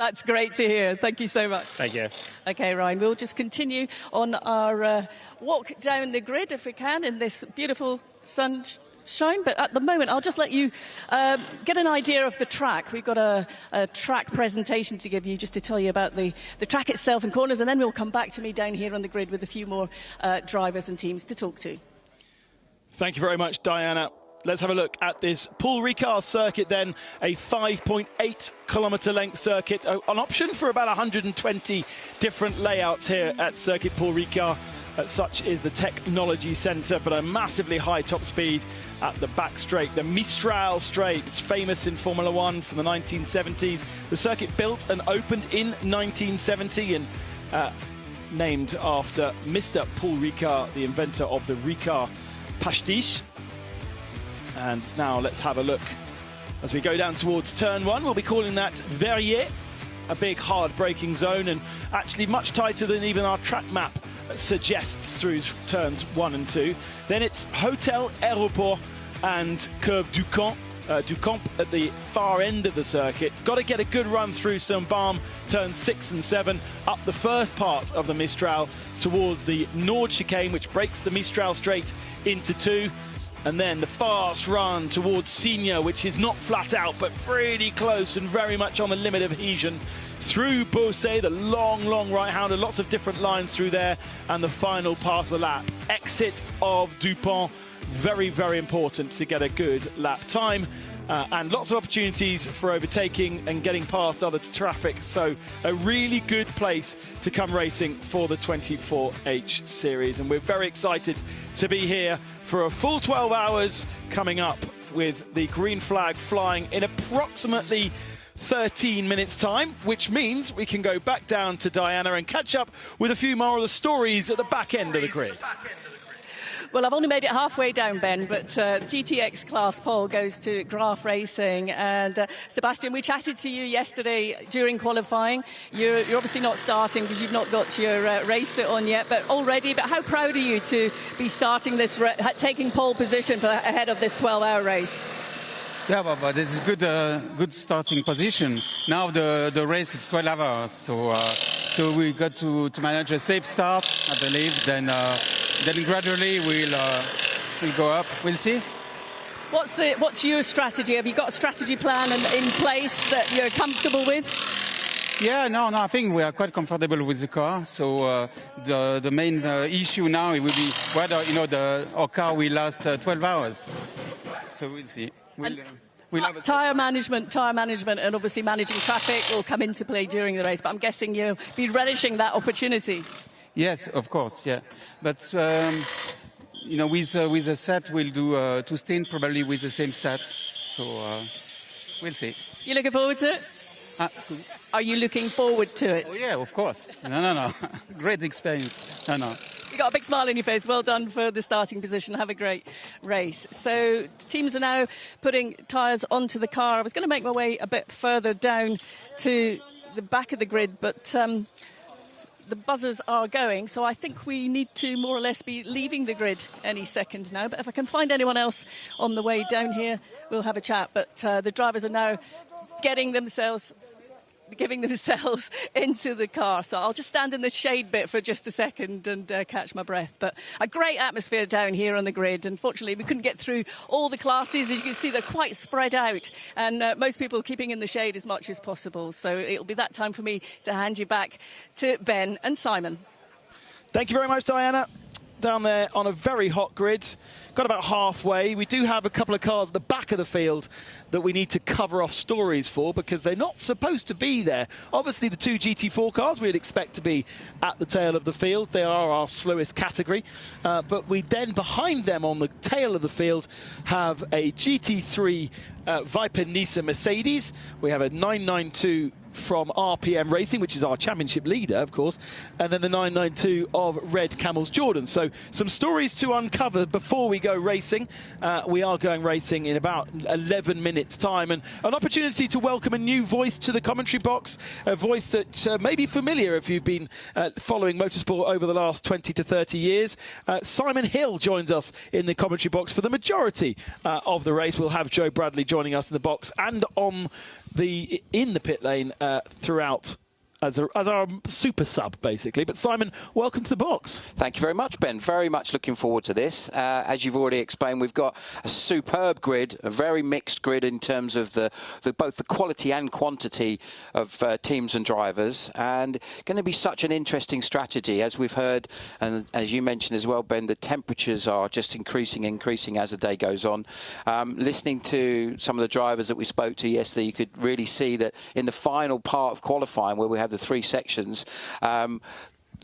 That's great to hear. Thank you so much. Thank you. Okay, Ryan, we'll just continue on our walk down the grid, if we can, in this beautiful sunshine. But at the moment, I'll just let you get an idea of the track. We've got a track presentation to give you, just to tell you about the track itself and corners, and then we'll come back to me down here on the grid with a few more drivers and teams to talk to. Thank you very much, Diana. Let's have a look at this Paul Ricard circuit then, a 5.8 kilometre length circuit, an option for about 120 different layouts here at Circuit Paul Ricard. Such is the technology centre, but a massively high top speed at the back straight. The Mistral straight, famous in Formula One from the 1970s. The circuit built and opened in 1970 and named after Mr. Paul Ricard, the inventor of the Ricard pastiche. And now let's have a look as we go down towards turn one. We'll be calling that Verrier, a big hard braking zone, and actually much tighter than even our track map suggests through turns 1 and 2. Then it's Hotel Aéroport and Curve du Camp at the far end of the circuit. Got to get a good run through Saint-Barbe, turns 6 and 7, up the first part of the Mistral towards the Nord chicane, which breaks the Mistral straight into 2. And then the fast run towards Signes, which is not flat out, but pretty close and very much on the limit of adhesion. Through Beausset, the long right-hander, lots of different lines through there, and the final part of the lap. Exit of Dupont, very important to get a good lap time. And lots of opportunities for overtaking and getting past other traffic. So a really good place to come racing for the 24H series. And we're very excited to be here for a full 12 hours coming up with the green flag flying in approximately 13 minutes time, which means we can go back down to Diana and catch up with a few more of the stories at the back end of the grid. Well, I've only made it halfway down, Ben, but GTX class pole goes to Graf Racing. And Sebastian, we chatted to you yesterday during qualifying. You're obviously not starting because you've not got your race suit on yet, but how proud are you to be starting this, taking pole position ahead of this 12-hour race? Yeah, but it's a good starting position. Now the race is 12 hours, so we got to manage a safe start, I believe. Then gradually we'll go up. We'll see. What's your strategy? Have you got a strategy plan in place that you're comfortable with? Yeah, no, I think we are quite comfortable with the car. So the main issue now it will be whether our car will last 12 hours. So we'll see. We'll have tyre management, and obviously managing traffic will come into play during the race. But I'm guessing you'll be relishing that opportunity. Yes, of course, yeah. But with a set, we'll do 2 stints probably with the same stat. So we'll see. You looking forward to it? Are you looking forward to it? Oh yeah, of course. No. Great experience. No. You got a big smile on your face. Well done for the starting position. Have a great race. So teams are now putting tyres onto the car. I was going to make my way a bit further down to the back of the grid, but the buzzers are going, so I think we need to more or less be leaving the grid any second now. But if I can find anyone else on the way down here, we'll have a chat. But the drivers are now giving themselves into the car. So I'll just stand in the shade bit for just a second and catch my breath. But a great atmosphere down here on the grid. Unfortunately, we couldn't get through all the classes. As you can see, they're quite spread out, and most people keeping in the shade as much as possible. So it'll be that time for me to hand you back to Ben and Simon. Thank you very much, Diana. Down there on a very hot grid. Got about halfway. We do have a couple of cars at the back of the field that we need to cover off stories for because they're not supposed to be there. Obviously, the 2 GT4 cars we'd expect to be at the tail of the field. They are our slowest category. But we then, behind them on the tail of the field, have a GT3 Viper Nissan Mercedes. We have a 992 from RPM Racing, which is our championship leader, of course, and then the 992 of Red Camels Jordan. So some stories to uncover before we go racing. We are going racing in about 11 minutes time, and an opportunity to welcome a new voice to the commentary box, a voice that may be familiar if you've been following motorsport over the last 20 to 30 years. Simon Hill joins us in the commentary box for the majority of the race. We'll have Joe Bradley joining us in the box and on in the pit lane throughout as our super sub, basically. But Simon, welcome to the box. Thank you very much, Ben. Very much looking forward to this. As you've already explained, we've got a superb grid, a very mixed grid in terms of both the quality and quantity of teams and drivers, and going to be such an interesting strategy, as we've heard, and as you mentioned as well, Ben, the temperatures are just increasing as the day goes on. Listening to some of the drivers that we spoke to yesterday, you could really see that in the final part of qualifying, where we have the 3 sections, the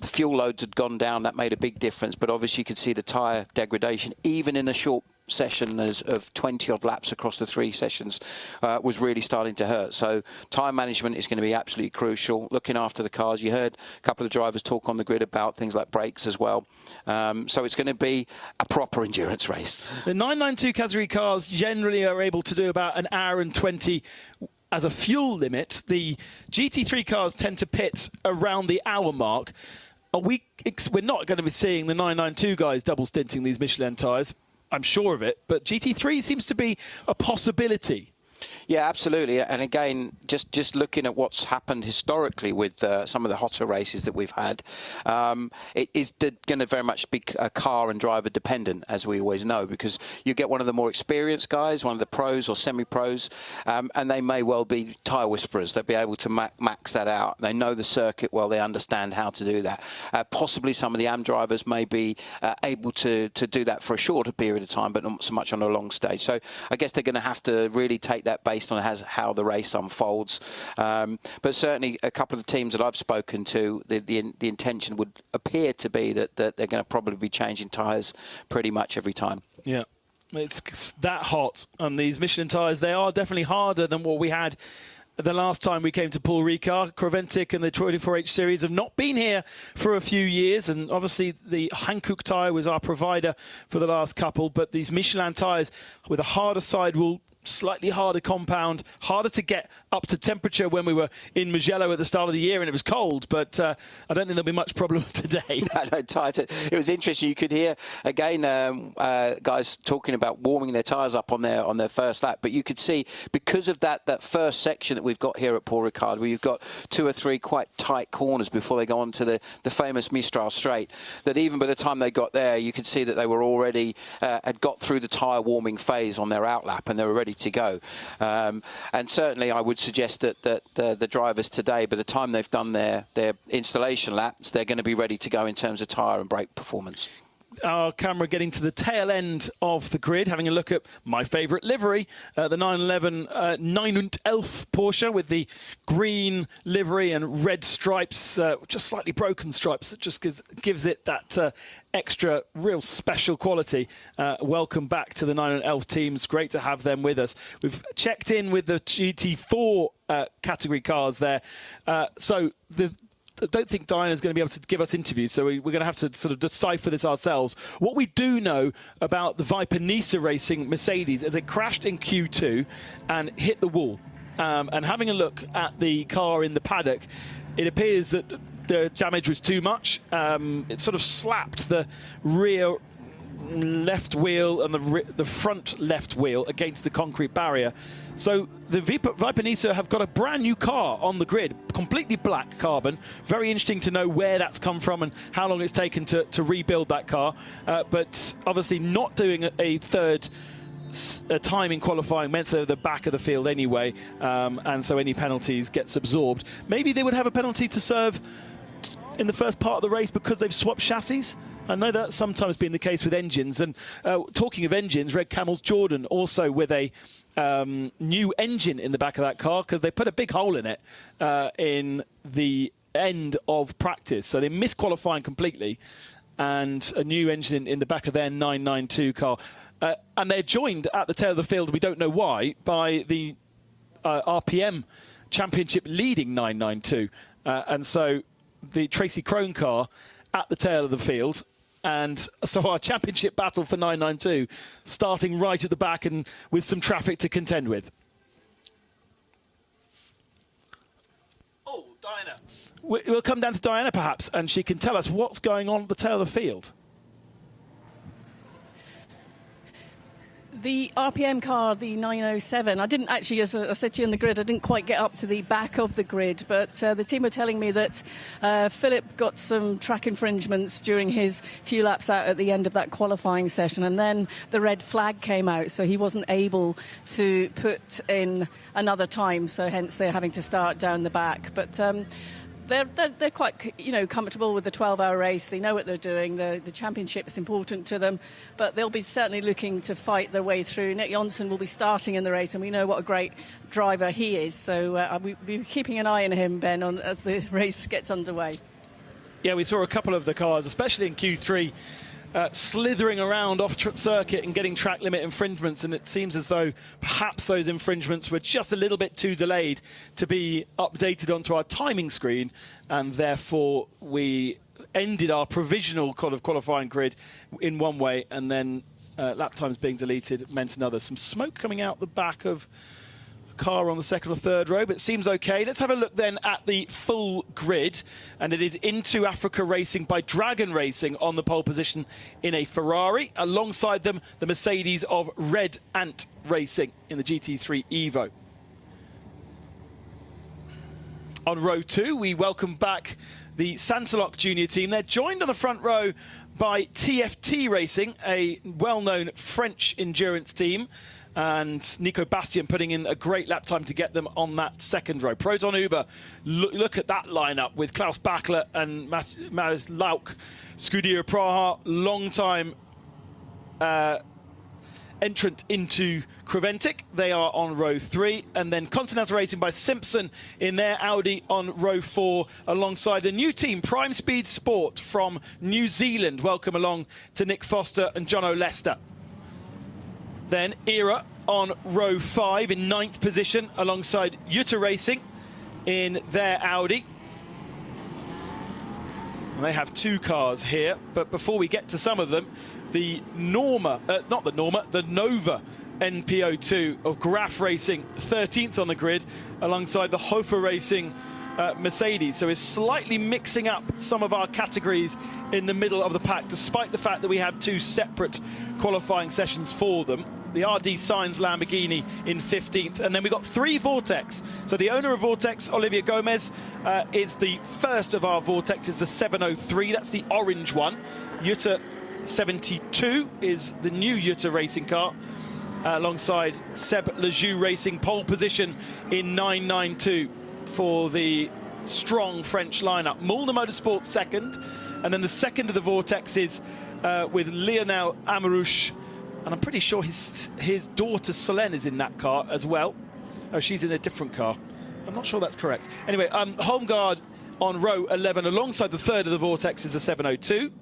fuel loads had gone down. That made a big difference, but obviously you could see the tyre degradation even in a short session of 20 odd laps across the 3 sessions was really starting to hurt. So time management is going to be absolutely crucial. Looking after the cars, you heard a couple of drivers talk on the grid about things like brakes as well. So it's going to be a proper endurance race. The 992 category cars generally are able to do about an hour and 20 as a fuel limit. The GT3 cars tend to pit around the hour mark. We're not going to be seeing the 992 guys double stinting these Michelin tyres. I'm sure of it, but GT3 seems to be a possibility. Yeah, absolutely. And again, just looking at what's happened historically with some of the hotter races that we've had, it is going to very much be car and driver dependent, as we always know, because you get one of the more experienced guys, one of the pros or semi-pros, and they may well be tyre whisperers. They'll be able to max that out. They know the circuit well. They understand how to do that. Possibly some of the AM drivers may be able to do that for a shorter period of time, but not so much on a long stage. So I guess they're going to have to really take that based on how the race unfolds. But certainly a couple of the teams that I've spoken to, the intention would appear to be that they're going to probably be changing tyres pretty much every time. Yeah, it's that hot. And these Michelin tyres, they are definitely harder than what we had the last time we came to Paul Ricard. Creventic and the 24H series have not been here for a few years, and obviously the Hankook tyre was our provider for the last couple, but these Michelin tyres with a harder sidewall, slightly harder compound, harder to get up to temperature. When we were in Mugello at the start of the year and it was cold, but I don't think there'll be much problem today. No, tight. It was interesting. You could hear again guys talking about warming their tyres up on their first lap, but you could see because of that first section that we've got here at Paul Ricard, where you've got 2 or 3 quite tight corners before they go on to the famous Mistral Straight, that even by the time they got there, you could see that they were already had got through the tyre warming phase on their outlap and they were ready to go. And certainly I would suggest that the drivers today, by the time they've done their installation laps, they're going to be ready to go in terms of tyre and brake performance. Our camera getting to the tail end of the grid, having a look at my favourite livery, the 911 911 Porsche with the green livery and red stripes, just slightly broken stripes, that just gives it that extra real special quality. Welcome back to the 911 teams. Great to have them with us. We've checked in with the GT4 category cars there. I don't think Diana's going to be able to give us interviews, so we're going to have to sort of decipher this ourselves. What we do know about the Viper Nisa Racing Mercedes is it crashed in Q2 and hit the wall. And having a look at the car in the paddock, it appears that the damage was too much. It sort of slapped the rear left wheel and the front left wheel against the concrete barrier. So the Viper Nisa have got a brand new car on the grid, completely black carbon. Very interesting to know where that's come from and how long it's taken to rebuild that car. But obviously not doing a third time in qualifying meant to the back of the field anyway, and so any penalties gets absorbed. Maybe they would have a penalty to serve in the first part of the race because they've swapped chassis. I know that's sometimes been the case with engines. And talking of engines, Red Camel's Jordan also with a new engine in the back of that car, because they put a big hole in it in the end of practice. So they missed qualifying completely, and a new engine in the back of their 992 car. And they're joined at the tail of the field, we don't know why, by the RPM Championship leading 992. And so the Tracy Crone car at the tail of the field. And so our championship battle for 992 starting right at the back and with some traffic to contend with. Oh, Diana. We'll come down to Diana perhaps, and she can tell us what's going on at the tail of the field. The RPM car, the 907, I didn't actually, as I said to you on the grid, I didn't quite get up to the back of the grid, but the team were telling me that Philip got some track infringements during his few laps out at the end of that qualifying session, and then the red flag came out, so he wasn't able to put in another time, so hence they're having to start down the back. But they're quite, comfortable with the 12-hour race. They know what they're doing. The championship is important to them, but they'll be certainly looking to fight their way through. Nick Johnson will be starting in the race, and we know what a great driver he is. So we'll be keeping an eye on him, Ben, as the race gets underway. Yeah, we saw a couple of the cars, especially in Q3, slithering around off circuit and getting track limit infringements, and it seems as though perhaps those infringements were just a little bit too delayed to be updated onto our timing screen, and therefore we ended our provisional qualifying grid in one way, and then lap times being deleted meant another. Some smoke coming out the back of car on the second or third row, but it seems okay. Let's have a look then at the full grid, and it is Into Africa Racing by Dragon Racing on the pole position in a Ferrari. Alongside them, the Mercedes of Red Ant Racing in the GT3 Evo. On row 2, we welcome back the Santalok Junior team. They're joined on the front row by TFT Racing, a well-known French endurance team, and Nico Bastien putting in a great lap time to get them on that second row. Proton Uber, look at that lineup with Klaus Bachler and Maris Lauk. Scuderia Praha, long-time entrant into Creventic. They are on row 3. And then Continental Racing by Simpson in their Audi on row 4, alongside a new team, Prime Speed Sport from New Zealand. Welcome along to Nick Foster and Jono Lester. Then Era on row 5 in 9th position, alongside Jutta Racing in their Audi. And they have 2 cars here, but before we get to some of them, the Nova NPO2 of Graf Racing, 13th on the grid, alongside the Hofer Racing Mercedes. So it's slightly mixing up some of our categories in the middle of the pack, despite the fact that we have 2 separate qualifying sessions for them. The RD Sainz Lamborghini in 15th, and then we've got 3 Vortex. So the owner of Vortex, Olivia Gomez, is the first of our Vortexes, the 703. That's the orange one. Jutta 72 is the new Jutta racing car, alongside Seb Lejeune Racing, pole position in 992 for the strong French lineup. Mulner Motorsport second, and then the second of the Vortexes with Lionel Amarouche, and I'm pretty sure his daughter Solène is in that car as well. Oh, she's in a different car. I'm not sure that's correct. Anyway, Holmgaard on row 11, alongside the third of the Vortex is the 702.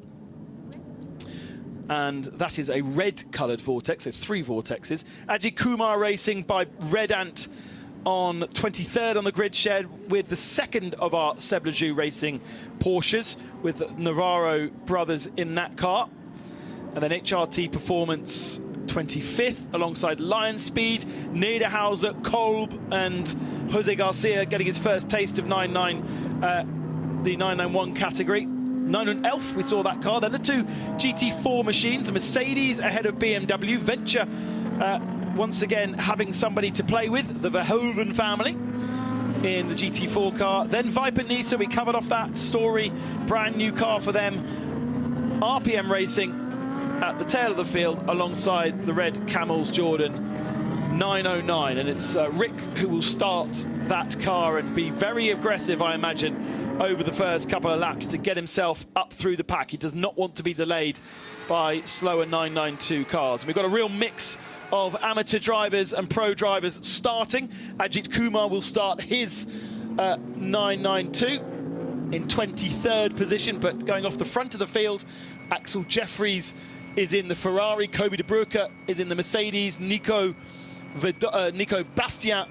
And that is a red-coloured Vortex. There's 3 Vortexes. Ajith Kumar Racing by Red Ant on 23rd on the grid, shared with the second of our Seb Lejeune Racing Porsches, with Navarro brothers in that car. And then HRT Performance 25th, alongside Lion Speed, Niederhauser, Kolb, and Jose Garcia getting his first taste of the 991 category. 911, we saw that car. Then the 2 GT4 machines, the Mercedes ahead of BMW. Venture, once again, having somebody to play with, the Verhoeven family in the GT4 car. Then Viper Nisa, we covered off that story. Brand new car for them. RPM Racing at the tail of the field, alongside the red Camels Jordan 909. And it's Rick who will start that car and be very aggressive, I imagine, over the first couple of laps to get himself up through the pack. He does not want to be delayed by slower 992 cars. And we've got a real mix of amateur drivers and pro drivers starting. Ajith Kumar will start his 992 in 23rd position, but going off the front of the field, Axel Jeffries is in the Ferrari, Kobe de Bruyke is in the Mercedes, Nico Bastien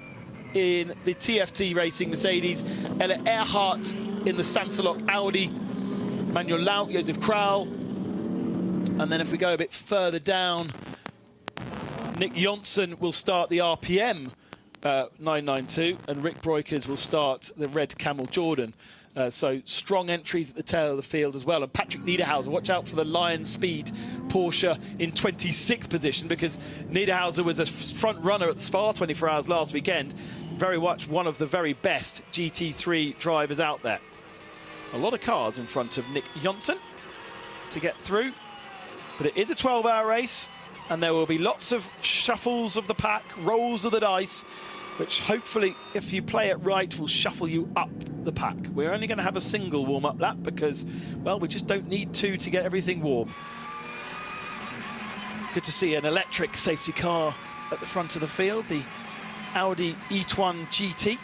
in the TFT Racing Mercedes, Ella Earhart in the Santalok Audi, Manuel Lauk, Josef Kral, and then if we go a bit further down, Nick Johnson will start the RPM 992, and Rick Breukers will start the red Camel Jordan So strong entries at the tail of the field as well. And Patrick Niederhauser, watch out for the Lion Speed Porsche in 26th position, because Niederhauser was a front runner at the Spa 24 Hours last weekend. Very much one of the very best GT3 drivers out there. A lot of cars in front of Nick Johnson to get through. But it is a 12-hour race, and there will be lots of shuffles of the pack, rolls of the dice, which hopefully, if you play it right, will shuffle you up the pack. We're only going to have a single warm-up lap because, well, we just don't need two to get everything warm. Good to see an electric safety car at the front of the field, the Audi e-tron GT.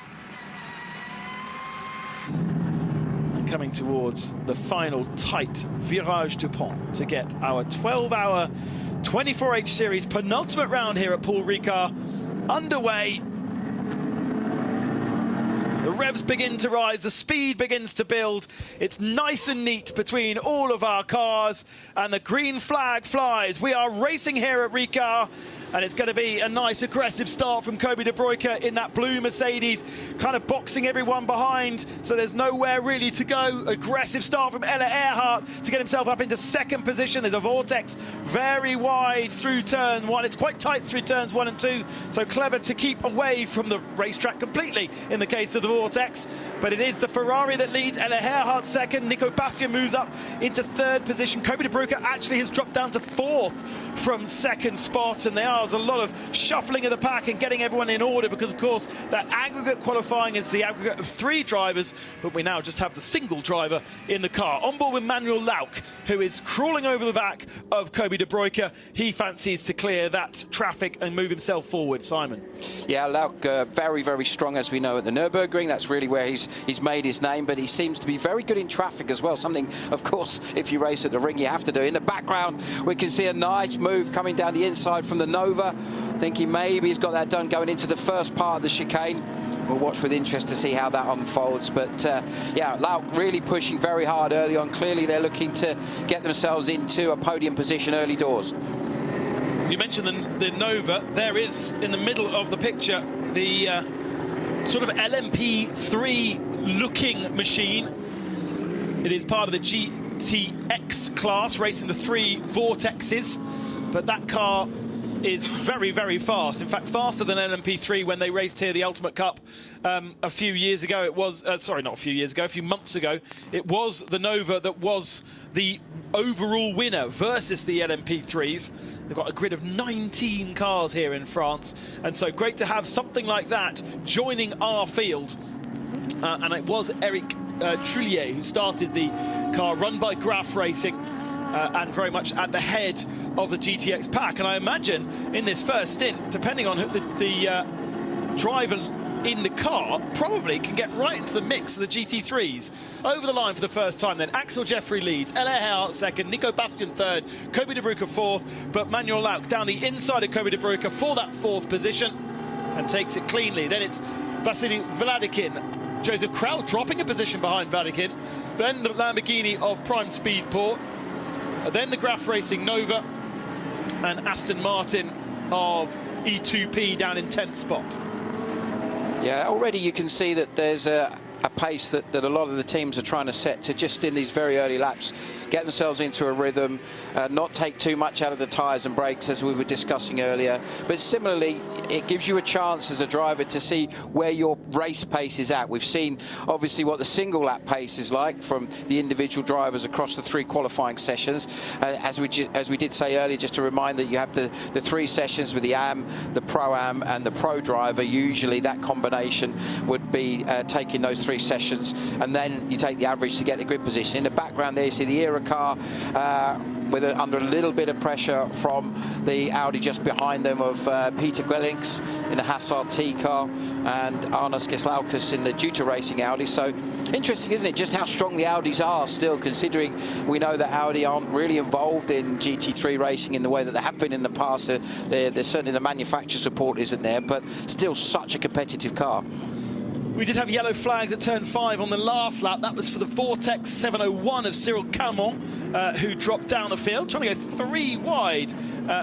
And coming towards the final tight Virage du Pont to get our 12-hour 24H Series penultimate round here at Paul Ricard underway. The revs begin to rise, the speed begins to build. It's nice and neat between all of our cars, and the green flag flies. We are racing here at Ricard, and it's going to be a nice aggressive start from Kobe de Bruyke in that blue Mercedes, kind of boxing everyone behind, so there's nowhere really to go. Aggressive start from Ella Earhart to get himself up into second position. There's a vortex very wide through turn one. It's quite tight through turns 1 and 2, so clever to keep away from the racetrack completely in the case of the vortex. But it is the Ferrari that leads. Ella Earhart second. Nico Bastian moves up into third position. Kobe de Bruyke actually has dropped down to fourth from second spot, and there's a lot of shuffling of the pack and getting everyone in order, because of course that aggregate qualifying is the aggregate of 3 drivers, but we now just have the single driver in the car. On board with Manuel Lauck, who is crawling over the back of Kobe de Bruyke. He fancies to clear that traffic and move himself forward. Simon. Yeah, Lauck very, very strong, as we know, at the Nürburgring. That's really where he's made his name, but he seems to be very good in traffic as well, something, of course, if you race at the ring, you have to do. In the background, we can see a nice move coming down the inside from the Nova. Thinking maybe he's got that done going into the first part of the chicane. We'll watch with interest to see how that unfolds. But yeah, Lauck really pushing very hard early on. Clearly they're looking to get themselves into a podium position early doors. You mentioned the Nova. There is, in the middle of the picture, the sort of LMP3 looking machine. It is part of the GTX class, racing the 3 vortexes, but that car is very, very fast. In fact, faster than LMP3 when they raced here the Ultimate Cup a few years ago. It was, sorry, not a few years ago, a few months ago. It was the Nova that was the overall winner versus the LMP3s. They've got a grid of 19 cars here in France, and so great to have something like that joining our field. And it was Eric Trullier who started the car, run by Graf Racing, and very much at the head of the GTX pack. And I imagine in this first stint, depending on the driver in the car, probably can get right into the mix of the GT3s. Over the line for the first time then, Axel Jeffrey leads, Ella Earhart second, Nico Bastian third, Kobe de Bruyke fourth, but Manuel Lauck down the inside of Kobe de Bruyke for that fourth position and takes it cleanly. Then it's Vasily Vladikin, Joseph Kraul dropping a position behind Vladikin, then the Lamborghini of Prime Speedport, then the Graf Racing Nova, and Aston Martin of E2P down in 10th spot. Yeah, already you can see that there's a pace that a lot of the teams are trying to set to just in these very early laps, get themselves into a rhythm, not take too much out of the tyres and brakes as we were discussing earlier. But similarly, it gives you a chance as a driver to see where your race pace is at. We've seen obviously what the single lap pace is like from the individual drivers across the 3 qualifying sessions. As we did say earlier, just to remind that you have the 3 sessions with the AM, the Pro-Am and the Pro driver. Usually that combination would be taking those 3 sessions, and then you take the average to get the grid position. In the background there you see the Era car under a little bit of pressure from the Audi just behind them of Peter Gwellinks in the Hassard T car and Arnas Geslaukas in the Duta Racing Audi. So interesting, isn't it, just how strong the Audis are still, considering we know that Audi aren't really involved in GT3 racing in the way that they have been in the past. There's certainly the manufacturer support isn't there, but still such a competitive car. We did have yellow flags at turn 5 on the last lap. That was for the Vortex 701 of Cyril Calmont, who dropped down the field, trying to go 3 wide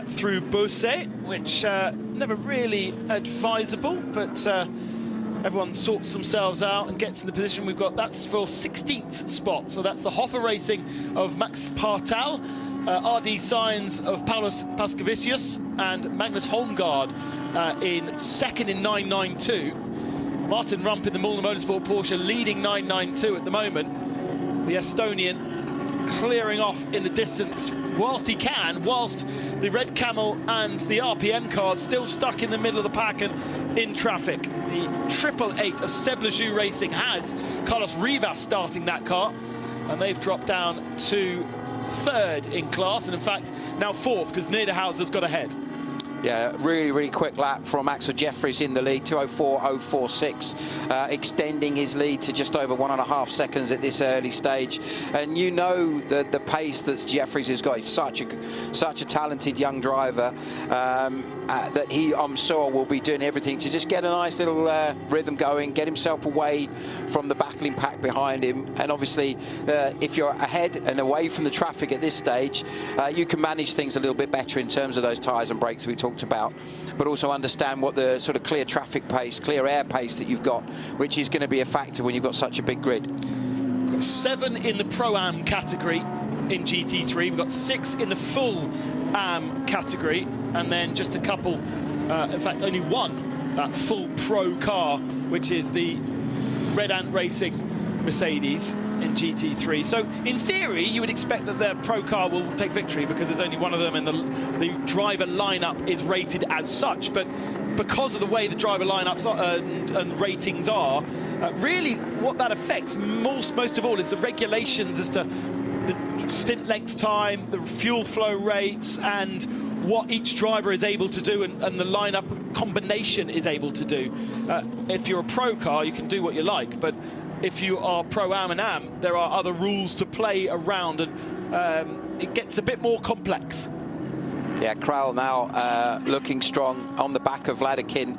through Beausset, which never really advisable, but everyone sorts themselves out and gets in the position we've got. That's for 16th spot. So that's the Hoffa Racing of Max Partal, RD Signs of Paulus Pascavicius, and Magnus Holmgaard in second in 992. Martin Rump in the Muller Motorsport Porsche leading 992 at the moment. The Estonian clearing off in the distance whilst he can, whilst the Red Camel and the RPM cars still stuck in the middle of the pack and in traffic. The 888 of Seb Lejeune Racing has Carlos Rivas starting that car, and they've dropped down to third in class, and in fact now fourth because Niederhauser's got ahead. Yeah, really quick lap from Axel Jeffries in the lead, 2:04.046, extending his lead to just over 1.5 seconds at this early stage. And you know the pace that Jeffries has got. He's such a talented young driver that he, I'm sure, will be doing everything to just get a nice little rhythm going, get himself away from the battling pack behind him. And obviously, if you're ahead and away from the traffic at this stage, you can manage things a little bit better in terms of those tyres and brakes we talked about, but also understand what the sort of clear traffic pace, clear air pace that you've got, which is going to be a factor when you've got such a big grid. We've got 7 in the Pro-Am category in GT3. We've got 6 in the full Am category, and then just a couple, in fact only one full Pro car, which is the Red Ant Racing Mercedes in GT3. So in theory you would expect that their Pro car will take victory because there's only one of them and the driver lineup is rated as such, but because of the way the driver lineups are, and ratings are, really what that affects most of all is the regulations as to the stint length time, the fuel flow rates, and what each driver is able to do and the lineup combination is able to do. If you're a Pro car, you can do what you like, but if you are Pro-Am and Am, there are other rules to play around, and it gets a bit more complex. Yeah, Kral now looking strong on the back of Vladikin.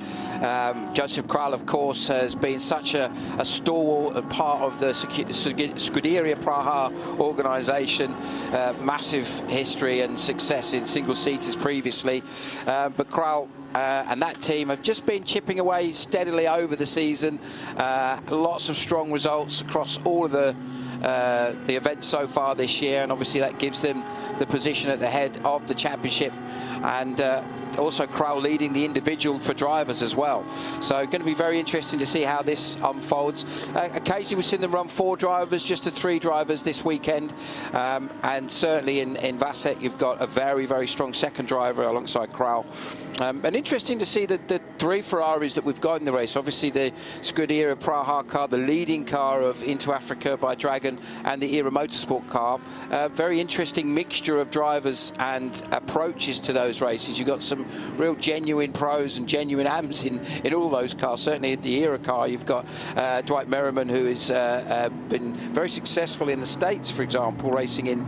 Joseph Kral, of course, has been such a stalwart and part of the Scuderia Praha organisation. Massive history and success in single-seaters previously. But Kral and that team have just been chipping away steadily over the season. Lots of strong results across all of the events so far this year, and obviously that gives them the position at the head of the championship, and also Kral leading the individual for drivers as well. So going to be very interesting to see how this unfolds. Occasionally we've seen them run 4 drivers, just the 3 drivers this weekend, and certainly in Vasek you've got a very strong second driver alongside Kral. And interesting to see the 3 Ferraris that we've got in the race. Obviously the Scuderia Praha car, the leading car of Into Africa by Dragon, and the Era Motorsport car. Very interesting mixture of drivers and approaches to those races. You've got some real genuine pros and genuine Ams in all those cars. Certainly the Era car, you've got Dwight Merriman, who has been very successful in the States, for example, racing in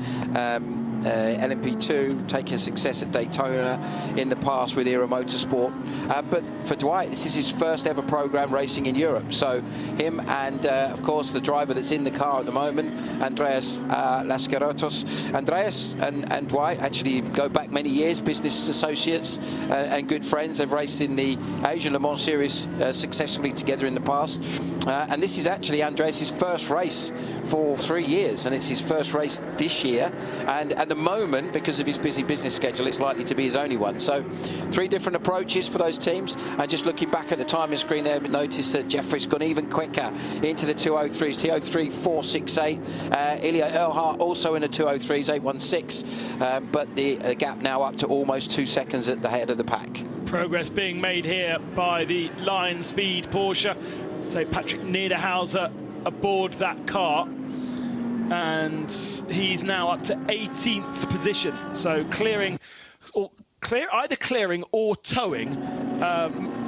LMP2, taking success at Daytona in the past with Era Motorsport. But for Dwight, this is his first ever program racing in Europe. So him and, of course, the driver that's in the car at the moment, Andreas Lascarotos. Andreas and Dwight actually go back many years, business associates and good friends. They've raced in the Asian Le Mans Series successfully together in the past. And this is actually Andreas' first race for 3 years, and it's his first race this year. And at the moment, because of his busy business schedule, it's likely to be his only one. So 3 different approaches for those teams. And just looking back at the timing screen there, notice that Jeffrey's gone even quicker into the 203s, 203.468. Ilya Earhart also in the 203s, 816. But the gap now up to almost 2 seconds at the head of the pack. Progress being made here by the Lion Speed Porsche. So Patrick Niederhauser aboard that car, and he's now up to 18th position. So either clearing or towing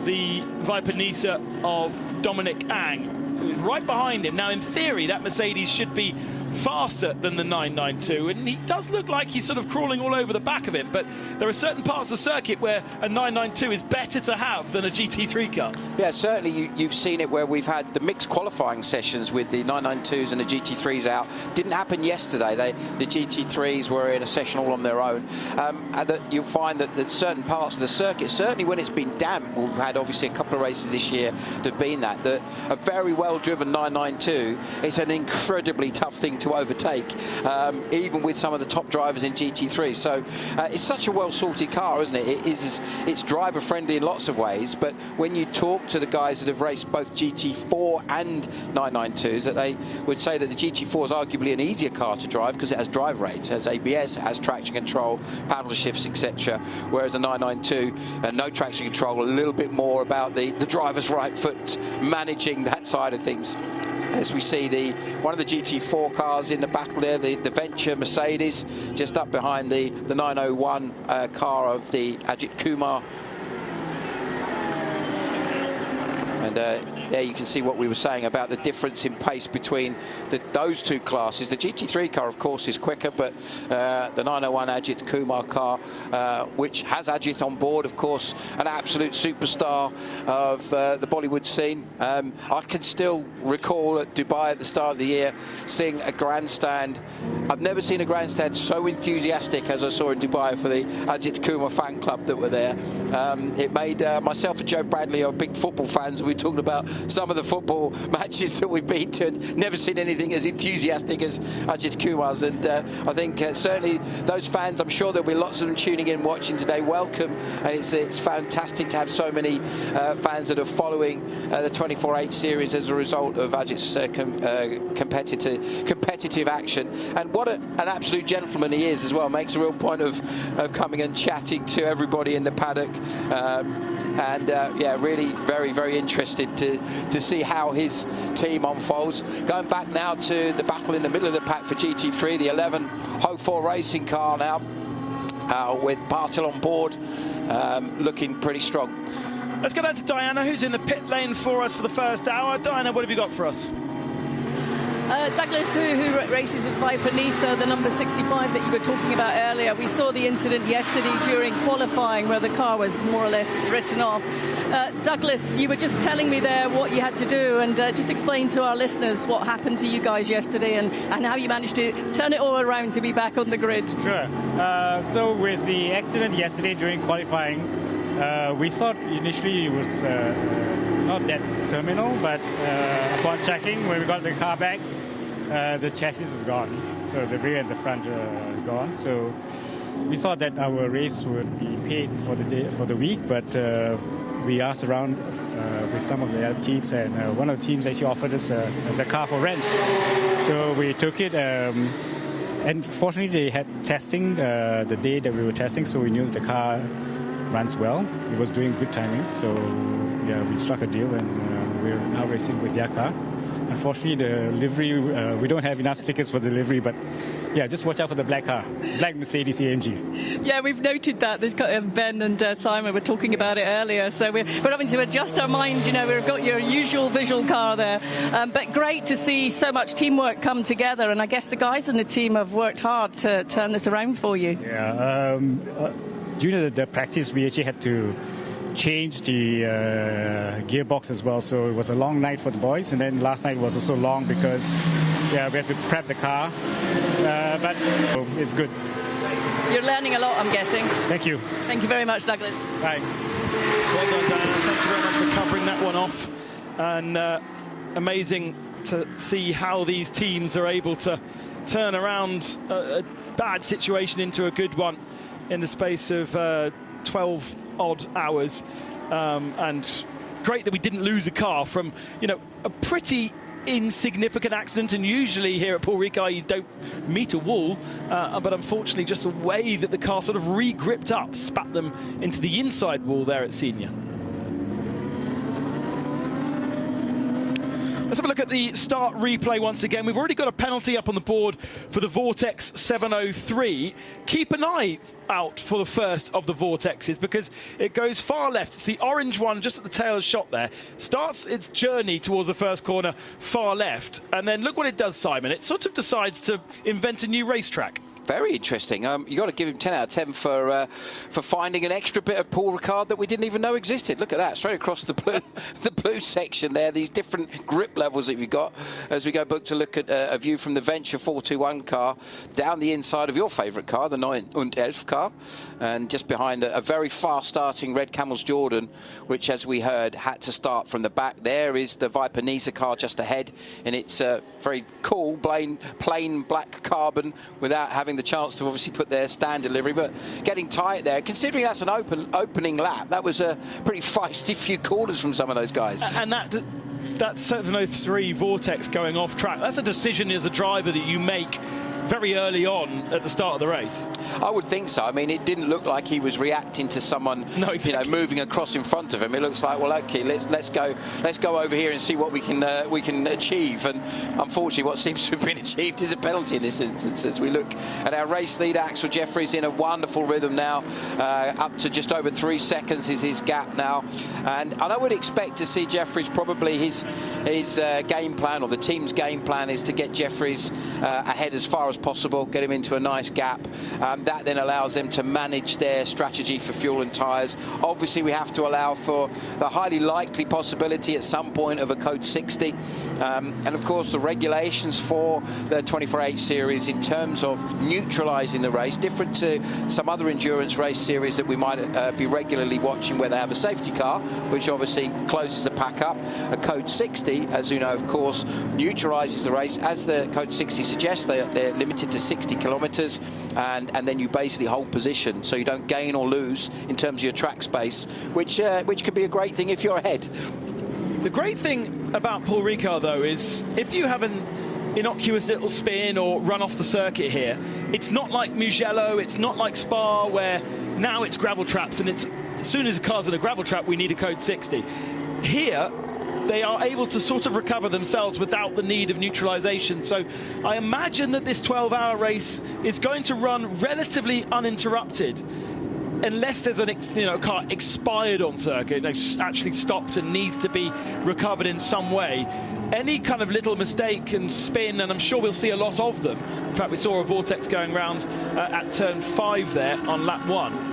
the Viper Nisa of Dominic Ang, who's right behind him. Now, in theory, that Mercedes should be faster than the 992, and he does look like he's sort of crawling all over the back of it, but there are certain parts of the circuit where a 992 is better to have than a GT3 car. Yeah, certainly you've seen it where we've had the mixed qualifying sessions with the 992s and the GT3s out. Didn't happen yesterday. The GT3s were in a session all on their own. And that you'll find that certain parts of the circuit, certainly when it's been damp, we've had obviously a couple of races this year that have been that a very well-driven 992, it's an incredibly tough thing to overtake, even with some of the top drivers in GT3. So it's such a well-sorted car, isn't it? It's driver-friendly in lots of ways, but when you talk to the guys that have raced both GT4 and 992s, that they would say that the GT4 is arguably an easier car to drive because it has drive rates, it has ABS, it has traction control, paddle shifts, etc. Whereas a 992, no traction control, a little bit more about the driver's right foot managing that side of things. As we see one of the GT4 cars in the battle there, the Venture Mercedes, just up behind the 901 car of the Ajith Kumar. And there you can see what we were saying about the difference in pace between those two classes. The GT3 car, of course, is quicker, but the 901 Ajith Kumar car, which has Ajith on board, of course, an absolute superstar of the Bollywood scene. I can still recall at Dubai at the start of the year seeing a grandstand. I've never seen a grandstand so enthusiastic as I saw in Dubai for the Ajith Kumar fan club that were there. It made myself and Joe Bradley are big football fans, and we talked about some of the football matches that we've been to and never seen anything as enthusiastic as Ajith Kumar's. And I think certainly those fans, I'm sure there'll be lots of them tuning in watching today, welcome. And it's fantastic to have so many fans that are following the 24H series as a result of Ajith's competitive action. And what an absolute gentleman he is as well. Makes a real point of coming and chatting to everybody in the paddock. Yeah, really very, very interested to see how his team unfolds. Going back now to the battle in the middle of the pack for GT3, the 11 Ho4 racing car now with Bartel on board, looking pretty strong. Let's go down to Diana, who's in the pit lane for us for the first hour. Diana, what have you got for us? Douglas, who races with Viper Nisa, the number 65 that you were talking about earlier. We saw the incident yesterday during qualifying where the car was more or less written off. Douglas, you were just telling me there what you had to do, and just explain to our listeners what happened to you guys yesterday and how you managed to turn it all around to be back on the grid. Sure. So with the accident yesterday during qualifying, we thought initially it was not that terminal, but upon checking, when we got the car back, the chassis is gone. So the rear and the front are gone. So we thought that our race would be paid for the day, for the week, but we asked around with some of the other teams, and one of the teams actually offered us the car for rent. So we took it, and fortunately they had testing the day that we were testing, so we knew that the car runs well. It was doing good timing, so yeah, we struck a deal, and we're now racing with their car. Unfortunately, the livery, we don't have enough tickets for the livery, but yeah, just watch out for the black car, black Mercedes AMG. Yeah, we've noted that. Ben and Simon were talking about it earlier, so we're having to adjust our mind. You know, we've got your usual visual car there, but great to see so much teamwork come together, and I guess the guys in the team have worked hard to turn this around for you. Yeah, during the practice, we actually had to change the gearbox as well, so it was a long night for the boys, and then last night was also long because yeah, we had to prep the car, but it's good. You're learning a lot, I'm guessing. Thank you. Thank you very much, Douglas. Bye. Well done, Diana. Thank you very much for covering that one off, and amazing to see how these teams are able to turn around a bad situation into a good one in the space of 12 odd hours, and great that we didn't lose a car from, you know, a pretty insignificant accident. And usually here at Paul Ricard you don't meet a wall, but unfortunately just the way that the car sort of re-gripped up spat them into the inside wall there at Senior. Let's have a look at the start replay once again. We've already got a penalty up on the board for the Vortex 703. Keep an eye out for the first of the Vortexes because it goes far left. It's the orange one just at the tail of the shot there. Starts its journey towards the first corner far left. And then look what it does, Simon. It sort of decides to invent a new racetrack. Very interesting. You got to give him 10 out of 10 for finding an extra bit of Paul Ricard that we didn't even know existed. Look at that, straight across the blue section there. These different grip levels that we've got as we go back to look at a view from the Venture 421 car down the inside of your favourite car, the 911 car, and just behind a very fast-starting Red Camels Jordan, which, as we heard, had to start from the back. There is the Viper Nisa car just ahead, and it's very cool, plain black carbon without having the chance to obviously put their stand delivery, but getting tight there. Considering that's an opening lap, that was a pretty feisty few corners from some of those guys. And that 703 Vortex going off track, that's a decision as a driver that you make very early on at the start of the race. I would think so. I mean, it didn't look like he was reacting to someone, you know, moving across in front of him. It looks like, well, okay, let's go over here and see what we can achieve. And unfortunately, what seems to have been achieved is a penalty in this instance. As we look at our race leader, Axel Jeffries, in a wonderful rhythm now, up to just over 3 seconds is his gap now. And I would expect to see Jeffries, probably his game plan, or the team's game plan, is to get Jeffries ahead as far as possible, get him into a nice gap. That then allows them to manage their strategy for fuel and tyres. Obviously, we have to allow for the highly likely possibility at some point of a code 60. And of course, the regulations for the 24H series in terms of neutralising the race, different to some other endurance race series that we might be regularly watching where they have a safety car, which obviously closes the pack up. A code 60, as you know, of course, neutralises the race. As the code 60 suggests, they're limited to 60 kilometres, and then you basically hold position, so you don't gain or lose in terms of your track space, which can be a great thing if you're ahead. The great thing about Paul Ricard, though, is if you have an innocuous little spin or run off the circuit here, it's not like Mugello, it's not like Spa, where now it's gravel traps, and it's as soon as a car's in a gravel trap, we need a code 60. Here, they are able to sort of recover themselves without the need of neutralisation. So I imagine that this 12-hour race is going to run relatively uninterrupted, unless there's a car expired on circuit, actually stopped and needs to be recovered in some way. Any kind of little mistake and spin, and I'm sure we'll see a lot of them. In fact, we saw a Vortex going round at turn 5 there on lap 1.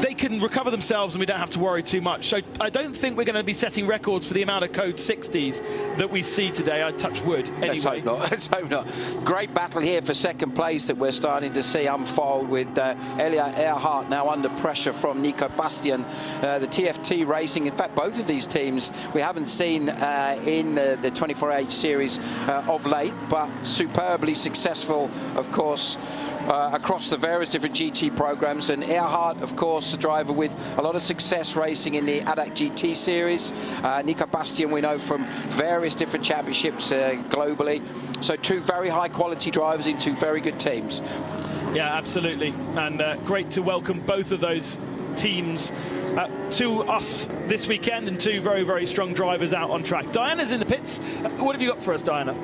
They can recover themselves and we don't have to worry too much. So I don't think we're going to be setting records for the amount of code 60s that we see today. I'd touch wood anyway. Let's hope not. Let's hope not. Great battle here for second place that we're starting to see unfold, with Elia Earhart now under pressure from Nico Bastian. The TFT Racing, in fact, both of these teams we haven't seen in the 24H series of late, but superbly successful, of course, across the various different GT programs. And Earhart, of course, the driver with a lot of success racing in the ADAC GT series. Nico Bastian, we know from various different championships globally. So two very high quality drivers in two very good teams. Yeah, absolutely. And great to welcome both of those teams to us this weekend, and two very, very strong drivers out on track. Diana's in the pits. What have you got for us, Diana?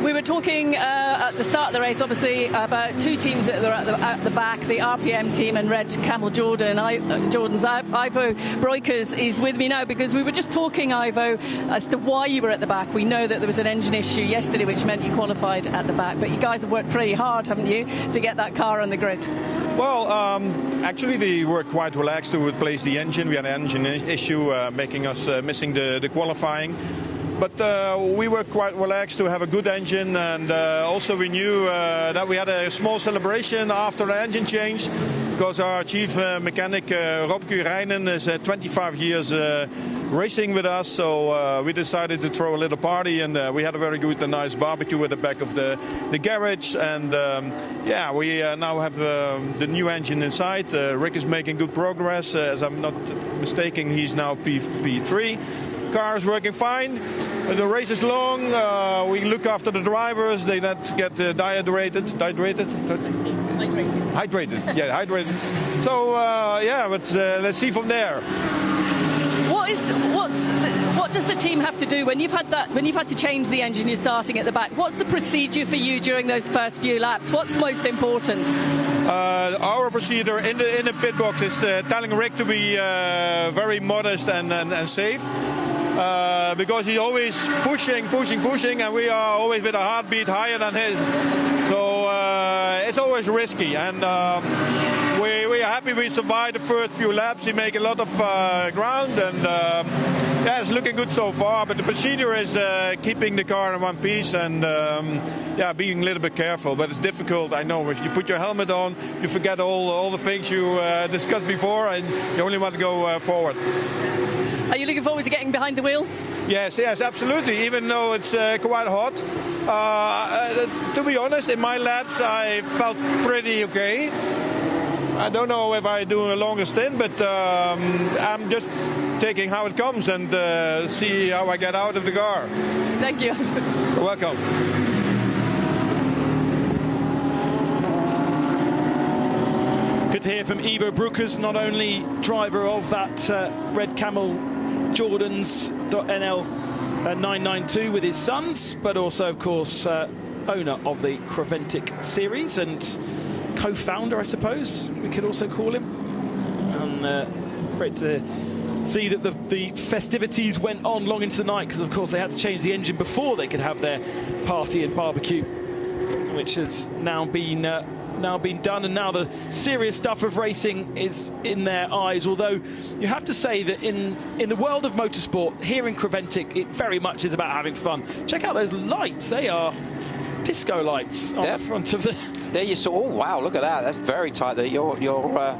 We were talking at the start of the race, obviously, about two teams that are at the back, the RPM team and Red Camel Jordan's. Ivo Broikers is with me now, because we were just talking, Ivo, as to why you were at the back. We know that there was an engine issue yesterday, which meant you qualified at the back, but you guys have worked pretty hard, haven't you, to get that car on the grid? Well, actually, they were quite relaxed to replace the engine. We had an engine issue making us missing the qualifying. But we were quite relaxed to have a good engine, and also we knew that we had a small celebration after the engine change, because our chief mechanic Rob Kurijnen is 25 years racing with us, so we decided to throw a little party, and we had a very good and nice barbecue at the back of the garage. And yeah, we now have the new engine inside. Rick is making good progress. As I'm not mistaken, he's now P3. Car is working fine. The race is long. We look after the drivers. They not get hydrated. Yeah, hydrated. So yeah, but let's see from there. What does the team have to do when you've had to change the engine? You're starting at the back. What's the procedure for you during those first few laps? What's most important? Our procedure in the pit box is telling Rick to be very modest and safe. Because he's always pushing, and we are always with a heartbeat higher than his. So it's always risky, and we are happy we survived the first few laps. We make a lot of ground, and yeah, it's looking good so far. But the procedure is keeping the car in one piece and yeah, being a little bit careful. But it's difficult, I know. If you put your helmet on, you forget all the things you discussed before, and you only want to go forward. Are you looking forward to getting behind the wheel? Yes, absolutely, even though it's quite hot. To be honest, in my laps I felt pretty okay. I don't know if I do a longer stint, but I'm just taking how it comes and see how I get out of the car. Thank you. You're welcome. Good to hear from Ivo Broekers, not only driver of that Red Camel Jordan's .NL 992 with his sons, but also, of course, owner of the Creventic series and co-founder, I suppose we could also call him. And great to see that the festivities went on long into the night, because, of course, they had to change the engine before they could have their party and barbecue, which has now been done, and now the serious stuff of racing is in their eyes. Although you have to say that in the world of motorsport here in Creventic, it very much is about having fun. Check out those lights; they are disco lights on the front of the. There you saw. Oh wow! Look at that. That's very tight. There, your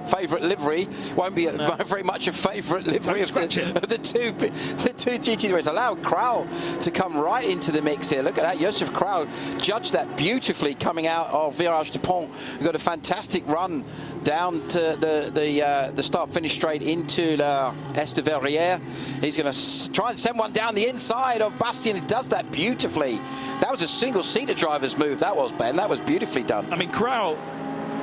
favourite livery won't be very much a favourite livery of the two GT races. Allow Kral to come right into the mix here. Look at that. Josef Kral judged that beautifully coming out of Virage de Pont. We've got a fantastic run down to the start-finish straight into La Est de Verrières. He's going to try and send one down the inside of Bastien. He does that beautifully. That was a single-seater driver's move. That was, Ben. That was beautifully done. I mean, Kral,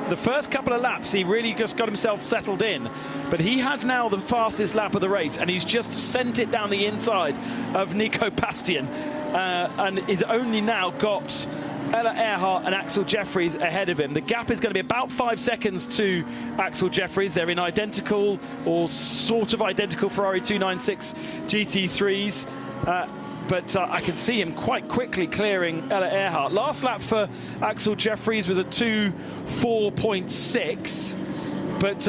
the first couple of laps, he really just got himself settled in. But he has now the fastest lap of the race, and he's just sent it down the inside of Nico Bastien. And he's only now got Ella Earhart and Axel Jeffries ahead of him. The gap is going to be about 5 seconds to Axel Jeffries. They're in identical or sort of identical Ferrari 296 GT3s. But I can see him quite quickly clearing Ella Earhart. Last lap for Axel Jeffries was a 2:04.6, but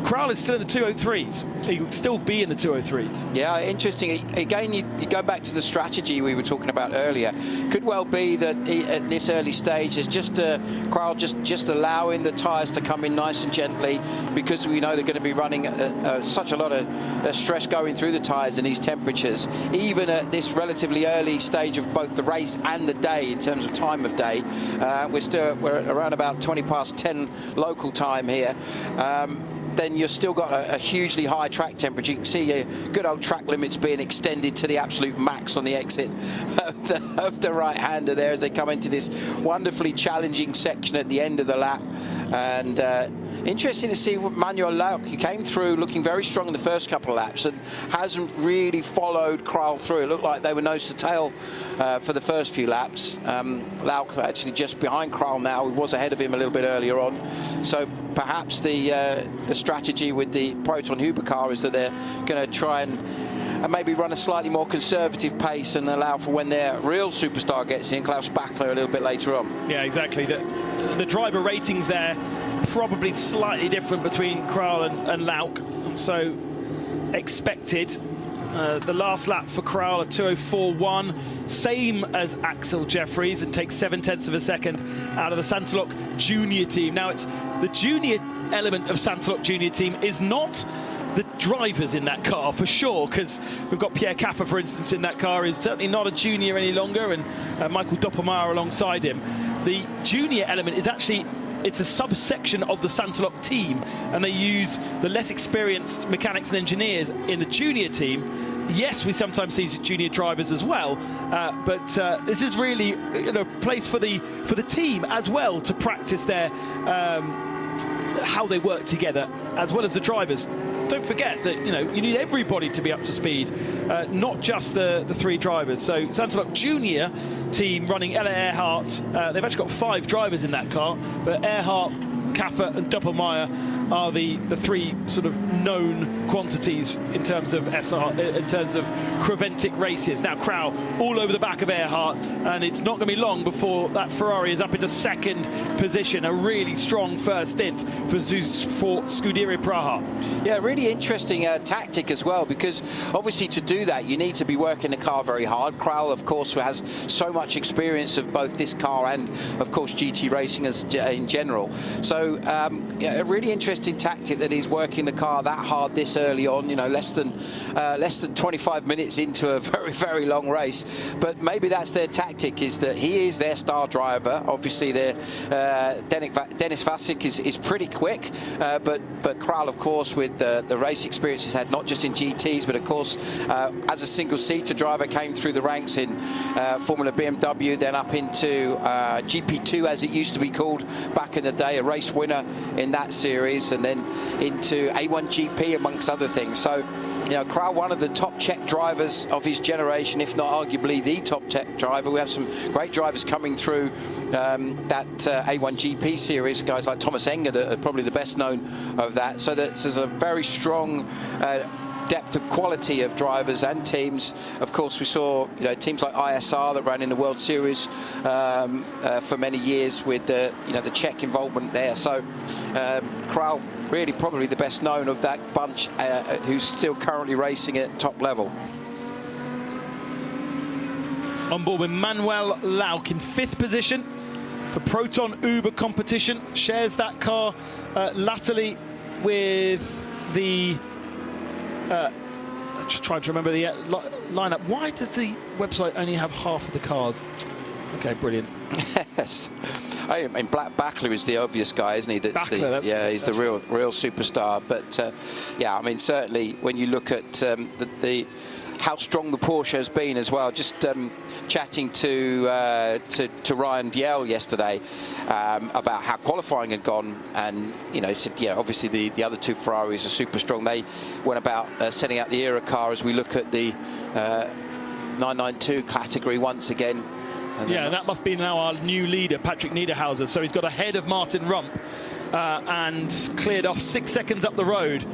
Kral is still in the 203s. He would still be in the 203s. Yeah, interesting. Again, you go back to the strategy we were talking about earlier. Could well be that at this early stage, it's just Kral just allowing the tyres to come in nice and gently, because we know they're going to be running such a lot of stress going through the tyres in these temperatures. Even at this relatively early stage of both the race and the day, in terms of time of day, we're around about 20 past 10 local time here. Then you've still got a hugely high track temperature. You can see good old track limits being extended to the absolute max on the exit of the right-hander there as they come into this wonderfully challenging section at the end of the lap. And interesting to see Manuel Lauck, who came through looking very strong in the first couple of laps and hasn't really followed Kral through. It looked like they were nose to tail for the first few laps. Lauck actually just behind Kral now. He was ahead of him a little bit earlier on. So perhaps the strategy with the Proton Huber car is that they're going to try and maybe run a slightly more conservative pace and allow for when their real superstar gets in, Klaus Bachler, a little bit later on. Yeah, exactly. The driver ratings there probably slightly different between Kral and Lauck, and so expected. The last lap for Kral, a 2:04.1, same as Axel Jeffries, and takes 0.7 of a second out of the Santalok Junior team. Now, it's the junior element of Santalok Junior team is not the drivers in that car, for sure, because we've got Pierre Caffer, for instance, in that car, is certainly not a junior any longer, and Michael Doppelmayr alongside him. The junior element is actually, it's a subsection of the Santalok team, and they use the less experienced mechanics and engineers in the junior team. Yes, we sometimes see junior drivers as well, but this is really a place for the team as well to practice their how they work together, as well as the drivers. Don't forget that you need everybody to be up to speed, not just the 3 drivers. So Sansalok Junior team running Ella Earhart, they've actually got 5 drivers in that car, but Earhart, Kaffer and Doppelmayr are the 3 sort of known quantities in terms of in terms of Creventic races. Now Krau all over the back of Earhart, and it's not going to be long before that Ferrari is up into 2nd position. A really strong first stint for Scuderia Praha. Yeah, really interesting tactic as well, because obviously to do that you need to be working the car very hard. Krau, of course, has so much experience of both this car and of course GT racing in general. So yeah, a really interesting tactic that he's working the car that hard this early on, less than 25 minutes into a very, very long race. But maybe that's their tactic, is that he is their star driver. Obviously Dennis Vasic is pretty quick, but Král, of course, with the race experience he's had, not just in GTs, but of course as a single-seater driver, came through the ranks in Formula BMW, then up into GP2 as it used to be called back in the day, a race winner in that series, and then into A1GP amongst other things. So Král, one of the top Czech drivers of his generation, if not arguably the top Czech driver. We have some great drivers coming through that A1GP series, guys like Thomas Enger that are probably the best known of that. So there's a very strong depth of quality of drivers and teams. Of course, we saw teams like ISR that ran in the World Series for many years with the Czech involvement there. So Král, really probably the best known of that bunch, who's still currently racing at top level. On board with Manuel Lauck in 5th position for Proton Uber competition. Shares that car latterly with the just trying to remember the lineup. Why does the website only have half of the cars? Okay, brilliant. Yes. I mean, Backler is the obvious guy, isn't he? He's the real superstar. But yeah, I mean, certainly when you look at how strong the Porsche has been as well. Just chatting to Ryan Diel yesterday about how qualifying had gone, and he said, yeah, obviously the other 2 Ferraris are super strong. They went about setting out the era car as we look at the 992 category once again. And that must be now our new leader, Patrick Niederhauser. So he's got ahead of Martin Rump and cleared off 6 seconds up the road.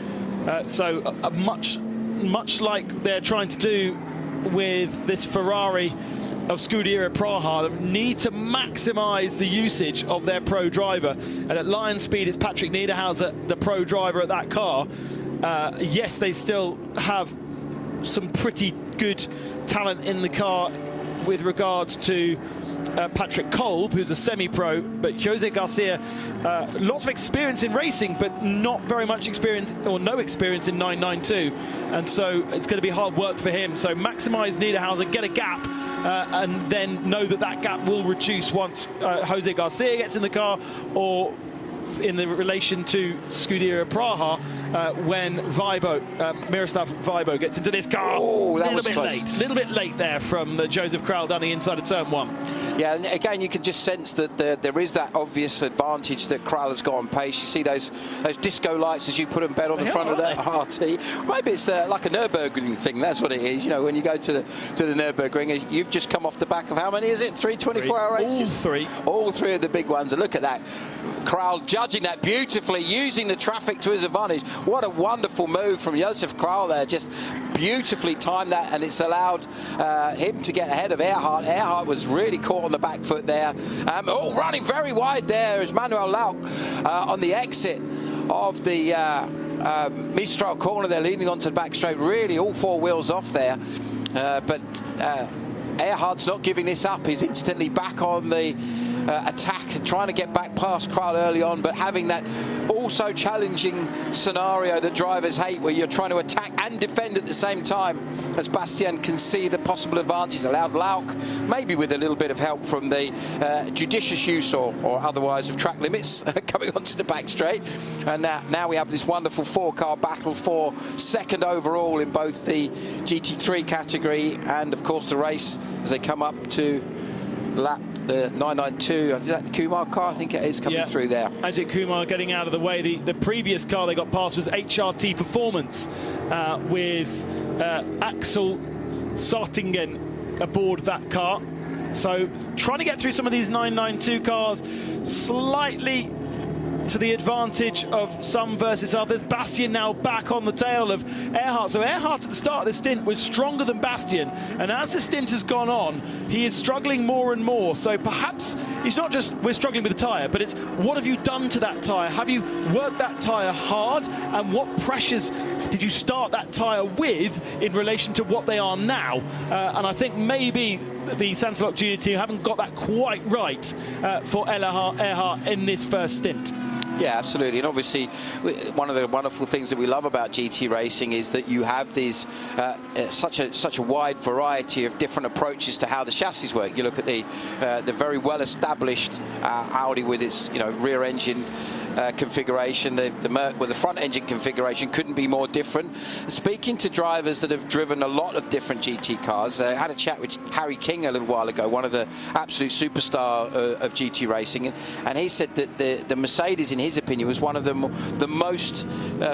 So much like they're trying to do with this Ferrari of Scuderia Praha, that need to maximise the usage of their pro driver. And at Lion Speed, it's Patrick Niederhauser, the pro driver at that car. Yes, they still have some pretty good talent in the car with regards to Patrick Kolb, who's a semi-pro, but Jose Garcia, lots of experience in racing, but not very much experience, or no experience in 992, and so it's going to be hard work for him. So maximise Niederhauser, get a gap, and then know that gap will reduce once Jose Garcia gets in the car, or in the relation to Scuderia Praha when Miroslav Weibo gets into this car. Oh, that was close. A little bit late there from Joseph Král down the inside of turn 1. Yeah, and again, you can just sense that there is that obvious advantage that Král has got on pace. You see those disco lights as you put them bed on the front of that RT. Maybe it's like a Nürburgring thing. That's what it is. When you go to the Nürburgring, you've just come off the back of, how many is it? 3 24-hour races? All three of the big ones. And look at that. Král judging that beautifully, using the traffic to his advantage. What a wonderful move from Josef Král there. Just beautifully timed that, and it's allowed him to get ahead of Earhart. Earhart was really caught on the back foot there. Running very wide there is Manuel Lauck on the exit of the Mistral corner. They're leaning onto the back straight, really all 4 wheels off there. But Earhart's not giving this up. He's instantly back on the attack, trying to get back past Král early on, but having that also challenging scenario that drivers hate, where you're trying to attack and defend at the same time, as Bastian can see the possible advantages. Allowed Lauck, maybe with a little bit of help from the judicious use or otherwise of track limits, coming onto the back straight. And now we have this wonderful 4-car battle for 2nd overall in both the GT3 category and of course the race as they come up to lap the 992, is that the Kumar car? I think it is coming through there. Ajith Kumar getting out of the way. The previous car they got past was HRT Performance with Axel Sartingen aboard that car. So trying to get through some of these 992 cars, slightly to the advantage of some versus others. Bastian now back on the tail of Earhart. So Earhart at the start of the stint was stronger than Bastian, and as the stint has gone on, he is struggling more and more. So perhaps it's not just we're struggling with the tyre, but it's what have you done to that tyre? Have you worked that tyre hard, and what pressures did you start that tyre with in relation to what they are now? And I think maybe the Santalok Junior team haven't got that quite right for Earhart in this first stint. Yeah, absolutely. And obviously, one of the wonderful things that we love about GT racing is that you have these such a wide variety of different approaches to how the chassis work. You look at the very well-established Audi with its rear engine configuration, the Merc with the front engine configuration couldn't be more different. Speaking to drivers that have driven a lot of different GT cars, I had a chat with Harry King a little while ago, one of the absolute superstar of GT racing, and he said that the Mercedes, in his opinion, was one of the most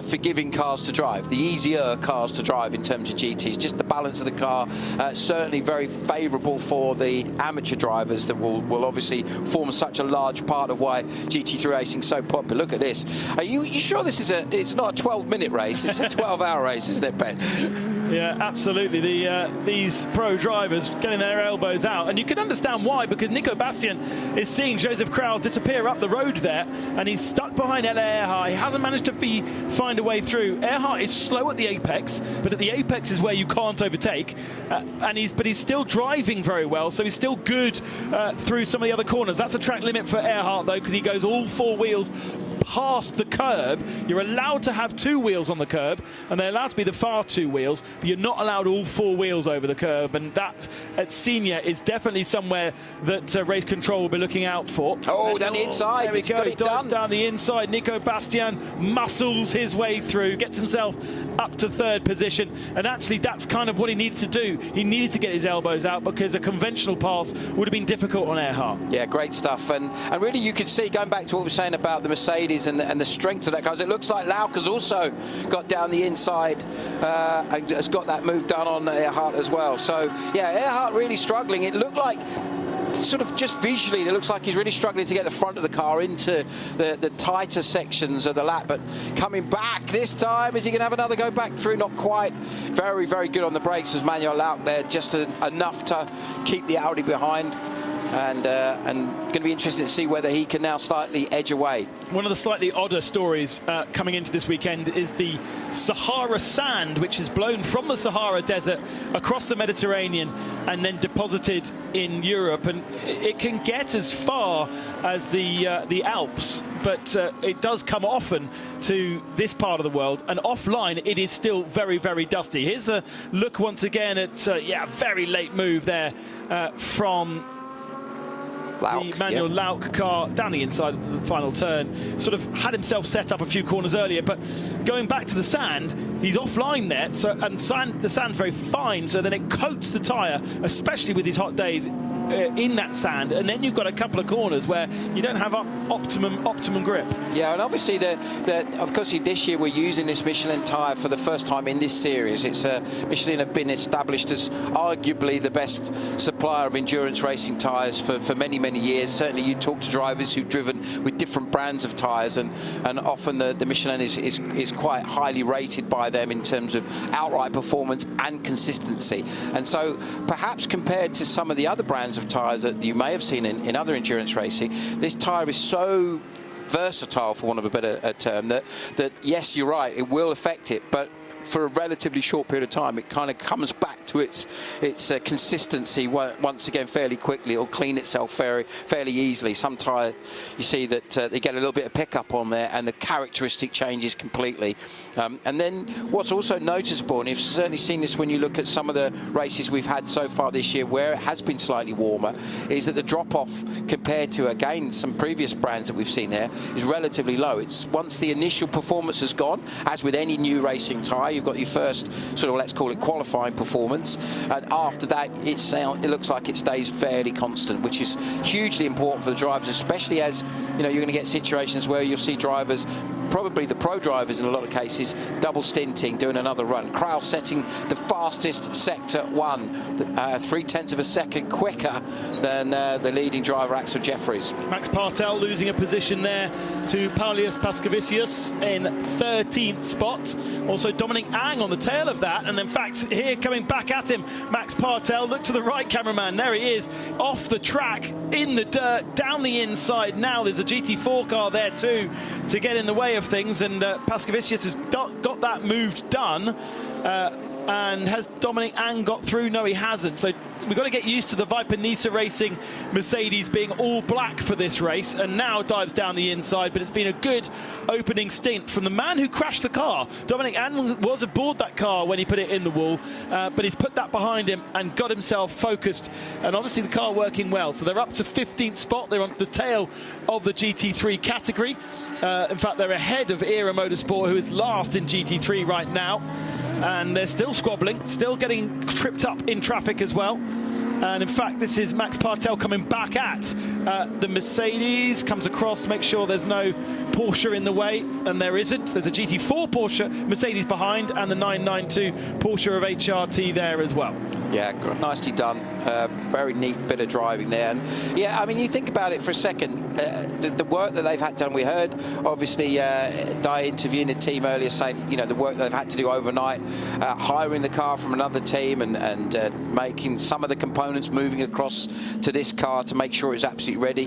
forgiving cars to drive, the easier cars to drive in terms of GTs. Just the balance of the car, certainly very favourable for the amateur drivers that will obviously form such a large part of why GT3 racing is so popular. Look at this. Are you sure this is it's not a 12-minute race? It's a 12-hour race, isn't it, Ben? Yeah, absolutely. These pro drivers getting their elbows out, and you can understand why, because Nico Bastian is seeing Joseph Crowell disappear up the road there, and he's stuck behind Earhart. He hasn't managed to find a way through. Earhart is slow at the apex, but at the apex is where you can't overtake, but he's still driving very well, so he's still good through some of the other corners. That's a track limit for Earhart, though, because he goes all four wheels past the curb. You're allowed to have two wheels on the curb, and they're allowed to be the far two wheels, but you're not allowed all four wheels over the curb, and that at senior is definitely somewhere that race control will be looking out for. Oh, down the inside. There we go. He dives down the inside. Nico Bastian muscles his way through, gets himself up to third position, and actually that's kind of what he needed to do. He needed to get his elbows out because a conventional pass would have been difficult on Earhart. Yeah, great stuff, and really you could see, going back to what we were saying about the Mercedes and the strength of that car, it looks like Lauk has also got down the inside and has got that move done on Earhart as well. So yeah, Earhart really struggling. It looked like, sort of just visually, it looks like he's really struggling to get the front of the car into the tighter sections of the lap, but coming back this time, is he going to have another go back through? Not quite. Very, very good on the brakes was Manuel Lauk there, just enough to keep the Audi behind. And going to be interesting to see whether he can now slightly edge away. One of the slightly odder stories coming into this weekend is the Sahara sand, which is blown from the Sahara Desert across the Mediterranean and then deposited in Europe, and it can get as far as the Alps, but it does come often to this part of the world, and offline it is still very, very dusty. Here's a look once again at very late move there from Lauk, the Manuel Lauk car down the inside of the final turn. Sort of had himself set up a few corners earlier, but going back to the sand, he's offline there, and the sand's very fine, so then it coats the tyre, especially with these hot days, in that sand, and then you've got a couple of corners where you don't have optimum grip. Yeah, and obviously of course this year we're using this Michelin tyre for the first time in this series. It's Michelin have been established as arguably the best supplier of endurance racing tyres for many, many years. Certainly you talk to drivers who've driven with different brands of tyres, and often the Michelin is quite highly rated by them in terms of outright performance and consistency. And so perhaps compared to some of the other brands of tyres that you may have seen in other endurance racing, this tyre is so versatile, for want of a better term, that yes, you're right, it will affect it, but for a relatively short period of time, it kind of comes back to its consistency once again fairly quickly. It'll clean itself fairly easily. Some tyre, you see that they get a little bit of pickup on there, and the characteristic changes completely. And then what's also noticeable, and you've certainly seen this when you look at some of the races we've had so far this year where it has been slightly warmer, is that the drop-off compared to, again, some previous brands that we've seen there is relatively low. It's once the initial performance has gone, as with any new racing tyre, You've got your first sort of, let's call it, qualifying performance, and after that it looks like it stays fairly constant, which is hugely important for the drivers, especially as you're going to get situations where you'll see drivers, probably the pro drivers in a lot of cases, double stinting, doing another run. Kraus setting the fastest sector 1, 0.3 of a second quicker than the leading driver Axel Jeffries. Max Partel losing a position there to Paulius Pascavicius in 13th spot. Also Dominic Ang on the tail of that, and in fact here coming back at him, Max Partel. Look to the right, cameraman, there he is, off the track, in the dirt, down the inside. Now there's a GT4 car there too to get in the way of things, and Pascavicius has got that move done. And has Dominic Ang got through? No, he hasn't. So we've got to get used to the Viper Nisa Racing Mercedes being all black for this race, and now dives down the inside. But it's been a good opening stint from the man who crashed the car. Dominic Ang was aboard that car when he put it in the wall, but he's put that behind him and got himself focused, and obviously the car working well. So they're up to 15th spot. They're on the tail of the GT3 category. In fact, they're ahead of Era Motorsport, who is last in GT3 right now. And they're still squabbling, still getting tripped up in traffic as well. And in fact, this is Max Partel coming back at the Mercedes, comes across to make sure there's no Porsche in the way, and there isn't. There's a GT4 Porsche Mercedes behind, and the 992 Porsche of HRT there as well. Yeah, nicely done. Very neat bit of driving there. And yeah, I mean, you think about it for a second, the work that they've had done. We heard, obviously, Di interviewing the team earlier saying, the work they've had to do overnight, hiring the car from another team and making some of the components moving across to this car to make sure it's absolutely ready.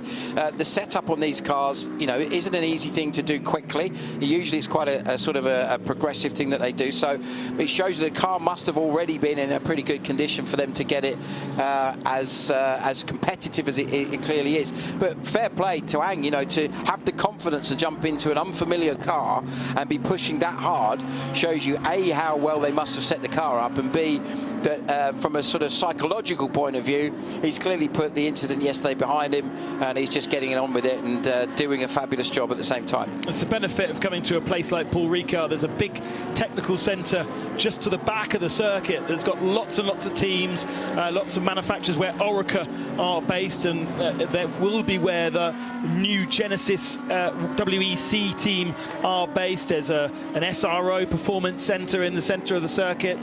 The setup on these cars, isn't an easy thing to do quickly. Usually it's quite a sort of a progressive thing that they do. So it shows that the car must have already been in a pretty good condition for them to get it as competitive as it clearly is. But fair play to Ang, to have the confidence to jump into an unfamiliar car and be pushing that hard shows you, A, how well they must have set the car up, and B, that from a sort of psychological point of view, he's clearly put the incident yesterday behind him, and he's just getting on with it and doing a fabulous job at the same time. It's the benefit of coming to a place like Paul Ricard. There's a big technical centre just to the back of the circuit that's got lots and lots of teams, lots of manufacturers where Orica are based, and there will be where the new Genesis WEC team are based. There's an SRO performance centre in the centre of the circuit.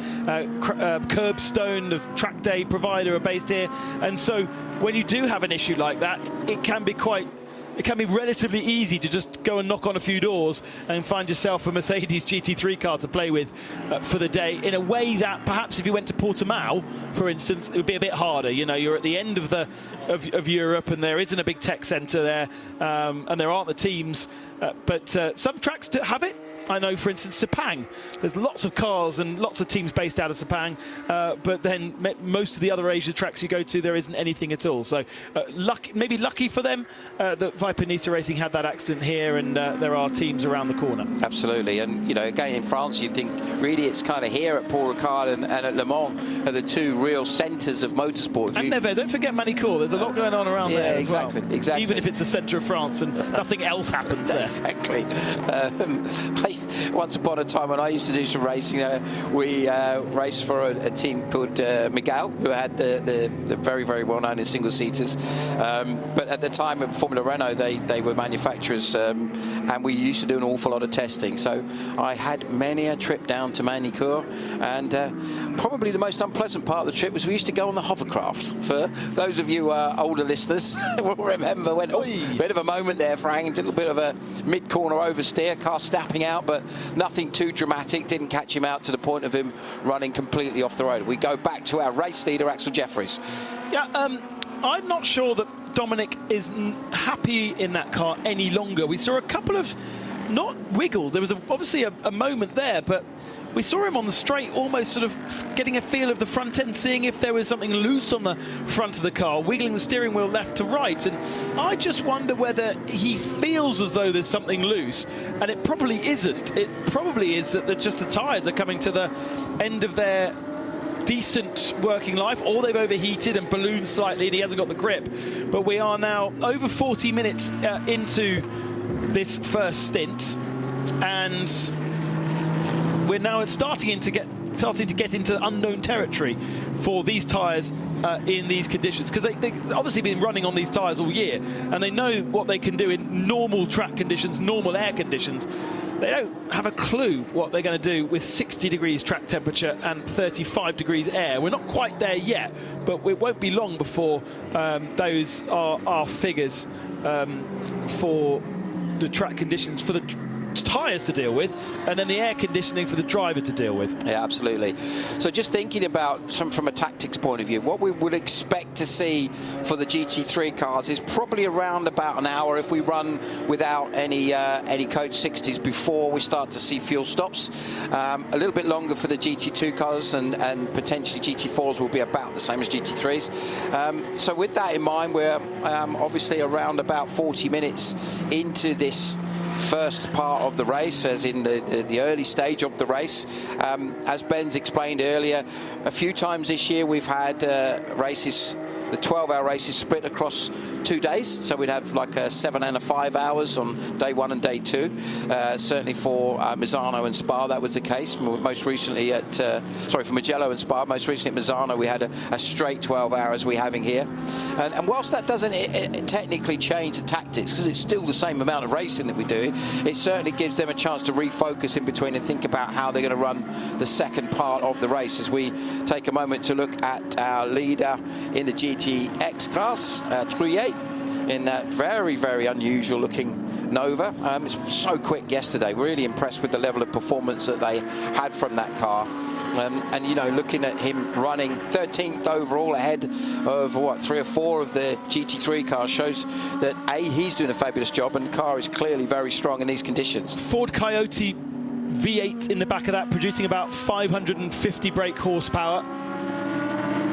Curbstone, the track day provider, are based here, and so when you do have an issue like that, it can be relatively easy to just go and knock on a few doors and find yourself a Mercedes GT3 car to play with for the day, in a way that perhaps if you went to Portimao, for instance, it would be a bit harder. You're at the end of Europe, and there isn't a big tech centre there, and there aren't the teams, but some tracks have it. I know, for instance, Sepang. There's lots of cars and lots of teams based out of Sepang, but then most of the other Asia tracks you go to, there isn't anything at all. So maybe lucky for them that Viper Nisa Racing had that accident here, and there are teams around the corner. Absolutely, and again in France, you'd think really it's kind of here at Paul Ricard and at Le Mans are the two real centres of motorsport. And Nevers, don't forget Manicourt. There's a lot going on around there as well. Exactly. Even if it's the centre of France and nothing else happens there. Exactly. Once upon a time when I used to do some racing, we raced for a team called Miguel, who had the very, very well-known in single-seaters. But at the time at Formula Renault, they were manufacturers, and we used to do an awful lot of testing. So I had many a trip down to Manicourt, and probably the most unpleasant part of the trip was we used to go on the hovercraft. For those of you older listeners will remember when, bit of a moment there, Frank, a little bit of a mid-corner oversteer, car snapping out, but nothing too dramatic, didn't catch him out to the point of him running completely off the road. We go back to our race leader, Axel Jeffries. Yeah, I'm not sure that Dominic is happy in that car any longer. We saw a couple of, not wiggles, there was obviously a moment there, but we saw him on the straight almost sort of getting a feel of the front end, seeing if there was something loose on the front of the car, wiggling the steering wheel left to right. And I just wonder whether he feels as though there's something loose, and it probably isn't. It probably is that just the tyres are coming to the end of their decent working life, or they've overheated and ballooned slightly and he hasn't got the grip. But we are now over 40 minutes into this first stint, and we're now starting to get into unknown territory for these tyres in these conditions, because they've obviously been running on these tyres all year, and they know what they can do in normal track conditions, normal air conditions. They don't have a clue what they're going to do with 60 degrees track temperature and 35 degrees air. We're not quite there yet, but it won't be long before those are our figures for the track conditions for the tyres to deal with, and then the air conditioning for the driver to deal with. Yeah, absolutely. So just thinking about from a tactics point of view, what we would expect to see for the GT3 cars is probably around about an hour if we run without any Code 60s before we start to see fuel stops. A little bit longer for the GT2 cars, and potentially GT4s will be about the same as GT3s. So with that in mind, we're obviously around about 40 minutes into this first part of the race, as in the early stage of the race. As Ben's explained earlier, a few times this year we've had races, the 12-hour races split across 2 days, so we'd have like a 7 and a 5 hours on day 1 and day 2. Certainly for Misano and Spa that was the case. Most recently at for Mugello and Spa, most recently at Misano we had a straight 12 hours we're having here. And whilst that doesn't technically change the tactics, because it's still the same amount of racing that we do, it certainly gives them a chance to refocus in between and think about how they're going to run the second part of the race, as we take a moment to look at our leader in the GTX class, Trouillet, in that very, very unusual looking Nova. It's so quick yesterday. Really impressed with the level of performance that they had from that car. And you know, looking at him running 13th overall ahead of what, 3 or 4 of the GT3 cars shows that he's doing a fabulous job, and the car is clearly very strong in these conditions. Ford Coyote V8 in the back of that, producing about 550 brake horsepower,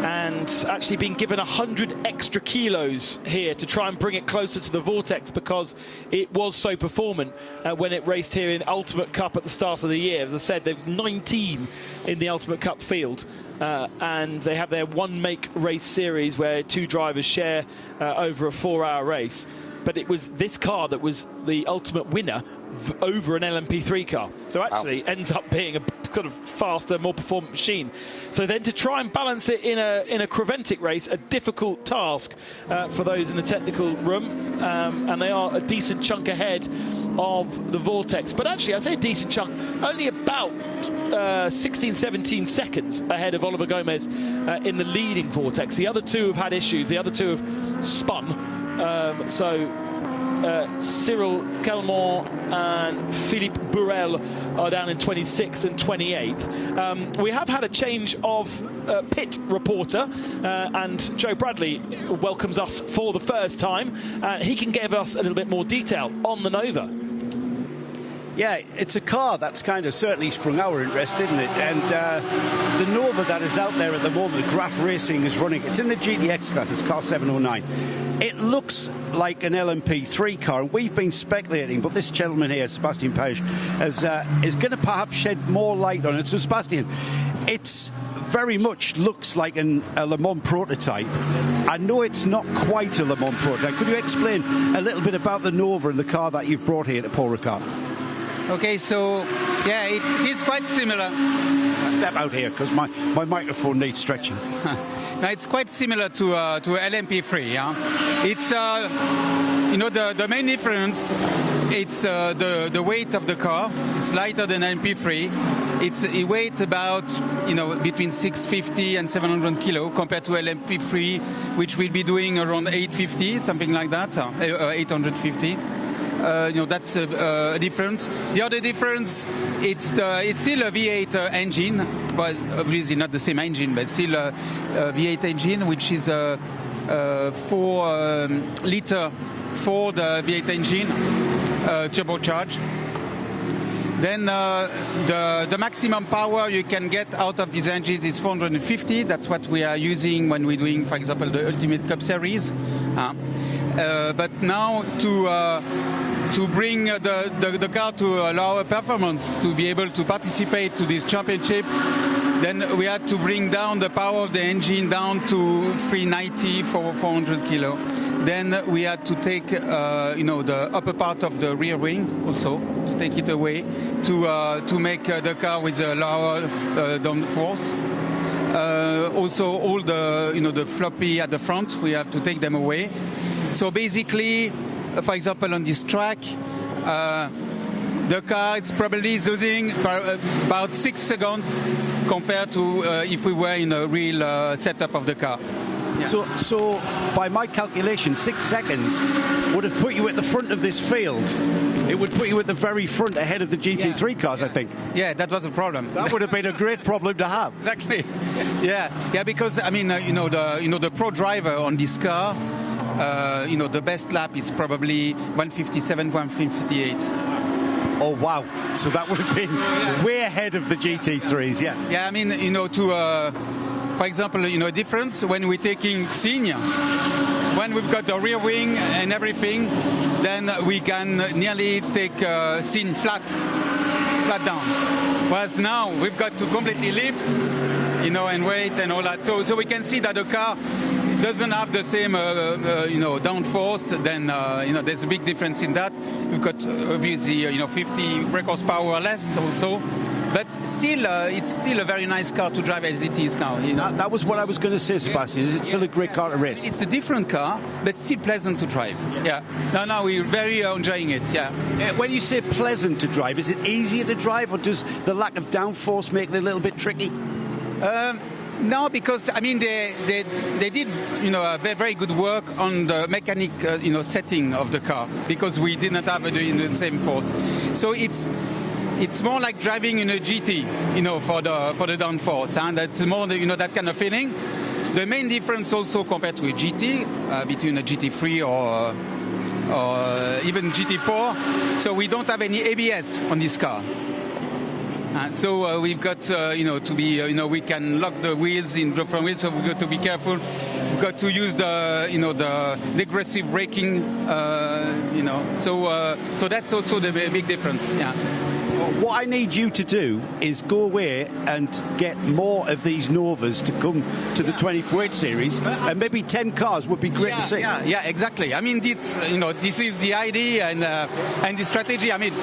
and actually being given 100 extra kilos here to try and bring it closer to the Vortex, because it was so performant when it raced here in Ultimate Cup at the start of the year. As I said, they've 19 in the Ultimate Cup field, and they have their one-make race series where 2 drivers share over a 4-hour race. But it was this car that was the ultimate winner over an LMP3 car. So actually ends up being a sort of faster, more performant machine. So then to try and balance it in a Creventic race, a difficult task for those in the technical room, and they are a decent chunk ahead of the Vortex. But actually, I say a decent chunk, only about 16, 17 seconds ahead of Oliver Gomez in the leading Vortex. The other 2 have had issues. The other 2 have spun. Cyril Calmont and Philippe Bourrel are down in 26th and 28th. We have had a change of pit reporter, and Joe Bradley welcomes us for the first time. He can give us a little bit more detail on the Nova. Yeah, it's a car that's kind of certainly sprung our interest, isn't it? And the Nova that is out there at the moment, Graf Racing is running. It's in the GTX class, it's car 709. It looks like an LMP3 car, and we've been speculating, but this gentleman here, Sebastian Page, is going to perhaps shed more light on it. So, Sebastian, it's very much looks like a Le Mans prototype. I know it's not quite a Le Mans prototype. Could you explain a little bit about the Nova and the car that you've brought here to Paul Ricard? Okay, so yeah, it is quite similar. Step out here because my microphone needs stretching. Now it's quite similar to LMP3. Yeah, it's you know, the main difference. It's the weight of the car. It's lighter than LMP3. It weighs about, you know, between 650 and 700 kilo compared to LMP3, which will be doing around 850, something like that, 850. You know, that's a difference. The other difference, it's still a V8 engine, but obviously not the same engine, but still a V8 engine, which is a 4-liter Ford V8 engine, turbocharged. Then the maximum power you can get out of these engines is 450. That's what we are using when we're doing, for example, the Ultimate Cup Series. But now to bring the car to allow a performance to be able to participate to this championship, then we had to bring down the power of the engine down to 390 for 400 kilo. Then we had to take, the upper part of the rear wing also, to take it away, to make the car with a lower downforce. Also, all the floppy at the front, we have to take them away. So basically, for example, on this track, the car is probably losing about 6 seconds compared to if we were in a real setup of the car. Yeah. So by my calculation, 6 seconds would have put you at the front of this field. It would put you at the very front ahead of the GT3 cars, I think. Yeah, that was a problem. That would have been a great problem to have. Exactly. Yeah, because I mean, the pro driver on this car, the best lap is probably 157, 158. Oh, wow. So that would have been way ahead of the GT3s, yeah. Yeah, I mean, for example, a difference when we're taking Xenia, when we've got the rear wing and everything, then we can nearly take Xenia flat down. Whereas now we've got to completely lift, and weight and all that. So we can see that the car doesn't have the same, downforce. Then, there's a big difference in that. We've got obviously, 50 brake horsepower less also. But still, it's still a very nice car to drive as it is now. That was what I was going to say, Sebastian. Is it still a great car to race? It's a different car, but still pleasant to drive. Yeah. No, we're very enjoying it. Yeah. When you say pleasant to drive, is it easier to drive, or does the lack of downforce make it a little bit tricky? No, because I mean they did very good work on the mechanic setting of the car, because we did not have the same force. So it's more like driving in a GT, for the downforce, and that's more that kind of feeling. The main difference also compared to a GT between a GT3 or even GT4, so we don't have any ABS on this car. So we've got to be we can lock the wheels in the front wheels, so we've got to be careful. We've got to use the aggressive braking, so that's also the big difference. Yeah. What I need you to do is go away and get more of these Novas to come to the 24H series, and maybe 10 cars would be great to see. Yeah, exactly. I mean, this is the idea and the strategy. I mean,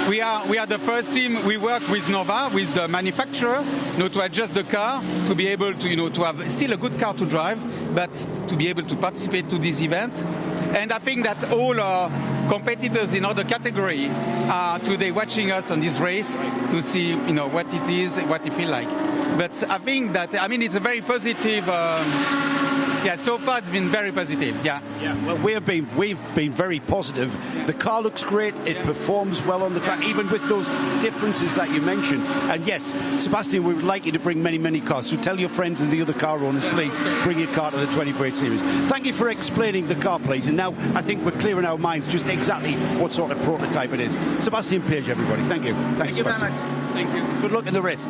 we are the first team. We work with Nova, with the manufacturer, to adjust the car to be able to to have still a good car to drive, but to be able to participate to this event. And I think that all our competitors in other category are today watching us on this race to see what it is, what it feels like. But I think that it's a very positive. So far it's been very positive. Yeah. Well, we've been very positive. The car looks great. It performs well on the track, even with those differences that you mentioned. And yes, Sebastian, we would like you to bring many cars. So tell your friends and the other car owners, please bring your car to the 24H series. Thank you for explaining the car, please. And now I think we're clear in our minds just exactly what sort of prototype it is. Sebastian Page, everybody. Thank you. Thanks, Sebastian. Thank you very much. Thank you. Good luck in the race.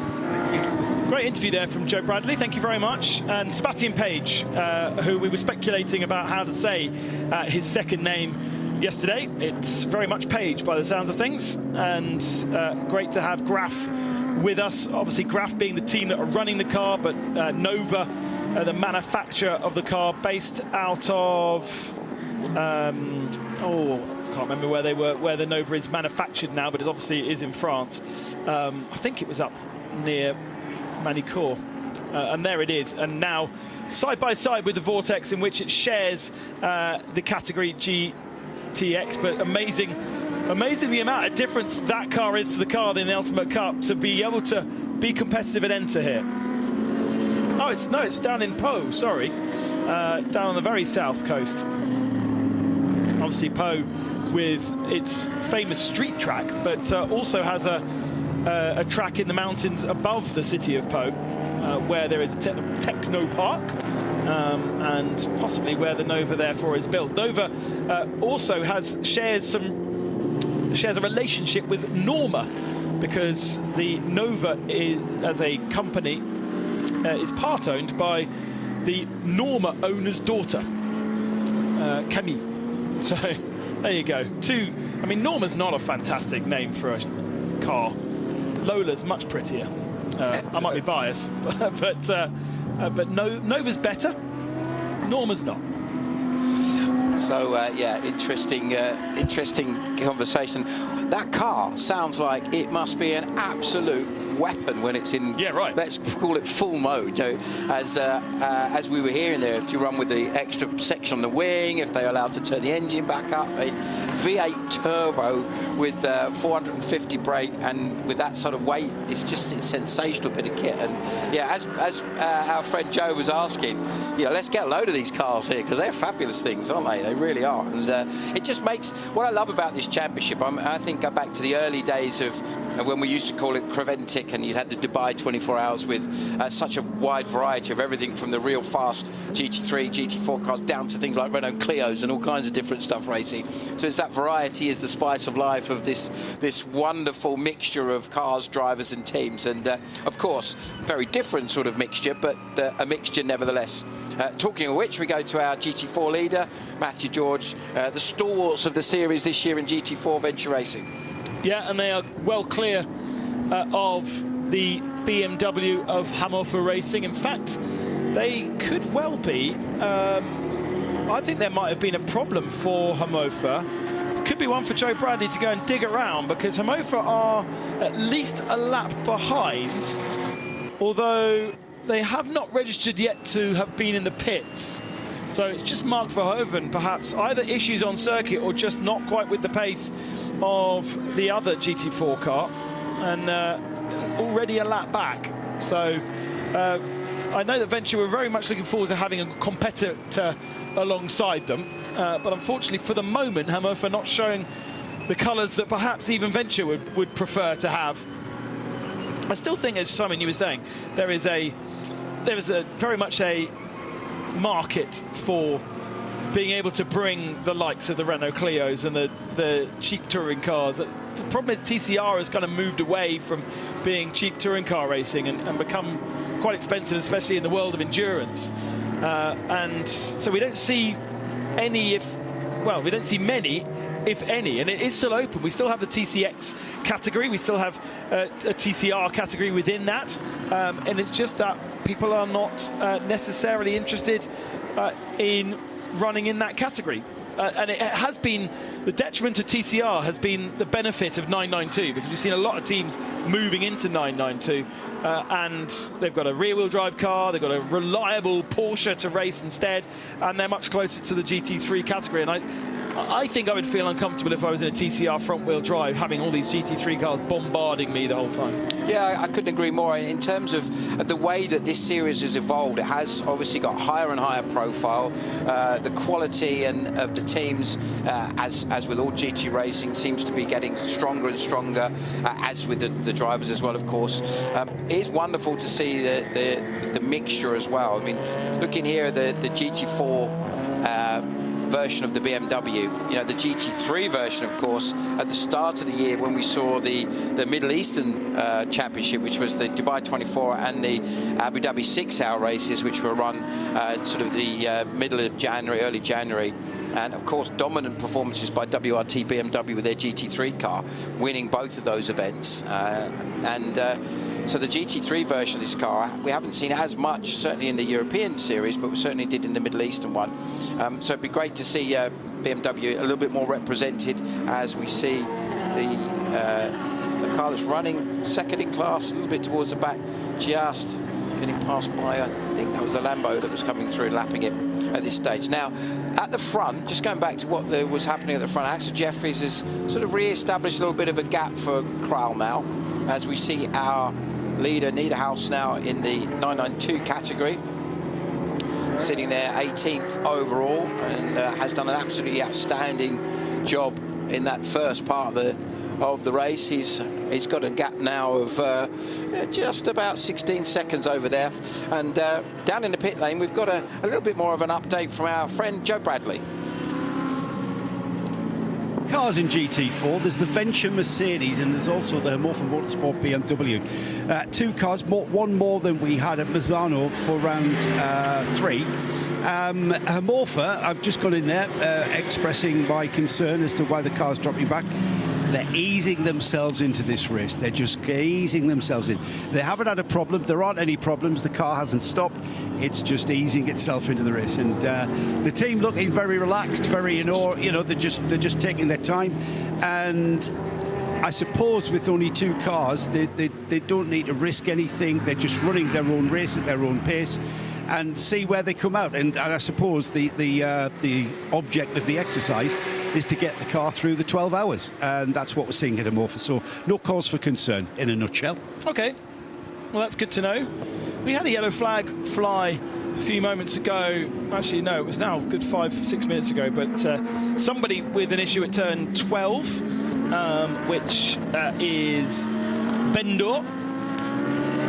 Great interview there from Joe Bradley. Thank you very much. And Sebastian Page, who we were speculating about how to say his second name yesterday. It's very much Page by the sounds of things. And great to have Graf with us. Obviously, Graf being the team that are running the car, but Nova, the manufacturer of the car, based out of... I can't remember where the Nova is manufactured now, but it obviously is in France. I think it was up near Manicourt, and there it is. And now side by side with the Vortex, in which it shares the category GTX, but amazing the amount of difference that car is to the car in the Ultimate Cup to be able to be competitive and enter here. It's down in Po, sorry, down on the very south coast. Obviously Po with its famous street track, but also has a track in the mountains above the city of Po, where there is a techno park, and possibly where the Nova therefore is built. Nova also shares a relationship with Norma, because the Nova as a company is part owned by the Norma owner's daughter, Camille. So there you go. Norma's not a fantastic name for a car. Lola's much prettier. I might be biased, but Nova's better. Norma's not. So yeah, interesting conversation. That car sounds like it must be an absolute weapon when it's in, let's call it full mode. You know, as we were hearing there, if you run with the extra section on the wing, if they're allowed to turn the engine back up, a V8 turbo with 450 brake and with that sort of weight, it's just a sensational bit of kit. And yeah, as our friend Joe was asking, you know, let's get a load of these cars here because they're fabulous things, aren't they? They really are. And it just makes, what I love about this championship, I think go back to the early days of when we used to call it Creventic, and you had the Dubai 24 hours with such a wide variety of everything from the real fast GT3, GT4 cars down to things like Renault Clios and all kinds of different stuff racing. So it's that variety is the spice of life of this wonderful mixture of cars, drivers and teams. And of course, very different sort of mixture, but a mixture nevertheless. Talking of which, we go to our GT4 leader, Matthew George, the stalwarts of the series this year in GT4 Venture Racing. Yeah, and they are well clear of the BMW of Hannover Racing. In fact, they could well be. I think there might have been a problem for Hannover. It could be one for Joe Bradley to go and dig around, because Hannover are at least a lap behind, although they have not registered yet to have been in the pits. So it's just Mark Verhoeven, perhaps either issues on circuit or just not quite with the pace of the other GT4 car, and already a lap back. So I know that Venture were very much looking forward to having a competitor alongside them, but unfortunately for the moment, Hannover not showing the colours that perhaps even Venture would prefer to have. I still think, as Simon, you were saying, there is very much a market for being able to bring the likes of the Renault Clios and the cheap touring cars. The problem is TCR has kind of moved away from being cheap touring car racing and become quite expensive, especially in the world of endurance. And so we don't see many, if any, and it is still open. We still have the TCX category, we still have a TCR category within that, and it's just that people are not necessarily interested in running in that category. And it has been, the detriment to TCR has been the benefit of 992, because we've seen a lot of teams moving into 992, and they've got a rear-wheel drive car, they've got a reliable Porsche to race instead, and they're much closer to the GT3 category. And I think I would feel uncomfortable if I was in a TCR front-wheel drive having all these GT3 cars bombarding me the whole time. Yeah, I couldn't agree more. In terms of the way that this series has evolved, it has obviously got higher and higher profile. The quality of the teams, as with all GT racing, seems to be getting stronger and stronger, as with the drivers as well, of course. It is wonderful to see the mixture as well. I mean, looking here at the GT4 version of the BMW, you know, the GT3 version, of course, at the start of the year when we saw the Middle Eastern Championship, which was the Dubai 24 and the Abu Dhabi 6-hour races, which were run sort of the middle of January, early January. And of course, dominant performances by WRT BMW with their GT3 car, winning both of those events. So the GT3 version of this car, we haven't seen as much, certainly in the European series, but we certainly did in the Middle Eastern one. So it'd be great to see BMW a little bit more represented, as we see the car that's running second in class, a little bit towards the back, just getting passed by, I think that was the Lambo that was coming through, lapping it at this stage. Now, at the front, just going back to what was happening at the front, Axel Jeffries has sort of re-established a little bit of a gap for Kral now, as we see our leader Niederhaus now in the 992 category, sitting there 18th overall, and has done an absolutely outstanding job in that first part of the race. He's got a gap now of just about 16 seconds over there. And down in the pit lane, we've got a little bit more of an update from our friend Joe Bradley. Cars in GT4, there's the Venture Mercedes and there's also the Hannover Motorsport BMW. Two cars, one more than we had at Misano for round 3. Hannover, I've just gone in there expressing my concern as to why the car's dropping back. they're easing themselves into this race. They're just easing themselves in. They haven't had a problem. There aren't any problems. The car hasn't stopped. It's just easing itself into the race. And the team looking very relaxed, very in awe. You know, they're just taking their time. And I suppose with only 2 cars, they don't need to risk anything. They're just running their own race at their own pace and see where they come out. And I suppose the object of the exercise is to get the car through the 12 hours. And that's what we're seeing at Amorphous. So no cause for concern in a nutshell. Okay, well, that's good to know. We had a yellow flag fly a few moments ago. Actually, no, it was now a good 5-6 minutes ago. But somebody with an issue at turn 12, which is Bendor.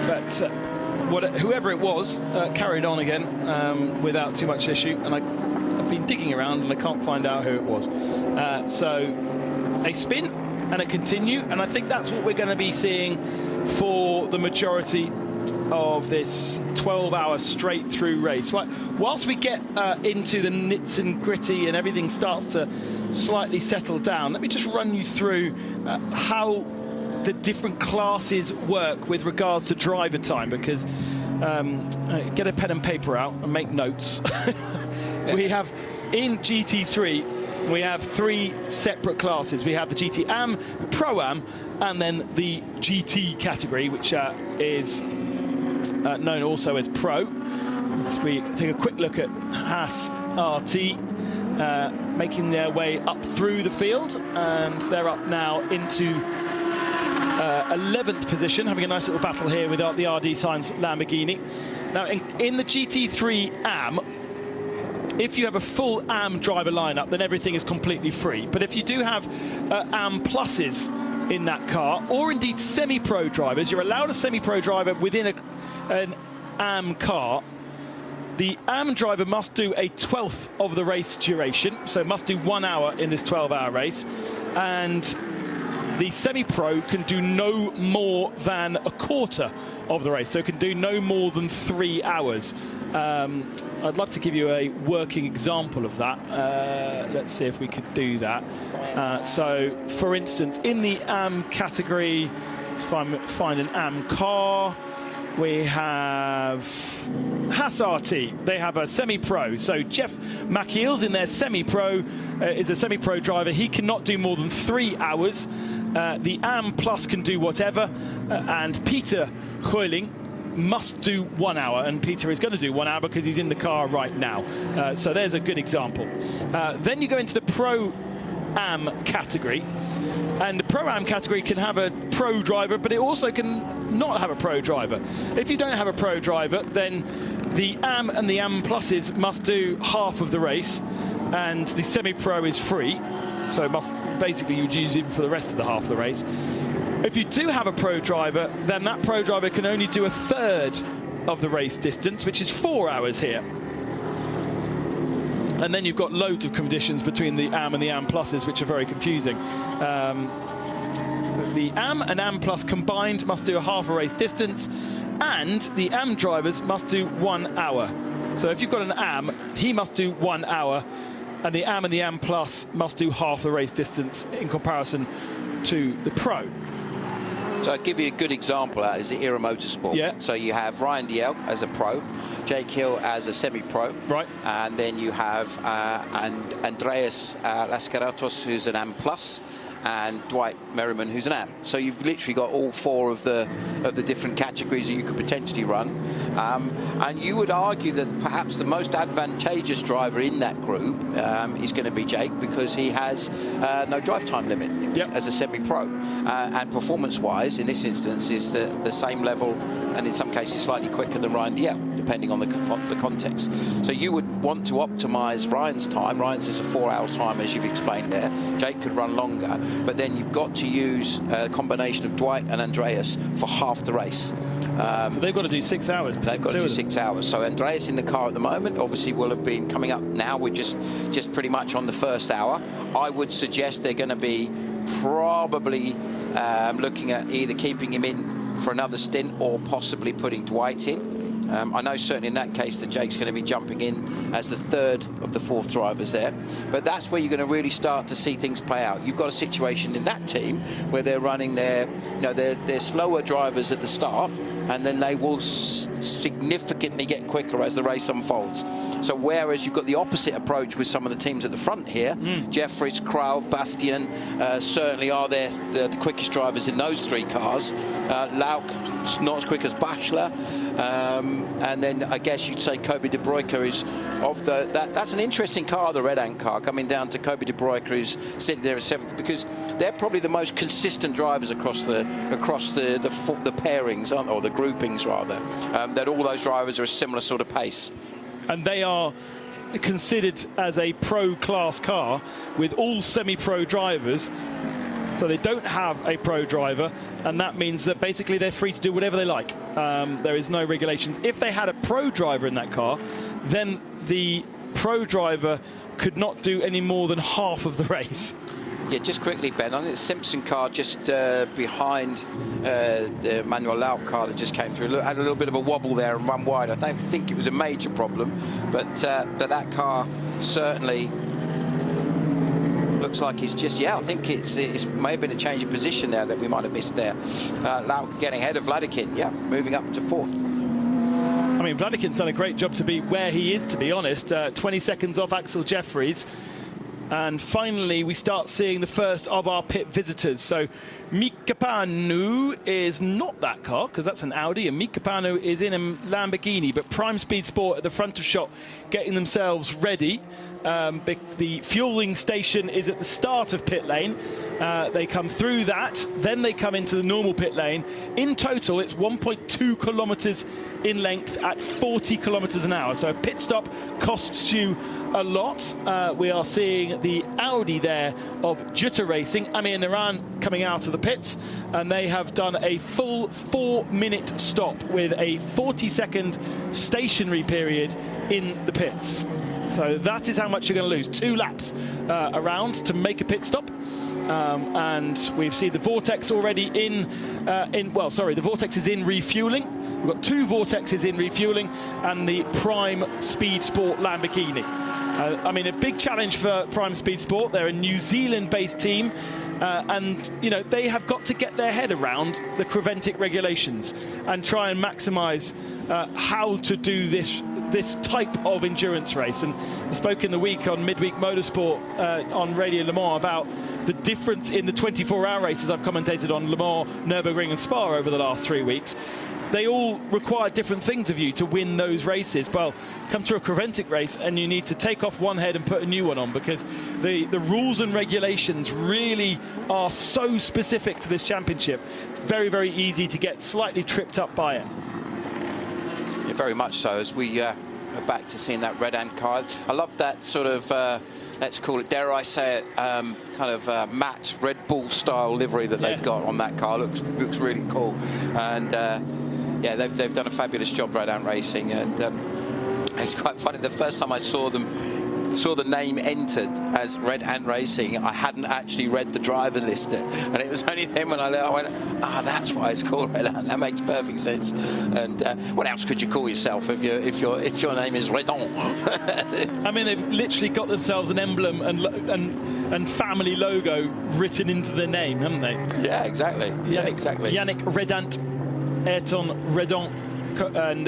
But whoever it was carried on again without too much issue, and I've been digging around and I can't find out who it was. So a spin and a continue, and I think that's what we're going to be seeing for the majority of this 12-hour straight-through race. Right, whilst we get into the nits and gritty and everything starts to slightly settle down, let me just run you through how the different classes work with regards to driver time, because get a pen and paper out and make notes. We have in GT3 we have 3 separate classes. We have the GT Am, Pro-Am, and then the GT category, which is known also as Pro. So we take a quick look at Haas RT making their way up through the field, and they're up now into 11th position, having a nice little battle here with the RD Science Lamborghini. Now, in the GT3 Am, if you have a full Am driver lineup, then everything is completely free. But if you do have Am Pluses in that car, or indeed semi-pro drivers, you're allowed a semi-pro driver within an Am car. The Am driver must do a 1/12 of the race duration, so must do 1 hour in this 12-hour race. And the semi-pro can do no more than a quarter of the race, so it can do no more than 3 hours. I'd love to give you a working example of that. Let's see if we could do that. So, for instance, in the Am category, let's find an Am car. We have Haas RT. They have a semi-pro. So Jeff McKeels in their semi-pro is a semi-pro driver. He cannot do more than 3 hours. The Am Plus can do whatever. And Peter Huiling must do 1 hour. And Peter is going to do 1 hour because he's in the car right now. So there's a good example. Then you go into the Pro-Am category. And the Pro-Am category can have a pro driver, but it also can not have a pro driver. If you don't have a pro driver, then the Am and the Am Pluses must do half of the race, and the semi-pro is free, so it must basically you use him for the rest of the half of the race. If you do have a pro driver, then that pro driver can only do a 1/3 of the race distance, which is 4 hours here. And then you've got loads of conditions between the Am and the Am Pluses, which are very confusing. The Am and Am Plus combined must do a half a race distance, and the Am drivers must do 1 hour. So if you've got an Am, he must do 1 hour, and the Am and the Am Plus must do half the race distance in comparison to the Pro. So I'll give you a good example of that is the Era Motorsport. Yeah. So you have Ryan Diel as a pro, Jake Hill as a semi-pro. Right. And then you have Andreas Lascaratos, who's an Am Plus, and Dwight Merriman, who's an Am. So you've literally got all 4 of the different categories that you could potentially run. And you would argue that perhaps the most advantageous driver in that group is going to be Jake, because he has no drive time limit as a semi-pro. And performance-wise, in this instance, is the same level, and in some cases slightly quicker than Ryan Diel, depending on the context. So you would want to optimise Ryan's time. Ryan's is a 4-hour time, as you've explained there. Jake could run longer, but then you've got to use a combination of Dwight and Andreas for half the race. So they've got to do 6 hours. They've got to do 6 hours. So Andreas in the car at the moment obviously will have been coming up now. We're just pretty much on the first hour. I would suggest they're going to be probably looking at either keeping him in for another stint or possibly putting Dwight in. I know certainly in that case that Jake's going to be jumping in as the third of the fourth drivers there. But that's where you're going to really start to see things play out. You've got a situation in that team where they're running their, they're slower drivers at the start, and then they will significantly get quicker as the race unfolds. So whereas you've got the opposite approach with some of the teams at the front here, Jeffries, Kraull, Bastian certainly are the quickest drivers in those three cars. Lauk, not as quick as Bachler. And then I guess you'd say Kobe De Bruyker is of that's an interesting car, the Red Ant car, coming down to Kobe De Bruyker, who's sitting there at 7th, because they're probably the most consistent drivers across the pairings, or the groupings rather. That all those drivers are a similar sort of pace. And they are considered as a pro class car with all semi-pro drivers. So they don't have a pro driver, and that means that basically they're free to do whatever they like. There is no regulations. If they had a pro driver in that car, then the pro driver could not do any more than half of the race. Yeah, just quickly, Ben, I think the Simpson car just behind the Manuel Lauk car that just came through had a little bit of a wobble there and run wide. I don't think it was a major problem, but that car certainly looks like it's just, I think it may have been a change of position there that we might have missed there. Lauk getting ahead of Vladikin, moving up to 4th. I mean, Vladikin's done a great job to be where he is, to be honest. 20 seconds off Axel Jeffries. And finally, we start seeing the first of our pit visitors. So Mika Panu is not that car, because that's an Audi, and Mika Panu is in a Lamborghini. But Prime Speed Sport at the front of shot, getting themselves ready. The fueling station is at the start of pit lane. They come through that, then they come into the normal pit lane. In total, it's 1.2 kilometers in length at 40 kilometers an hour. So a pit stop costs you a lot. We are seeing the Audi there of Jutta Racing, Amir Naran, coming out of the pits, and they have done a full 4-minute stop with a 40-second stationary period in the pits. So that is how much you're going to lose. 2 laps around to make a pit stop. And we've seen the Vortex already the Vortex is in refueling. We've got 2 Vortexes in refueling and the Prime Speed Sport Lamborghini. I mean, a big challenge for Prime Speed Sport. They're a New Zealand-based team, and they have got to get their head around the Creventic regulations and try and maximise how to do this type of endurance race. And I spoke in the week on Midweek Motorsport on Radio Le Mans about the difference in the 24-hour races I've commentated on Le Mans, Nürburgring and Spa over the last 3 weeks. They all require different things of you to win those races. Well, come to a Creventic race and you need to take off one head and put a new one on, because the rules and regulations really are so specific to this championship. It's very, very easy to get slightly tripped up by it. Yeah, very much so, as we are back to seeing that Red Ant car. I love that sort of, let's call it, dare I say it, kind of matte Red Bull style livery that they've got on that car. Looks really cool. And they've done a fabulous job, Red Ant Racing, and it's quite funny. The first time I saw the name entered as Red Ant Racing, I hadn't actually read the driver list, and it was only then when I went, that's why it's called Red Ant. That makes perfect sense. And what else could you call yourself if your name is Redon? I mean, they've literally got themselves an emblem and family logo written into their name, haven't they? Yeah, exactly. Yeah, exactly. Yannick Redant, Ayrton Redon, and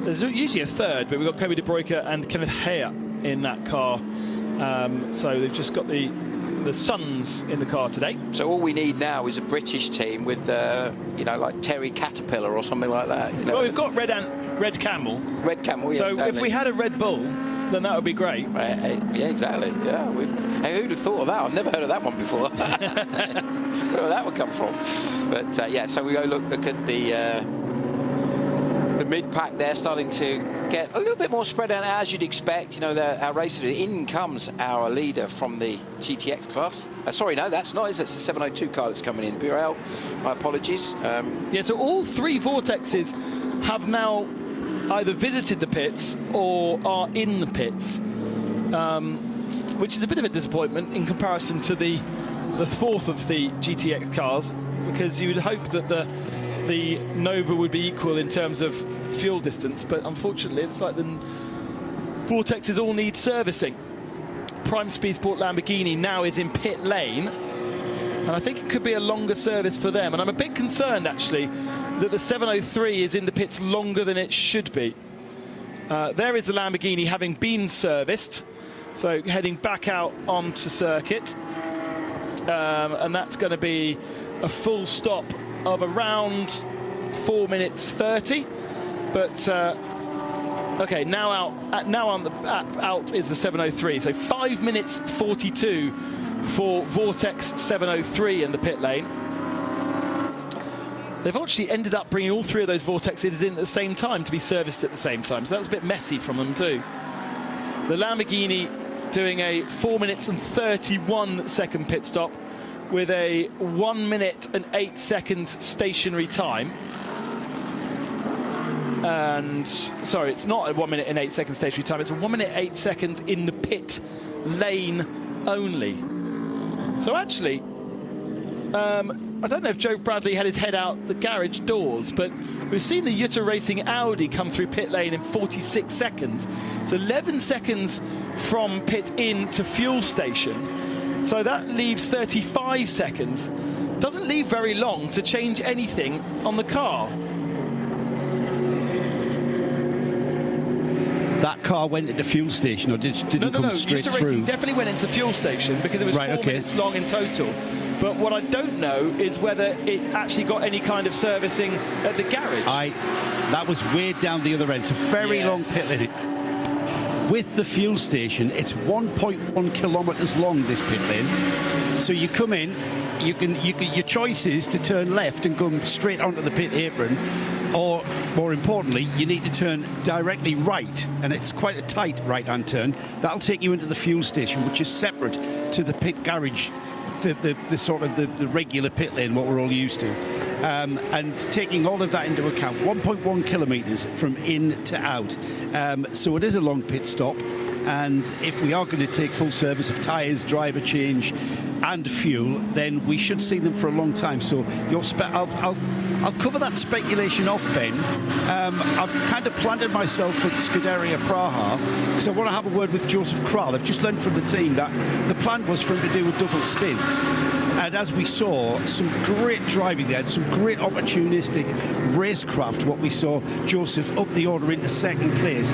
there's usually a third, but we've got Kobe De Bruyker and Kenneth Heyer in that car. So they've just got the sons in the car today. So all we need now is a British team with, like Terry Caterpillar or something like that. Well, we've got Red Camel. Red Camel, yeah, so exactly. If we had a Red Bull, then that would be great. Yeah, exactly. Yeah, hey, who'd have thought of that? I've never heard of that one before. Where that would come from? But so we go look at the mid-pack there, starting to get a little bit more spread out, as you'd expect. Our racer, in comes our leader from the GTX class. Sorry, no, that's not. It's a 702 car that's coming in. Burrell, my apologies. So all 3 Vortexes have now either visited the pits or are in the pits, which is a bit of a disappointment in comparison to the 4th of the GTX cars, because you would hope that the Nova would be equal in terms of fuel distance, but unfortunately it's like the Vortexes all need servicing. Prime Speed Sport Lamborghini now is in pit lane, and I think it could be a longer service for them, and I'm a bit concerned actually that the 703 is in the pits longer than it should be. There is the Lamborghini having been serviced, so heading back out onto circuit, and that's going to be a full stop of around 4 minutes 30. But okay, now out is the 703, so 5 minutes 42 for Vortex 703 in the pit lane. They've actually ended up bringing all three of those Vortexes in at the same time to be serviced at the same time, so that's a bit messy from them too. The Lamborghini doing a 4 minutes and 31 second pit stop with a 1 minute and 8 seconds stationary time. And sorry, it's not a 1 minute and 8 seconds stationary time, it's a 1 minute 8 seconds in the pit lane only. So actually, I don't know if Joe Bradley had his head out the garage doors, but we've seen the Jutta Racing Audi come through pit lane in 46 seconds. It's 11 seconds from pit in to fuel station. So that leaves 35 seconds. Doesn't leave very long to change anything on the car. That car went into fuel station, or didn't come straight Jutta through? Racing definitely went into fuel station because it was 4 minutes long in total. But what I don't know is whether it actually got any kind of servicing at the garage. That was way down the other end. It's a very long pit lane. With the fuel station, it's 1.1 kilometres long, this pit lane. So you come in, your choice is to turn left and go straight onto the pit apron, or more importantly, you need to turn directly right, and it's quite a tight right-hand turn. That'll take you into the fuel station, which is separate to the pit garage, the sort of the regular pit lane, what we're all used to. And taking all of that into account, 1.1 kilometres from in to out. So it is a long pit stop. And if we are going to take full service of tyres, driver change and fuel, then we should see them for a long time. So I'll cover that speculation off, Ben. I've kind of planted myself at Scuderia Praha because I want to have a word with Joseph Kral. I've just learned from the team that the plan was for him to do a double stint. And as we saw, some great driving there, some great opportunistic racecraft, what we saw Joseph up the order into second place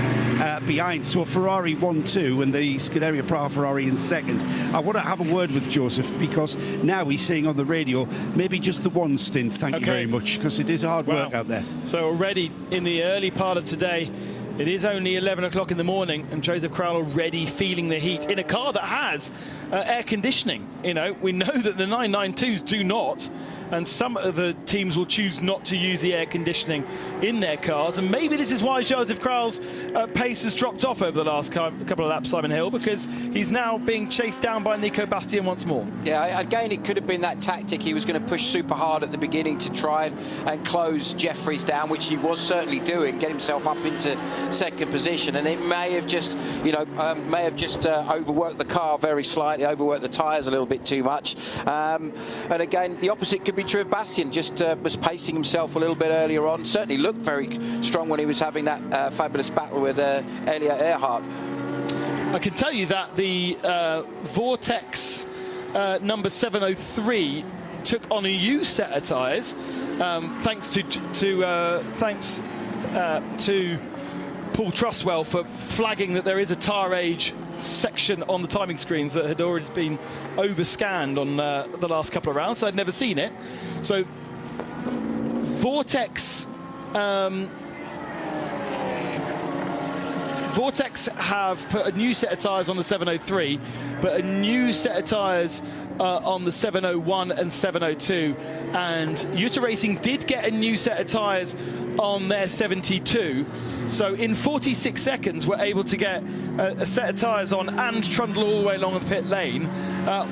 behind. So Ferrari 1-2 and the Scuderia Praha Ferrari in second. I want to have a word with Joseph because now he's saying on the radio, maybe just the one stint, thank you very much, because it is hard work out there. So already in the early part of today, it is only 11 o'clock in the morning, and Joseph Kral already feeling the heat in a car that has air conditioning. You know, we know that the 992s do not, and some of the teams will choose not to use the air conditioning in their cars. And maybe this is why Joseph Kral's pace has dropped off over the last couple of laps, Simon Hill, because he's now being chased down by Nico Bastien once more. Yeah, again, it could have been that tactic. He was going to push super hard at the beginning to try and close Jeffries down, which he was certainly doing, get himself up into second position, and it may have just, overworked the car very slightly, overworked the tyres a little bit too much. And again, the opposite could be true of Bastien. Just was pacing himself a little bit earlier on. Certainly looked very strong when he was having that fabulous battle with Elliot Earhart. I can tell you that the Vortex number 703 took on a new set of tyres, thanks to Paul Trustwell for flagging that there is a tyre age section on the timing screens that had already been overscanned on the last couple of rounds, so I'd never seen it. So Vortex have put a new set of tyres on the 703, but a new set of tyres on the 701 and 702, and Jutta Racing did get a new set of tyres on their 72, so in 46 seconds we're able to get a set of tyres on and trundle all the way along the pit lane,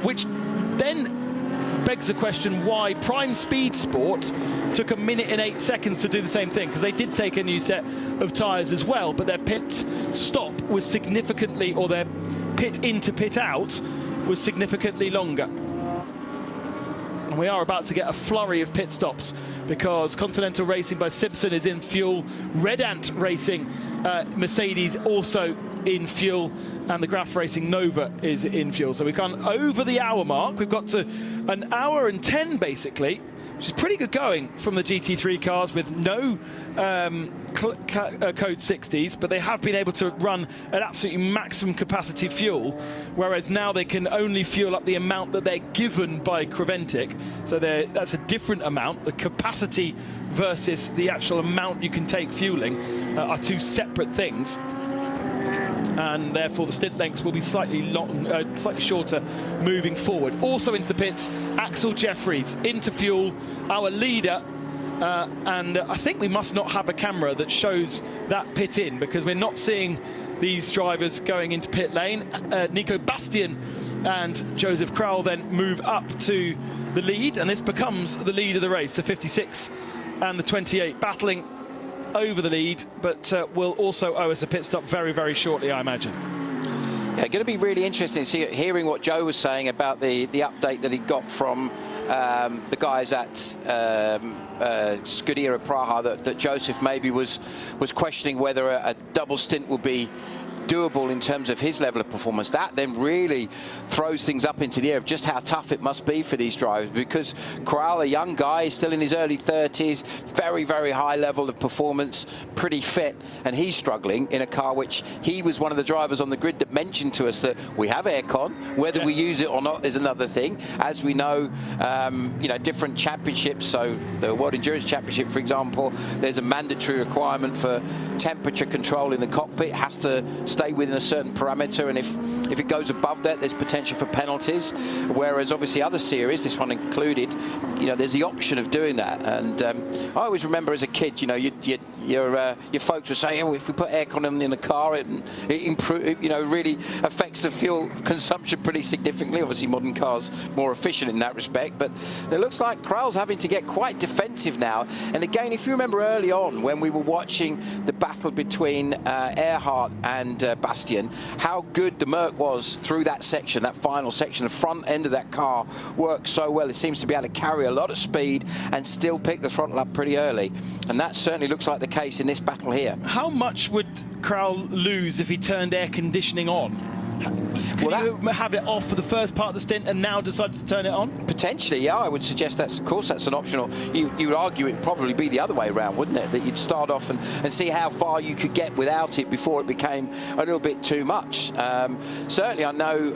which then begs the question why Prime Speed Sport took 1 minute and 8 seconds to do the same thing, because they did take a new set of tyres as well, but their pit stop was significantly, or their pit in to pit out was significantly longer. And we are about to get a flurry of pit stops because Continental Racing by Simpson is in fuel. Red Ant Racing, Mercedes also in fuel. And the Graf Racing Nova is in fuel. So we've gone over the hour mark. We've got to an hour and 10 basically, which is pretty good going from the GT3 cars with no code 60s, but they have been able to run at absolutely maximum capacity fuel, whereas now they can only fuel up the amount that they're given by Creventic. So that's a different amount. The capacity versus the actual amount you can take fueling are two separate things. And therefore the stint lengths will be slightly shorter moving forward. Also into the pits, Axel Jeffries into fuel, our leader. And I think we must not have a camera that shows that pit in because we're not seeing these drivers going into pit lane. Nico Bastian and Joseph Kraull then move up to the lead, and this becomes the lead of the race, the 56 and the 28 battling over the lead, but will also owe us a pit stop very, very shortly, I imagine. Yeah, going to be really interesting hearing what Joe was saying about the update that he got from the guys at Scuderia Praha, that Joseph maybe was questioning whether a double stint will be doable in terms of his level of performance. That then really throws things up into the air of just how tough it must be for these drivers, because Corral, a young guy, still in his early 30s, very, very high level of performance, pretty fit, and he's struggling in a car which he was one of the drivers on the grid that mentioned to us that we have aircon, whether we use it or not is another thing. As we know, you know, different championships, so the World Endurance Championship, for example, there's a mandatory requirement for temperature control in the cockpit. It has to stay within a certain parameter, and if it goes above that, there's potential for penalties. Whereas obviously other series, this one included, you know, there's the option of doing that. And I always remember as a kid, you know, your folks were saying, oh, if we put aircon in the car, it you know, really affects the fuel consumption pretty significantly. Obviously modern cars more efficient in that respect, but it looks like Kraull's having to get quite defensive now. And again, if you remember early on when we were watching the battle between Earhart and Bastian, how good the Merc was through that section, that final section. The front end of that car worked so well. It seems to be able to carry a lot of speed and still pick the throttle up pretty early. And that certainly looks like the case in this battle here. How much would Kraull lose if he turned air conditioning on? Can you have it off for the first part of the stint and now decide to turn it on? Potentially, yeah. I would suggest that's, of course, that's an optional. You would argue it would probably be the other way around, wouldn't it? That you'd start off and see how far you could get without it before it became a little bit too much. Certainly, I know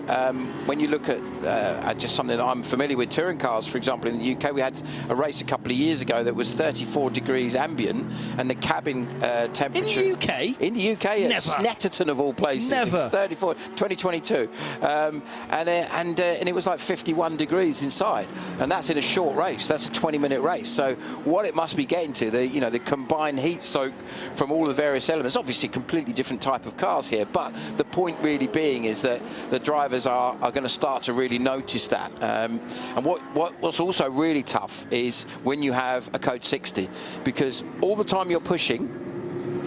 when you look at just something that I'm familiar with, touring cars, for example, in the UK, we had a race a couple of years ago that was 34 degrees ambient, and the cabin temperature... In the UK? In the UK, at Snetterton of all places. Never. It was 34, 2022. And it was like 51 degrees inside, and that's in a short race. That's a 20-minute race. So what it must be getting to, the combined heat soak from all the various elements, obviously completely different type of cars here, but the point really being is that the drivers are going to start to really notice that. And what's also really tough is when you have a code 60, because all the time you're pushing,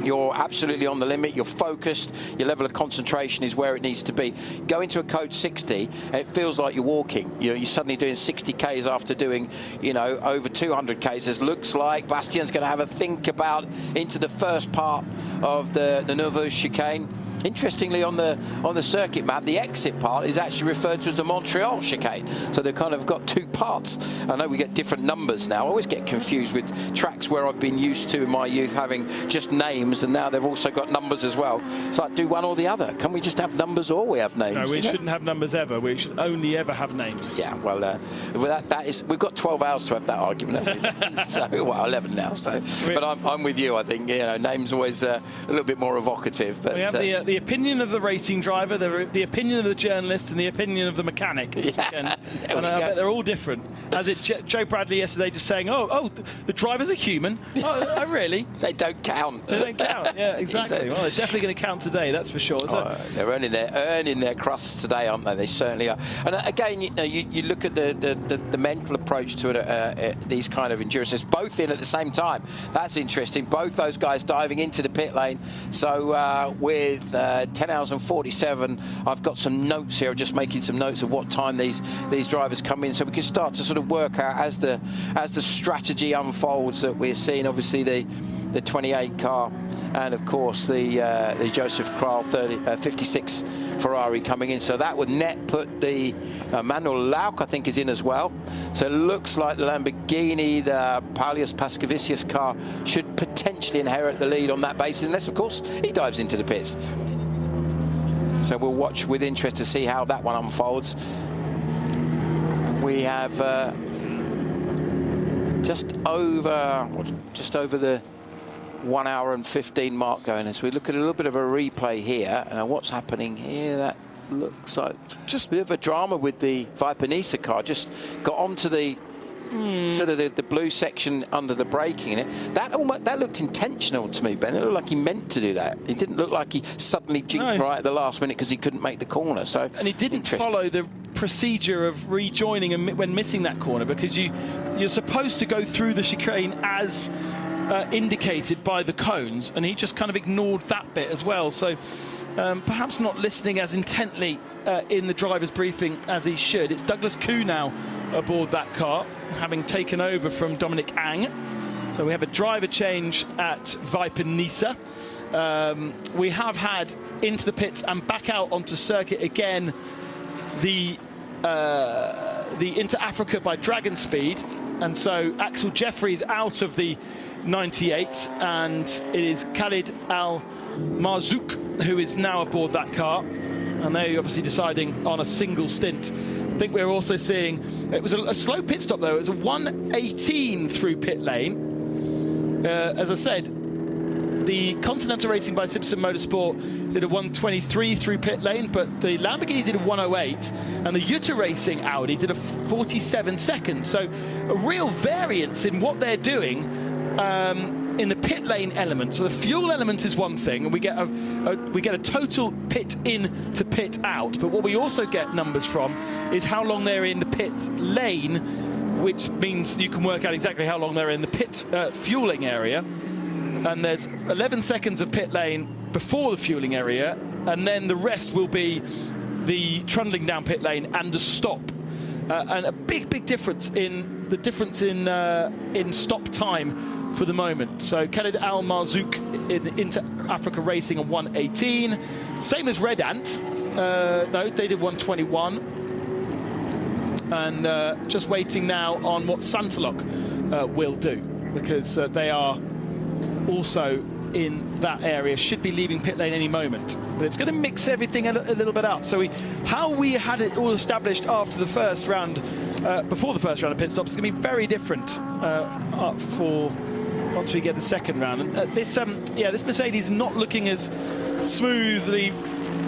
you're absolutely on the limit, you're focused, your level of concentration is where it needs to be. Go into a code 60 and it feels like you're walking. You're suddenly doing 60 Ks after doing, over 200 Ks. It looks like Bastian's going to have a think about into the first part of the Nouveau chicane. Interestingly, on the circuit map, the exit part is actually referred to as the Montreal chicane. So they've kind of got two parts. I know we get different numbers now. I always get confused with tracks where I've been used to in my youth having just names, and now they've also got numbers as well. It's like, do one or the other. Can we just have numbers or we have names? No, we shouldn't have numbers ever. We should only ever have names. Yeah, well, that is, we've got 12 hours to have that argument, haven't we? So, well, 11 now. So, but I'm with you. I think names always a little bit more evocative. But we have the opinion of the racing driver, the opinion of the journalist, and the opinion of the mechanic this weekend. And I bet they're all different. As Joe Bradley yesterday just saying, oh, the drivers are human. Oh, really? They don't count. They don't count. Yeah, exactly. Well, they're definitely going to count today, that's for sure. So, they're earning their crusts today, aren't they? They certainly are. And again, you look at the mental approach to these kind of endurances, both in at the same time. That's interesting. Both those guys diving into the pit lane. So with 10 hours and 47. I've got some notes here, just making some notes of what time these drivers come in, so we can start to sort of work out as the strategy unfolds that we're seeing. Obviously the 28 car, and of course the Joseph Kral 56 Ferrari coming in. So that would net put the Manuel Lauck, I think, is in as well. So it looks like the Lamborghini, the Paulius Pascavicius car should potentially inherit the lead on that basis, unless of course he dives into the pits. So we'll watch with interest to see how that one unfolds. We have just over the 1 hour and 15 mark going. As we look at a little bit of a replay here, and what's happening here, that looks like just a bit of a drama with the Viper Nisa car. Just got onto the sort of the blue section under the braking in it. That looked intentional to me, Ben. It looked like he meant to do that. It didn't look like he suddenly jinked right at the last minute because he couldn't make the corner. So, and he didn't follow the procedure of rejoining when missing that corner, because you're supposed to go through the chicane as indicated by the cones, and he just kind of ignored that bit as well. So perhaps not listening as intently in the driver's briefing as he should. It's Douglas Koo now aboard that car, having taken over from Dominic Ang. So we have a driver change at Viper Nisa. We have had into the pits and back out onto circuit again the Inter Africa by Dragon Speed, and so Axel Jeffries out of the 98, and it is Khalid Al Marzouk who is now aboard that car, and they're obviously deciding on a single stint. I think we're also seeing, it was a slow pit stop though. It was a 1:18 through pit lane. As I said, the Continental Racing by Simpson Motorsport did a 1:23 through pit lane, but the Lamborghini did a 1:08, and the Jutta Racing Audi did a 47 seconds. So a real variance in what they're doing in the pit lane element. So the fuel element is one thing, and we get a total pit in to pit out. But what we also get numbers from is how long they're in the pit lane, which means you can work out exactly how long they're in the pit fueling area. And there's 11 seconds of pit lane before the fueling area, and then the rest will be the trundling down pit lane and the stop. And a big difference in stop time for the moment. So Khalid Al Marzouk in Inter Africa Racing on 1:18, same as Red Ant. No, they did 1:21, and just waiting now on what Santalok will do, because they are also in that area, should be leaving pit lane any moment. But it's going to mix everything a little bit up. So how we had it all established after the first round, before the first round of pit stops, is going to be very different for once we get the second round. And this Mercedes is not looking as smoothly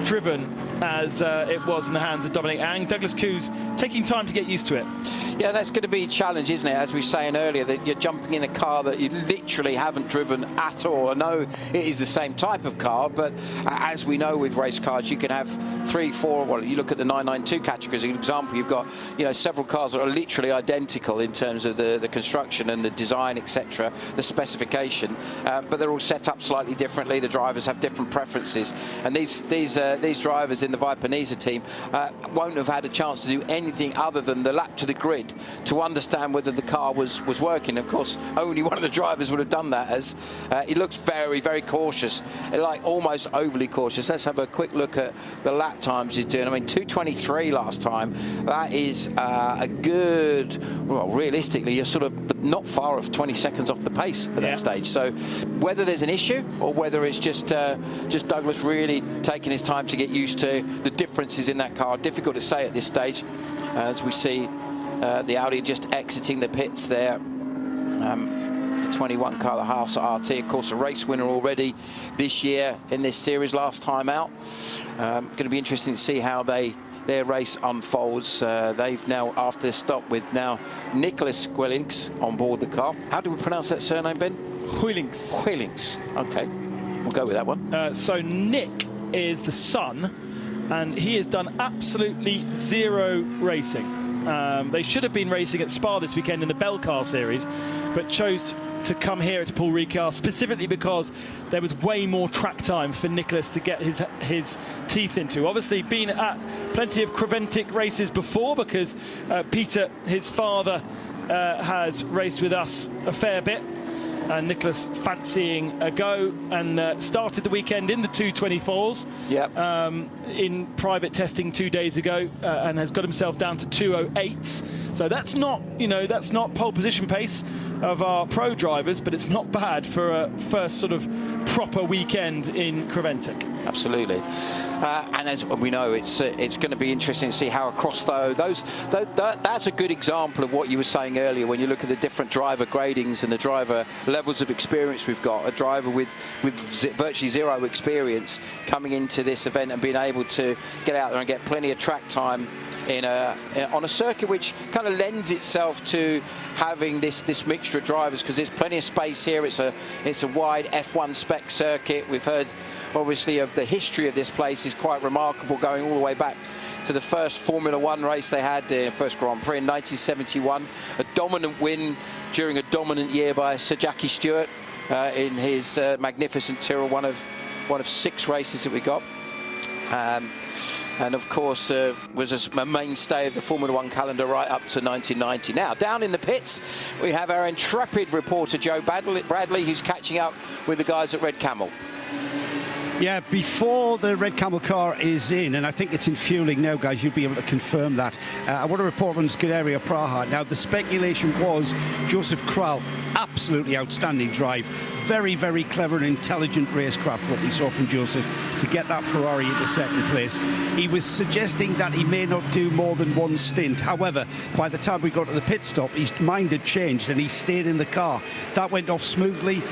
driven as it was in the hands of Dominic Ang. Douglas Koo's taking time to get used to it. Yeah, that's going to be a challenge, isn't it? As we were saying earlier, that you're jumping in a car that you literally haven't driven at all. I know it is the same type of car, but as we know with race cars, you can have 3, 4. Well, you look at the 992 category as an example. You've got several cars that are literally identical in terms of the construction and the design, etc., the specification, but they're all set up slightly differently. The drivers have different preferences, and these drivers in the Viper Nisa team won't have had a chance to do anything other than the lap to the grid to understand whether the car was working. Of course, only one of the drivers would have done that, as he looks very cautious, like almost overly cautious. Let's have a quick look at the lap times he's doing. I mean, 2:23 last time. That is a good, well, realistically, you're sort of not far off 20 seconds off the pace at that stage. So whether there's an issue or whether it's just Douglas really taking his time to get used to the differences in that car, difficult to say at this stage, as we see the Audi just exiting the pits there. The 21 car, the Haas RT, of course, a race winner already this year in this series, last time out. Going to be interesting to see how their race unfolds. They've now, after this stop, with now Nicholas Guelinks on board the car. How do we pronounce that surname, Ben? Guelinks. Guelinks. Okay, we'll go with that one. So Nick is the son, and he has done absolutely zero racing. They should have been racing at Spa this weekend in the Bell Car Series, but chose to come here to Paul Ricard specifically because there was way more track time for Nicholas to get his teeth into. Obviously been at plenty of Creventic races before because Peter, his father, has raced with us a fair bit. And Nicholas fancying a go, and started the weekend in the 224s. Yep. In private testing 2 days ago, and has got himself down to 208s. So that's not, that's not pole position pace of our pro drivers, but it's not bad for a first sort of proper weekend in Creventic. Absolutely. And as we know, it's going to be interesting to see how across that's a good example of what you were saying earlier when you look at the different driver gradings and the driver levels of experience we've got. A driver with virtually zero experience coming into this event and being able to get out there and get plenty of track time on a circuit which kind of lends itself to having this mixture of drivers, because there's plenty of space here. It's a wide F1 spec circuit. We've heard obviously of the history of this place is quite remarkable, going all the way back to the first Formula One race they had, first Grand Prix in 1971. A dominant win during a dominant year by Sir Jackie Stewart in his magnificent Tyrrell, one of 6 races that we got. And of course was a mainstay of the Formula One calendar right up to 1990. Now, down in the pits, we have our intrepid reporter Joe Bradley, who's catching up with the guys at Red Camel. Yeah, before the Red Camel car is in, and I think it's in fueling now, guys, you'll be able to confirm that. I want to report on Scuderia Praha. Now, the speculation was Joseph Kral, absolutely outstanding drive. Very, very clever and intelligent racecraft, what we saw from Joseph, to get that Ferrari into second place. He was suggesting that he may not do more than one stint. However, by the time we got to the pit stop, his mind had changed and he stayed in the car. That went off smoothly.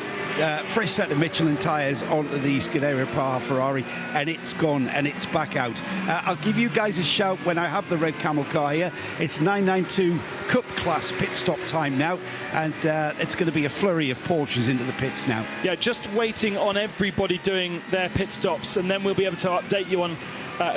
Fresh set of Michelin tyres onto the Scuderia Praha Ferrari, and it's gone and it's back out. I'll give you guys a shout when I have the Red Camel car here. It's 992 Cup class pit stop time now, and it's going to be a flurry of Porsches into the pits now. Yeah, just waiting on everybody doing their pit stops, and then we'll be able to update you on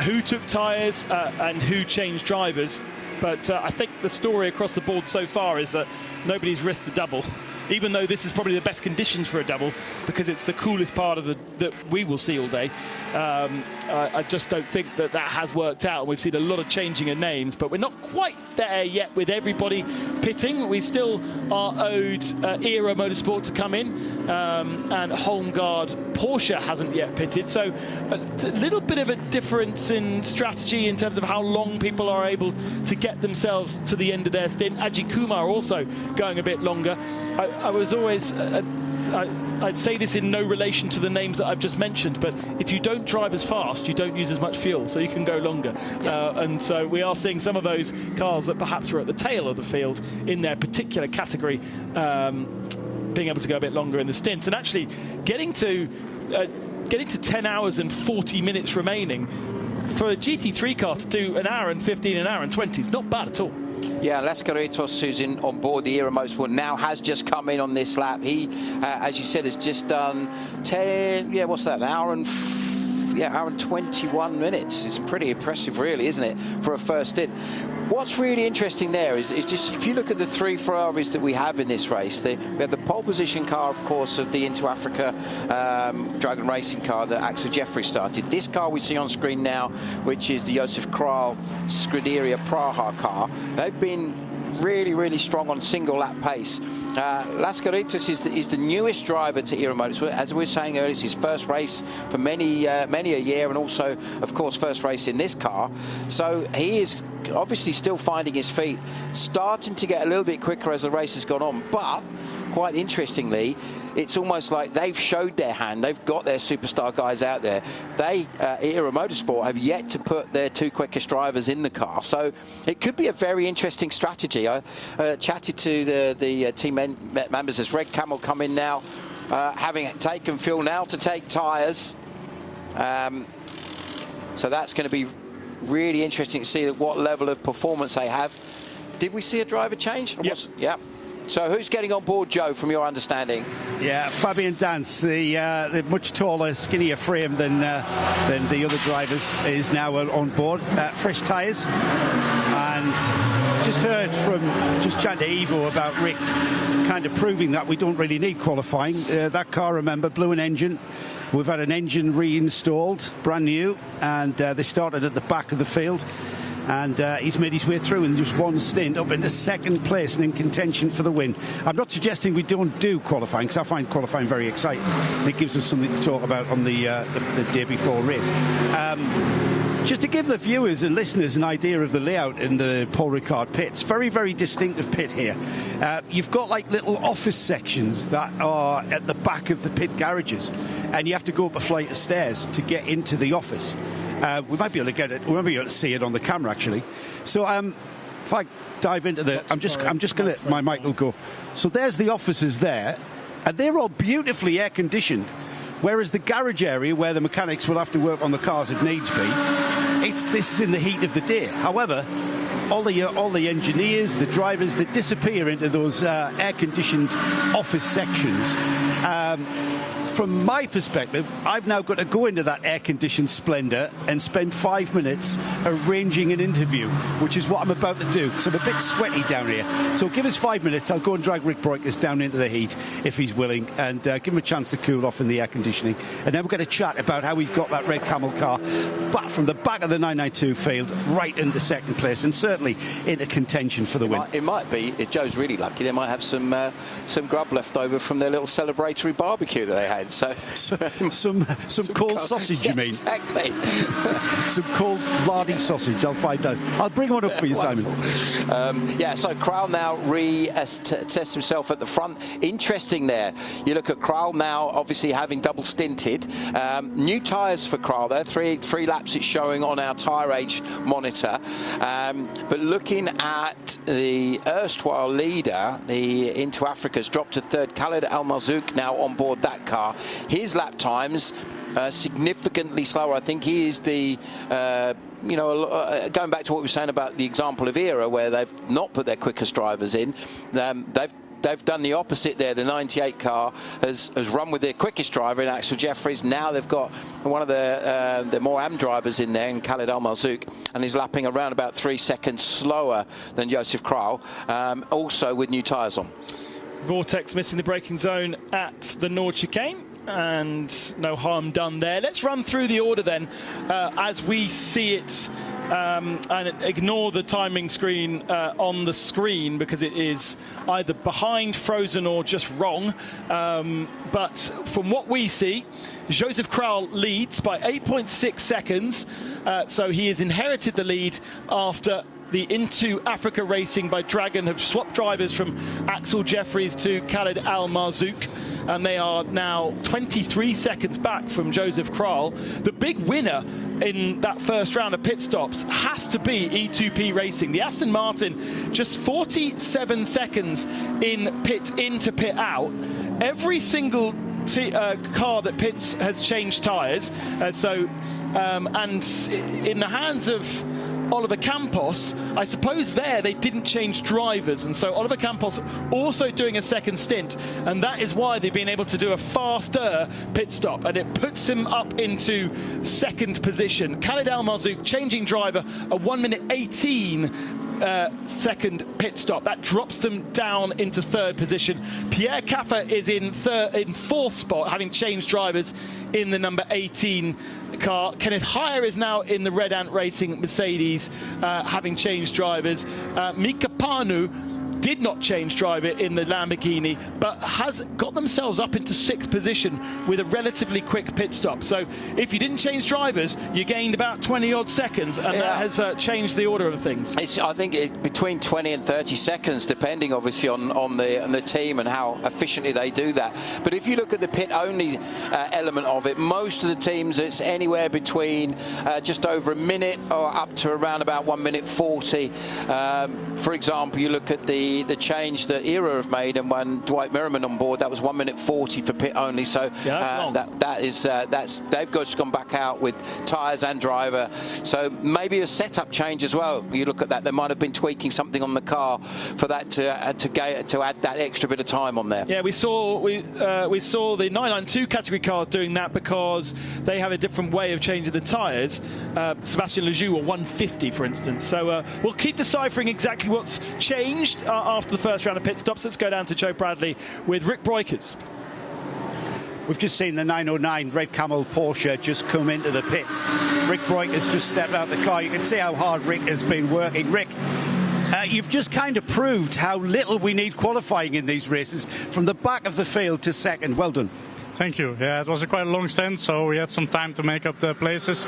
who took tyres and who changed drivers. But I think the story across the board so far is that nobody's risked a double, even though this is probably the best conditions for a double because it's the coolest part of that we will see all day. I just don't think that has worked out. We've seen a lot of changing of names, but we're not quite there yet with everybody pitting. We still are owed Era Motorsport to come in, and Holmgard Porsche hasn't yet pitted. So a little bit of a difference in strategy in terms of how long people are able to get themselves to the end of their stint. Ajith Kumar also going a bit longer. I was always, I'd say this in no relation to the names that I've just mentioned, but if you don't drive as fast, you don't use as much fuel, so you can go longer. And so we are seeing some of those cars that perhaps were at the tail of the field in their particular category being able to go a bit longer in the stint. And actually getting to 10 hours and 40 minutes remaining for a GT3 car to do an hour and 15, an hour and 20 is not bad at all. Yeah, Lascaretos, who's on board the Era Motorsport now, has just come in on this lap. He, as you said, has just done 10, what's that, an hour and 21 minutes. It's pretty impressive, really, isn't it, for a first stint? What's really interesting there is just if you look at the 3 Ferraris that we have in this race, we have the pole position car, of course, of the Into Africa Dragon Racing car that Axel Jeffrey started. This car we see on screen now, which is the Josef Kral Scuderia Praha car, they've been really, really strong on single lap pace. Lascaretos is the newest driver to Era Motorsport. As we were saying earlier, it's his first race for many a year, and also, of course, first race in this car. So he is obviously still finding his feet, starting to get a little bit quicker as the race has gone on. But quite interestingly, it's almost like they've showed their hand. They've got their superstar guys out there. They, Era Motorsport, have yet to put their 2 quickest drivers in the car. So it could be a very interesting strategy. I chatted to the team members as Red Camel come in now, having taken fuel now to take tyres. So that's going to be really interesting to see what level of performance they have. Did we see a driver change? Yes. Yeah. So who's getting on board, Joe, from your understanding? Yeah, Fabian Dance, the much taller, skinnier frame than the other drivers, is now on board. Fresh tyres, and just heard from chatting to Evo about Rick kind of proving that we don't really need qualifying. That car, remember, blew an engine. We've had an engine reinstalled, brand new, and they started at the back of the field. And he's made his way through in just one stint up into second place and in contention for the win. I'm not suggesting we don't do qualifying, because I find qualifying very exciting. It gives us something to talk about on the day before race. Just to give the viewers and listeners an idea of the layout in the Paul Ricard pit, it's very, very distinctive pit here. You've got like little office sections that are at the back of the pit garages, and you have to go up a flight of stairs to get into the office. We might be able to get it. We might be able to see it on the camera, actually. So if I dive into the, I'm just going to. My mic will go. So there's the offices there, and they're all beautifully air conditioned. Whereas the garage area, where the mechanics will have to work on the cars if needs be, this is in the heat of the day. However, all the engineers, the drivers, they disappear into those air-conditioned office sections. From my perspective, I've now got to go into that air-conditioned splendour and spend 5 minutes arranging an interview, which is what I'm about to do, because I'm a bit sweaty down here. So give us 5 minutes. I'll go and drag Rick Breukers down into the heat, if he's willing, and give him a chance to cool off in the air conditioning. And then we're going to chat about how he's got that red Camel car back from the back of the 992 field right into second place, and certainly into contention for the win. It might be, if Joe's really lucky, they might have some grub left over from their little celebratory barbecue that they had. So some cold sausage, you mean? Exactly. Some cold lardy sausage. I'll find out. I'll bring one up for you, Simon. So Kral now tests himself at the front. Interesting there. You look at Kral now, obviously having double stinted. New tyres for Kral there. Three laps it's showing on our tyre age monitor. But looking at the erstwhile leader, the Into Africa's dropped to third. Khaled Al Marzouk now on board that car. His lap times significantly slower. I think he is the going back to what we were saying about the example of ERA, where they've not put their quickest drivers in. They've done the opposite there. The 98 car has run with their quickest driver in Axel Jeffries. Now they've got one of the more AM drivers in there, in Khaled Al Marzouk, and he's lapping around about 3 seconds slower than Joseph Kral, also with new tyres on. Vortex missing the braking zone at the Nord chicane, and no harm done there. Let's run through the order then as we see it, and ignore the timing screen on the screen, because it is either behind, frozen, or just wrong. But from what we see, Joseph Kral leads by 8.6 seconds. So he has inherited the lead after the Into Africa Racing by Dragon have swapped drivers from Axel Jeffries to Khaled Al Marzouk, and they are now 23 seconds back from Joseph Kral. The big winner in that first round of pit stops has to be E2P Racing. The Aston Martin, just 47 seconds in pit in to pit out. Every single car that pits has changed tyres. And in the hands of Oliver Campos, I suppose they didn't change drivers, and so Oliver Campos also doing a second stint, and that is why they've been able to do a faster pit stop, and it puts him up into second position. Khaled Al Marzouk changing driver, a 1 minute 18 second pit stop. That drops them down into third position. Pierre Caffer is in fourth spot, having changed drivers in the number 18 car. Kenneth Heyer is now in the Red Ant Racing Mercedes, having changed drivers. Mika Panu did not change driver in the Lamborghini, but has got themselves up into sixth position with a relatively quick pit stop. So if you didn't change drivers, you gained about 20 odd seconds, and that has changed the order of things. I think it's between 20 and 30 seconds, depending obviously on the team and how efficiently they do that. But if you look at the pit only element of it, most of the teams, it's anywhere between just over a minute or up to around about 1 minute 40. For example, you look at the the change that Era have made, and when Dwight Merriman on board, that was 1 minute 40 for pit only. So they've just gone back out with tyres and driver. So maybe a setup change as well. You look at that, they might have been tweaking something on the car for that to add that extra bit of time on there. Yeah, we saw the 992 category cars doing that because they have a different way of changing the tyres. Sebastian Lejeune were 150, for instance. So we'll keep deciphering exactly what's changed after the first round of pit stops. Let's go down to Joe Bradley with Rick Breukers. We've just seen the 909 Red Camel Porsche just come into the pits. Rick Breukers just stepped out of the car. You can see how hard Rick has been working. Rick, you've just kind of proved how little we need qualifying in these races, from the back of the field to second. Well done. Thank you. Yeah, it was quite a long stint, so we had some time to make up the places.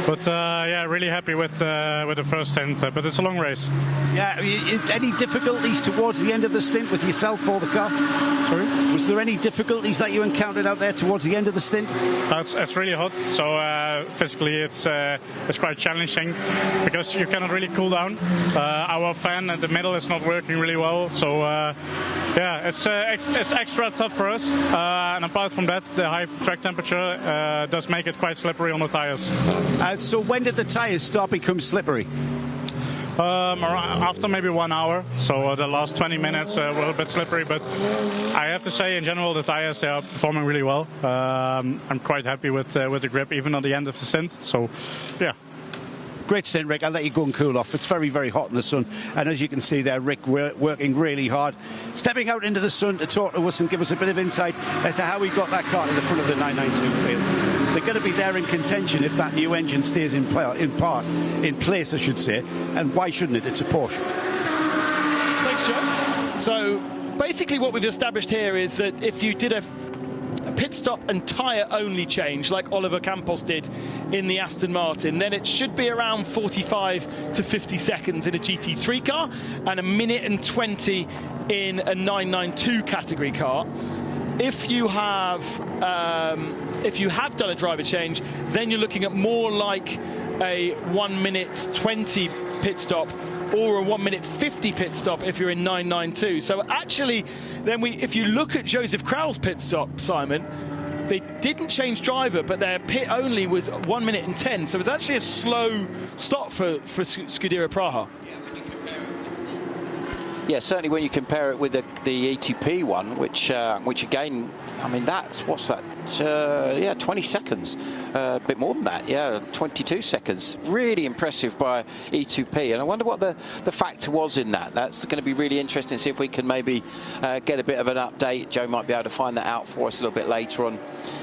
But yeah, really happy with the first stint. But it's a long race. Yeah. Any difficulties towards the end of the stint with yourself or the car? Sorry? Was there any difficulties that you encountered out there towards the end of the stint? It's really hot, so physically it's quite challenging because you cannot really cool down. Our fan at the middle is not working really well, so yeah, it's extra tough for us. And apart from that, the high track temperature does make it quite slippery on the tires. So when did the tires start become slippery? After maybe 1 hour, so the last 20 minutes were a little bit slippery, but I have to say in general the tires, they are performing really well. I'm quite happy with the grip even at the end of the stint, so yeah. Great stint, Rick. I'll let you go and cool off. It's very, very hot in the sun. And as you can see there, Rick working really hard. Stepping out into the sun to talk to us and give us a bit of insight as to how he got that car to the front of the 992 field. They're going to be there in contention if that new engine stays in place, I should say. And why shouldn't it? It's a Porsche. Thanks, Joe. So basically what we've established here is that if you did a pit stop and tyre only change like Oliver Campos did in the Aston Martin, then it should be around 45 to 50 seconds in a GT3 car and a minute and 20 in a 992 category car. If you have done a driver change, then you're looking at more like a 1 minute 20 pit stop or a 1 minute 50 pit stop if you're in 992. So actually, then if you look at Joseph Krau's pit stop, Simon, they didn't change driver, but their pit only was 1 minute and 10. So it was actually a slow stop for Scuderia Praha. Yeah, certainly when you compare it with the ETP one, which again, I mean, what's that? Yeah, 20 seconds, a bit more than that. Yeah, 22 seconds. Really impressive by E2P, and I wonder what the factor was in that. That's going to be really interesting to see if we can maybe get a bit of an update. Joe might be able to find that out for us a little bit later on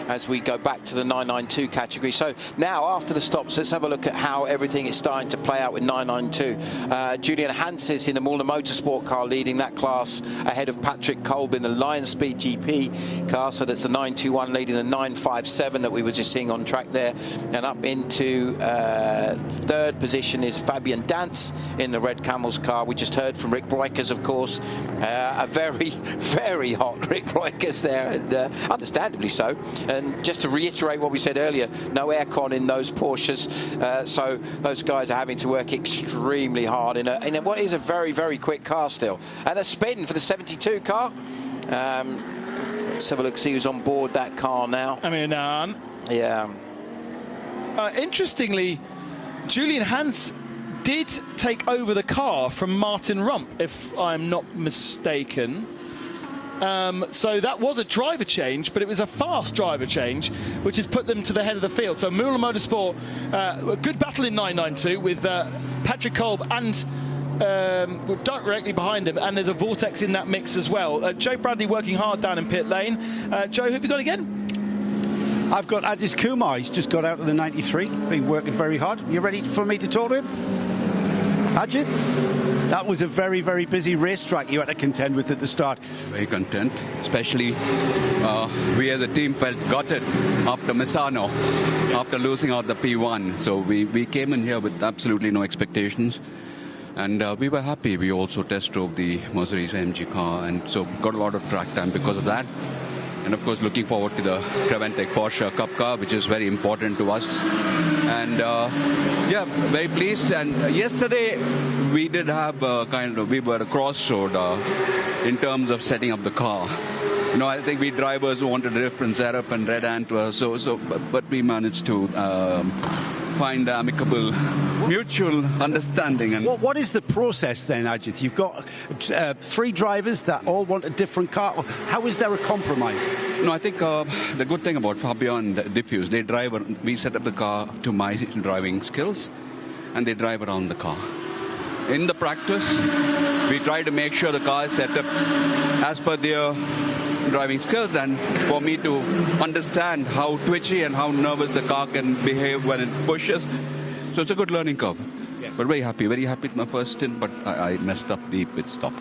as we go back to the 992 category. So now, after the stops, let's have a look at how everything is starting to play out with 992. Julian Hanses in the Muller Motorsport car leading that class ahead of Patrick Kolb in the Lion Speed GP car. So that's the 921 leading the 957 that we were just seeing on track there. And up into third position is Fabian Dance in the Red Camels car. We just heard from Rick Breukers, of course. A very, very hot Rick Breukers there, and understandably so. And just to reiterate what we said earlier, no aircon in those Porsches, so those guys are having to work extremely hard in what is a very, very quick car still. And a spin for the 72 car. Let's have a look, see who's on board that car now. I mean, yeah. Interestingly, Julian Hans did take over the car from Martin Rump, if I'm not mistaken. So that was a driver change, but it was a fast driver change, which has put them to the head of the field. So Muller Motorsport, a good battle in 992 with Patrick Kolb and directly behind him, and there's a Vortex in that mix as well. Joe Bradley working hard down in pit lane. Joe, who have you got again? I've got Ajith Kumar. He's just got out of the 93, been working very hard. You ready for me to talk to him? Ajith? That was a very, very busy racetrack you had to contend with at the start. Very content, especially we as a team felt gutted after Misano, after losing out the P1. So we came in here with absolutely no expectations. And we were happy. We also test drove the Mercedes AMG car, and so got a lot of track time because of that. And of course, looking forward to the Creventec Porsche Cup car, which is very important to us. And yeah, very pleased. And yesterday, we did have we were at a crossroad in terms of setting up the car. You know, I think we drivers wanted a different setup, and Red Ant but we managed to find amicable, mutual understanding. And what is the process then, Ajith? You've got 3 drivers that all want a different car. How is there a compromise? No, I think the good thing about Fabio and Diffuse, we set up the car to my driving skills, and they drive around the car. In the practice, we try to make sure the car is set up as per their driving skills, and for me to understand how twitchy and how nervous the car can behave when it pushes. So it's a good learning curve. Yes. But very happy with my first stint, but I messed up the pit stop.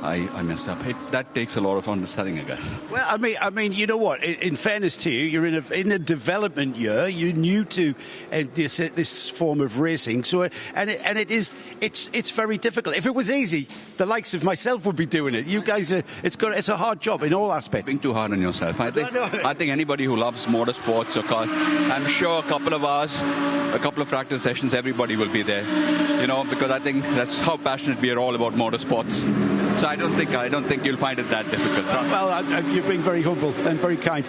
I messed up. That takes a lot of understanding, I guess. Well, I mean, you know what? In fairness to you, you're in a development year. You're new to this form of racing. So, it's very difficult. If it was easy, the likes of myself would be doing it. You guys it's a hard job in all aspects. Being too hard on yourself. I think anybody who loves motorsports or cars, I'm sure a couple of hours, a couple of practice sessions, everybody will be there. You know, because I think that's how passionate we are all about motorsports. So I don't think you'll find it that difficult. Well, you're being very humble and very kind.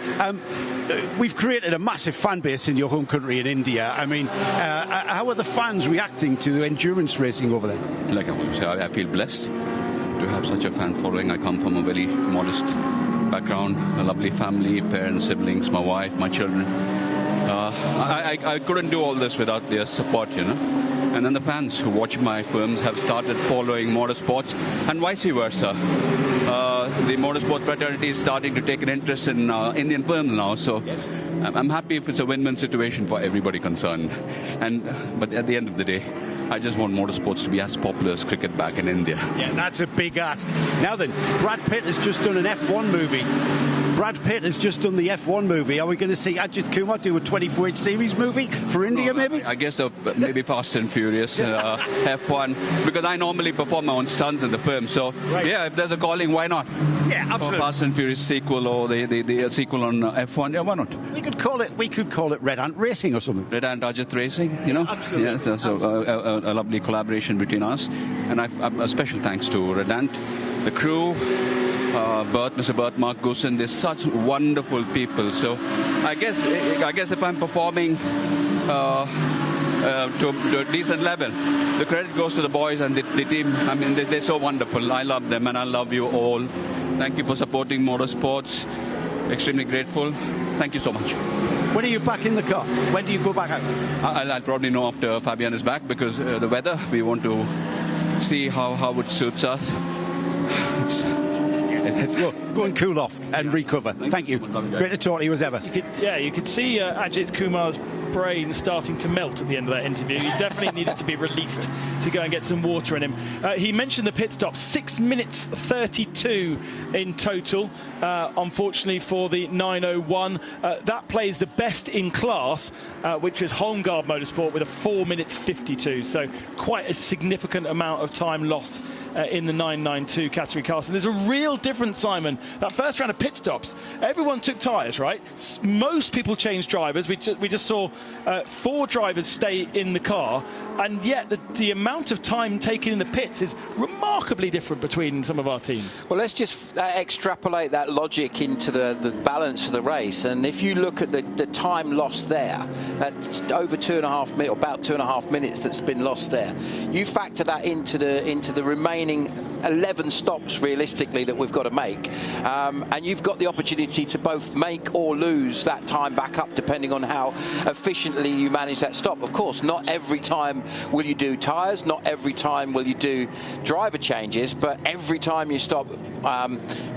We've created a massive fan base in your home country in India. I mean, how are the fans reacting to endurance racing over there? Like I feel blessed to have such a fan following. I come from a very modest background, a lovely family, parents, siblings, my wife, my children. I couldn't do all this without their support, you know. And then the fans who watch my films have started following motorsports, and vice versa. The motorsport fraternity is starting to take an interest in Indian films now, so yes. I'm happy if it's a win-win situation for everybody concerned. But at the end of the day, I just want motorsports to be as popular as cricket back in India. Yeah, that's a big ask. Now then, Brad Pitt has just done an F1 movie. Brad Pitt has just done the F1 movie. Are we going to see Ajith Kumar do a 24H series movie for India, maybe? I guess maybe Fast and Furious, F1, because I normally perform my own stunts in the film. So, right. Yeah, if there's a calling, why not? Yeah, absolutely. Or Fast and Furious sequel or the sequel on F1, yeah, why not? We could call it Red Ant Racing or something. Red Ant Ajith Racing, you know? Absolutely. Yeah, so a lovely collaboration between us. And a special thanks to Red Ant, the crew, Mr. Bert, Mark Goosen. They're such wonderful people. So I guess if I'm performing to a decent level, the credit goes to the boys and the team. I mean, they're so wonderful. I love them, and I love you all. Thank you for supporting motorsports. Extremely grateful. Thank you so much. When are you back in the car? When do you go back out? I'll probably know after Fabian is back, because the weather, we want to see how it suits us. Go and cool off and recover. Thank you. Great to talk to you as ever. You could see Ajith Kumar's brain starting to melt at the end of that interview. He definitely needed to be released to go and get some water in him. He mentioned the pit stop, 6 minutes 32 in total, unfortunately for the 901. That plays the best in class, which is Holmgard Motorsport, with a 4 minutes 52. So quite a significant amount of time lost in the 992 category cars. And there's a real difference, Simon. That first round of pit stops, everyone took tyres, right? Most people changed drivers. We just saw 4 drivers stay in the car, and yet the amount of time taken in the pits is remarkably different between some of our teams. Well, let's just extrapolate that logic into the balance of the race, and if you look at the time lost there, that's over 2.5 minutes, about 2.5 minutes that's been lost there. You factor that into the remaining 11 stops realistically that we've got to make, and you've got the opportunity to both make or lose that time back up depending on how efficiently you manage that stop. Of course, not every time will you do tyres, not every time will you do driver changes, but every time you stop,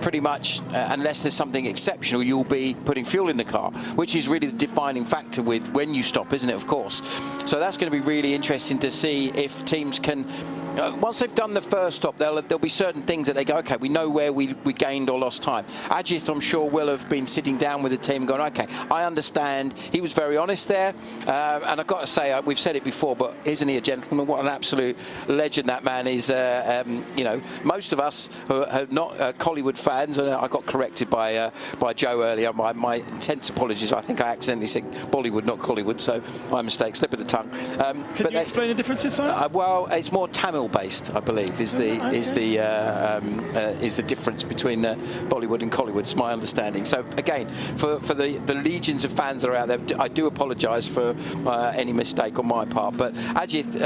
pretty much, unless there's something exceptional, you'll be putting fuel in the car, which is really the defining factor with when you stop, isn't it, of course. So that's going to be really interesting to see if teams can once they've done the first stop, there'll be certain things that they go, okay, we know where we gained or lost time. Ajith, I'm sure, will have been sitting down with the team going, okay, I understand. He was very honest there. And I've got to say, we've said it before, but isn't he a gentleman? What an absolute legend that man is. You know, most of us who are not Collywood fans, and I got corrected by Joe earlier. My intense apologies. I think I accidentally said Bollywood, not Collywood, so my mistake, slip of the tongue. Can you explain the differences, Simon? Well, it's more Tamil-based, I believe, is the difference between Bollywood and Collywood. It's my understanding. So again, for the legions of fans that are out there, I do apologise for any mistake on my part. But Ajith,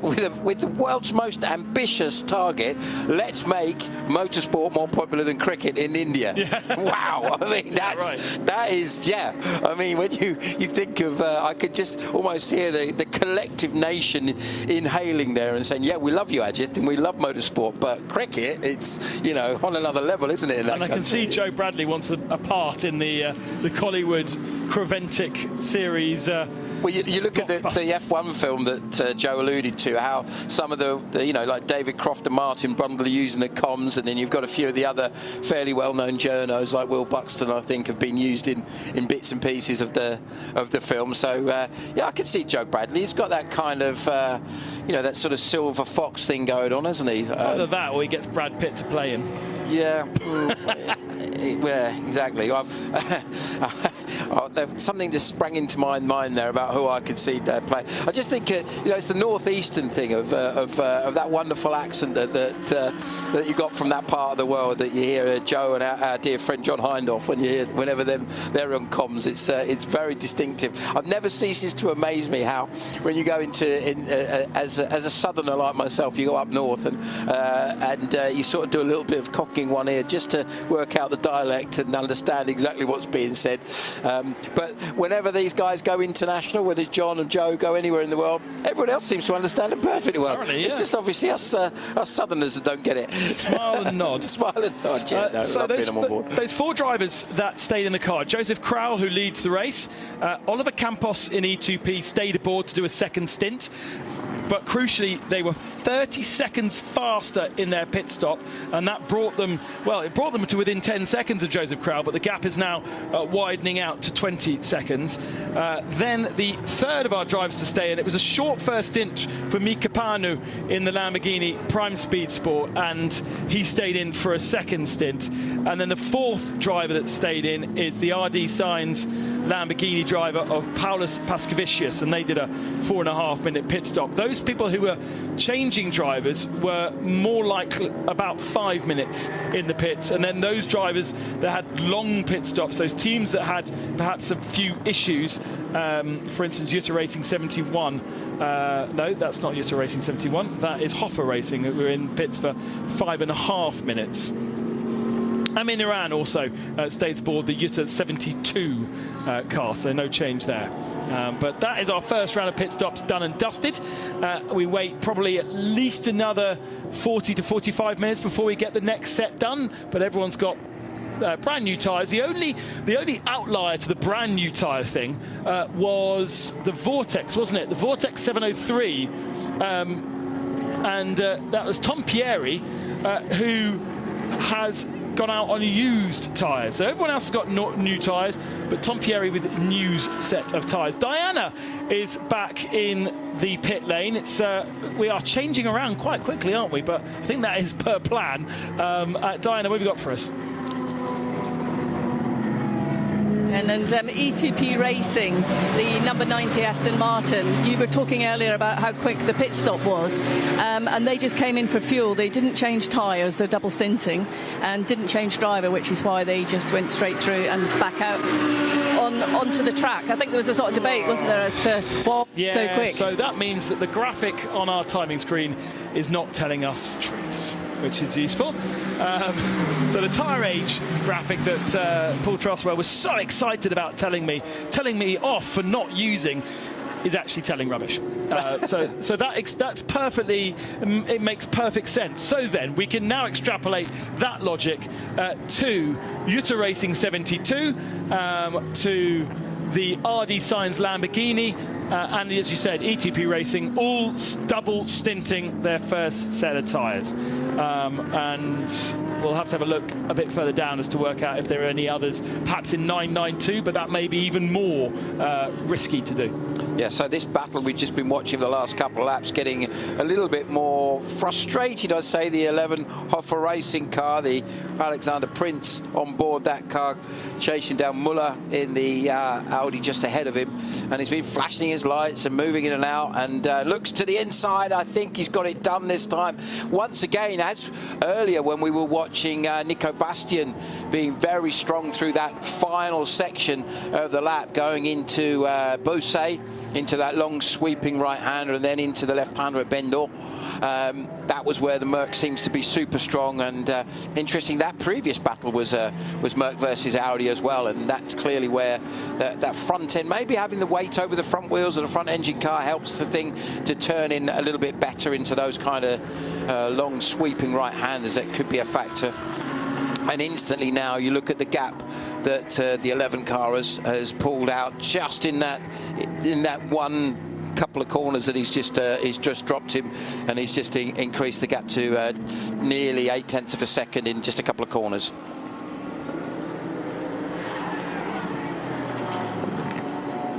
with the world's most ambitious target, let's make motorsport more popular than cricket in India. Yeah. Wow! I mean, that is. I mean, when you think of, I could just almost hear the collective nation inhaling there and saying, "Yeah, we love you, Ajith, and we love motorsport, but cricket, it's, you know, on another level, isn't it?" In that and I can see Joe Bradley wants a part in the Collywood Creventic series. Well, you look at the F1 film that Joe alluded to, how some of the you know, like David Croft and Martin Brundle are using the comms, and then you've got a few of the other fairly well-known journos like Will Buxton, I think, have been used in bits and pieces of the film. So yeah, I can see Joe Bradley. He's got that kind of you know, that sort of silver fox thing going on, hasn't he? It's either that or he gets Brad Pitt to play him. Yeah. Yeah, exactly. Something just sprang into my mind there about who I could see play. I just think you know, it's the northeastern thing of that wonderful accent that you got from that part of the world that you hear Joe and our dear friend John Hindhaugh whenever they're on comms. It's very distinctive. I've never ceases to amaze me how when you go as a southerner like myself, you go up north and you sort of do a little bit of cocking one ear just to work out the dialect and understand exactly what's being said. But whenever these guys go international, whether John and Joe go anywhere in the world, everyone else seems to understand it perfectly well. Yeah. It's just obviously us Southerners that don't get it. Smile and nod. Smile and nod, yeah. So those four drivers that stayed in the car: Joseph Crowell, who leads the race, Oliver Campos in E2P stayed aboard to do a second stint. But crucially, they were 30 seconds faster in their pit stop, and that brought them, well, it brought them to within 10 seconds of Joseph Crowell, but the gap is now widening out to 20 seconds. Then the third of our drivers to stay in, it was a short first stint for Mika Panu in the Lamborghini Prime Speed Sport, and he stayed in for a second stint. And then the fourth driver that stayed in is the RD Sainz Lamborghini driver of Paulus Pascavicius, and they did a 4.5-minute pit stop. Those people who were changing drivers were more like about 5 minutes in the pits, and then those drivers that had long pit stops, those teams that had perhaps a few issues, for instance, Jutta Racing 71. No, that's not Jutta Racing 71. That is Hoffa Racing. We're in pits for 5.5 minutes. Amin Iran also stays aboard the Jutta 72 car, so no change there. But that is our first round of pit stops done and dusted. We wait probably at least another 40 to 45 minutes before we get the next set done, but everyone's got brand new tyres. The only outlier to the brand new tyre thing was the Vortex, wasn't it? The Vortex 703, and that was Tom Pieri, who has gone out on used tyres. So everyone else has got new tyres, but Tom Pieri with a new set of tyres. Diana is back in the pit lane. We are changing around quite quickly, aren't we? But I think that is per plan. Diana, what have you got for us? And E2P Racing, the number 90 Aston Martin, you were talking earlier about how quick the pit stop was, and they just came in for fuel. They didn't change tyres, they're double stinting, and didn't change driver, which is why they just went straight through and back out onto the track. I think there was a sort of debate, wasn't there, as to why so quick. So that means that the graphic on our timing screen is not telling us truths, which is useful. So the tyre age graphic that Paul Troswell was so excited about telling me off for not using is actually telling rubbish. So that's perfectly, it makes perfect sense. So then we can now extrapolate that logic to Jutta Racing 72, to the RD Science Lamborghini, and as you said, ETP Racing, all double stinting their first set of tyres. And we'll have to have a look a bit further down as to work out if there are any others, perhaps in 992, but that may be even more risky to do. Yeah, so this battle we've just been watching the last couple of laps, getting a little bit more frustrated, I'd say. The 11 Hoffer Racing car, the Alexander Prince on board that car, chasing down Muller in the Audi just ahead of him, and he's been flashing his lights and moving in and out, and looks to the inside. I think he's got it done this time. Once again, as earlier when we were watching Nico Bastian being very strong through that final section of the lap, going into Beausset, into that long sweeping right-hander and then into the left-hander at Bendor. That was where the Merc seems to be super strong, and interesting, that previous battle was Merc versus Audi as well, and that's clearly where that front end, maybe having the weight over the front wheels of the front engine car, helps the thing to turn in a little bit better into those kind of long sweeping right-handers. That could be a factor. And instantly now you look at the gap that the 11 car has pulled out just in that one couple of corners that he's just dropped him, and he's just increased the gap to nearly 0.8 of a second in just a couple of corners.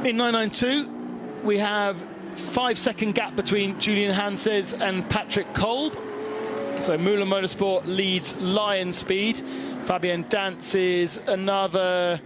In 992, we have 5-second gap between Julian Hanses and Patrick Kolb. So Müller Motorsport leads Lion Speed. Fabien Dance is another,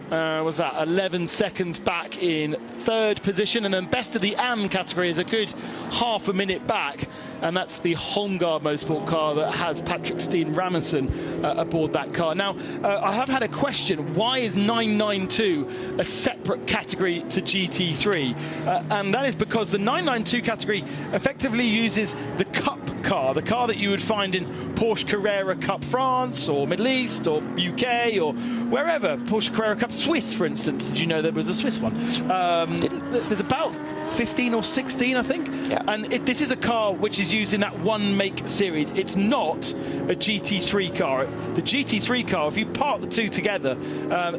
11 seconds back in third position. And then best of the AM category is a good half a minute back. And that's the Holmgaard Motorsport car that has Patrick Steen Rasmussen aboard that car. Now, I have had a question. Why is 992 a separate category to GT3? And that is because the 992 category effectively uses the Cup car, the car that you would find in Porsche Carrera Cup France or Middle East or UK or wherever. Porsche Carrera Cup Swiss, for instance. Did you know there was a Swiss one? There's about 15 or 16, I think. Yeah. And this is a car which is used in that one make series. It's not a GT3 car. The GT3 car, if you part the two together,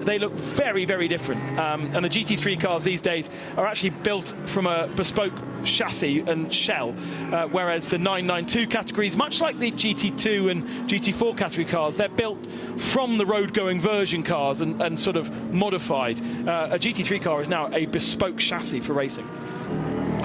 they look very, very different. And the GT3 cars these days are actually built from a bespoke chassis and shell, whereas the 992 categories, much like the GT2 and GT4 category cars, they're built from the road-going version cars and sort of modified. A GT3 car is now a bespoke chassis for racing.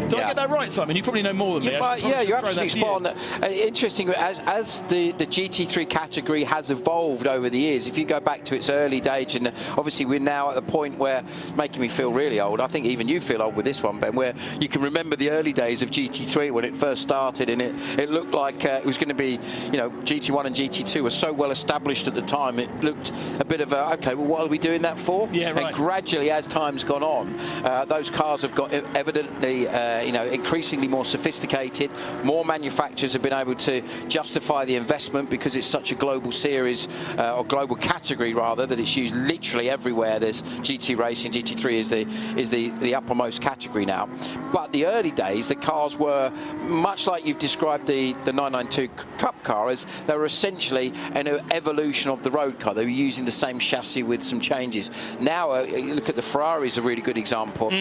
Did I get that right, Simon? You probably know more than me. Yeah, you're absolutely spot on. Interesting, as the GT3 category has evolved over the years, if you go back to its early days, and obviously we're now at the point where, making me feel really old, I think even you feel old with this one, Ben, where you can remember the early days of GT3 when it first started, and it looked like it was going to be, GT1 and GT2 were so well established at the time, it looked a bit of a, okay, well, what are we doing that for? Yeah, right. And gradually, as time's gone on, those cars have got evidently increasingly more sophisticated. More manufacturers have been able to justify the investment because it's such a global series, or global category rather, that it's used literally everywhere. There's GT racing. GT3 is the uppermost category now. But the early days, the cars were much like you've described the 992 Cup car, as they were essentially an evolution of the road car. They were using the same chassis with some changes. Now, you look at the Ferrari is a really good example.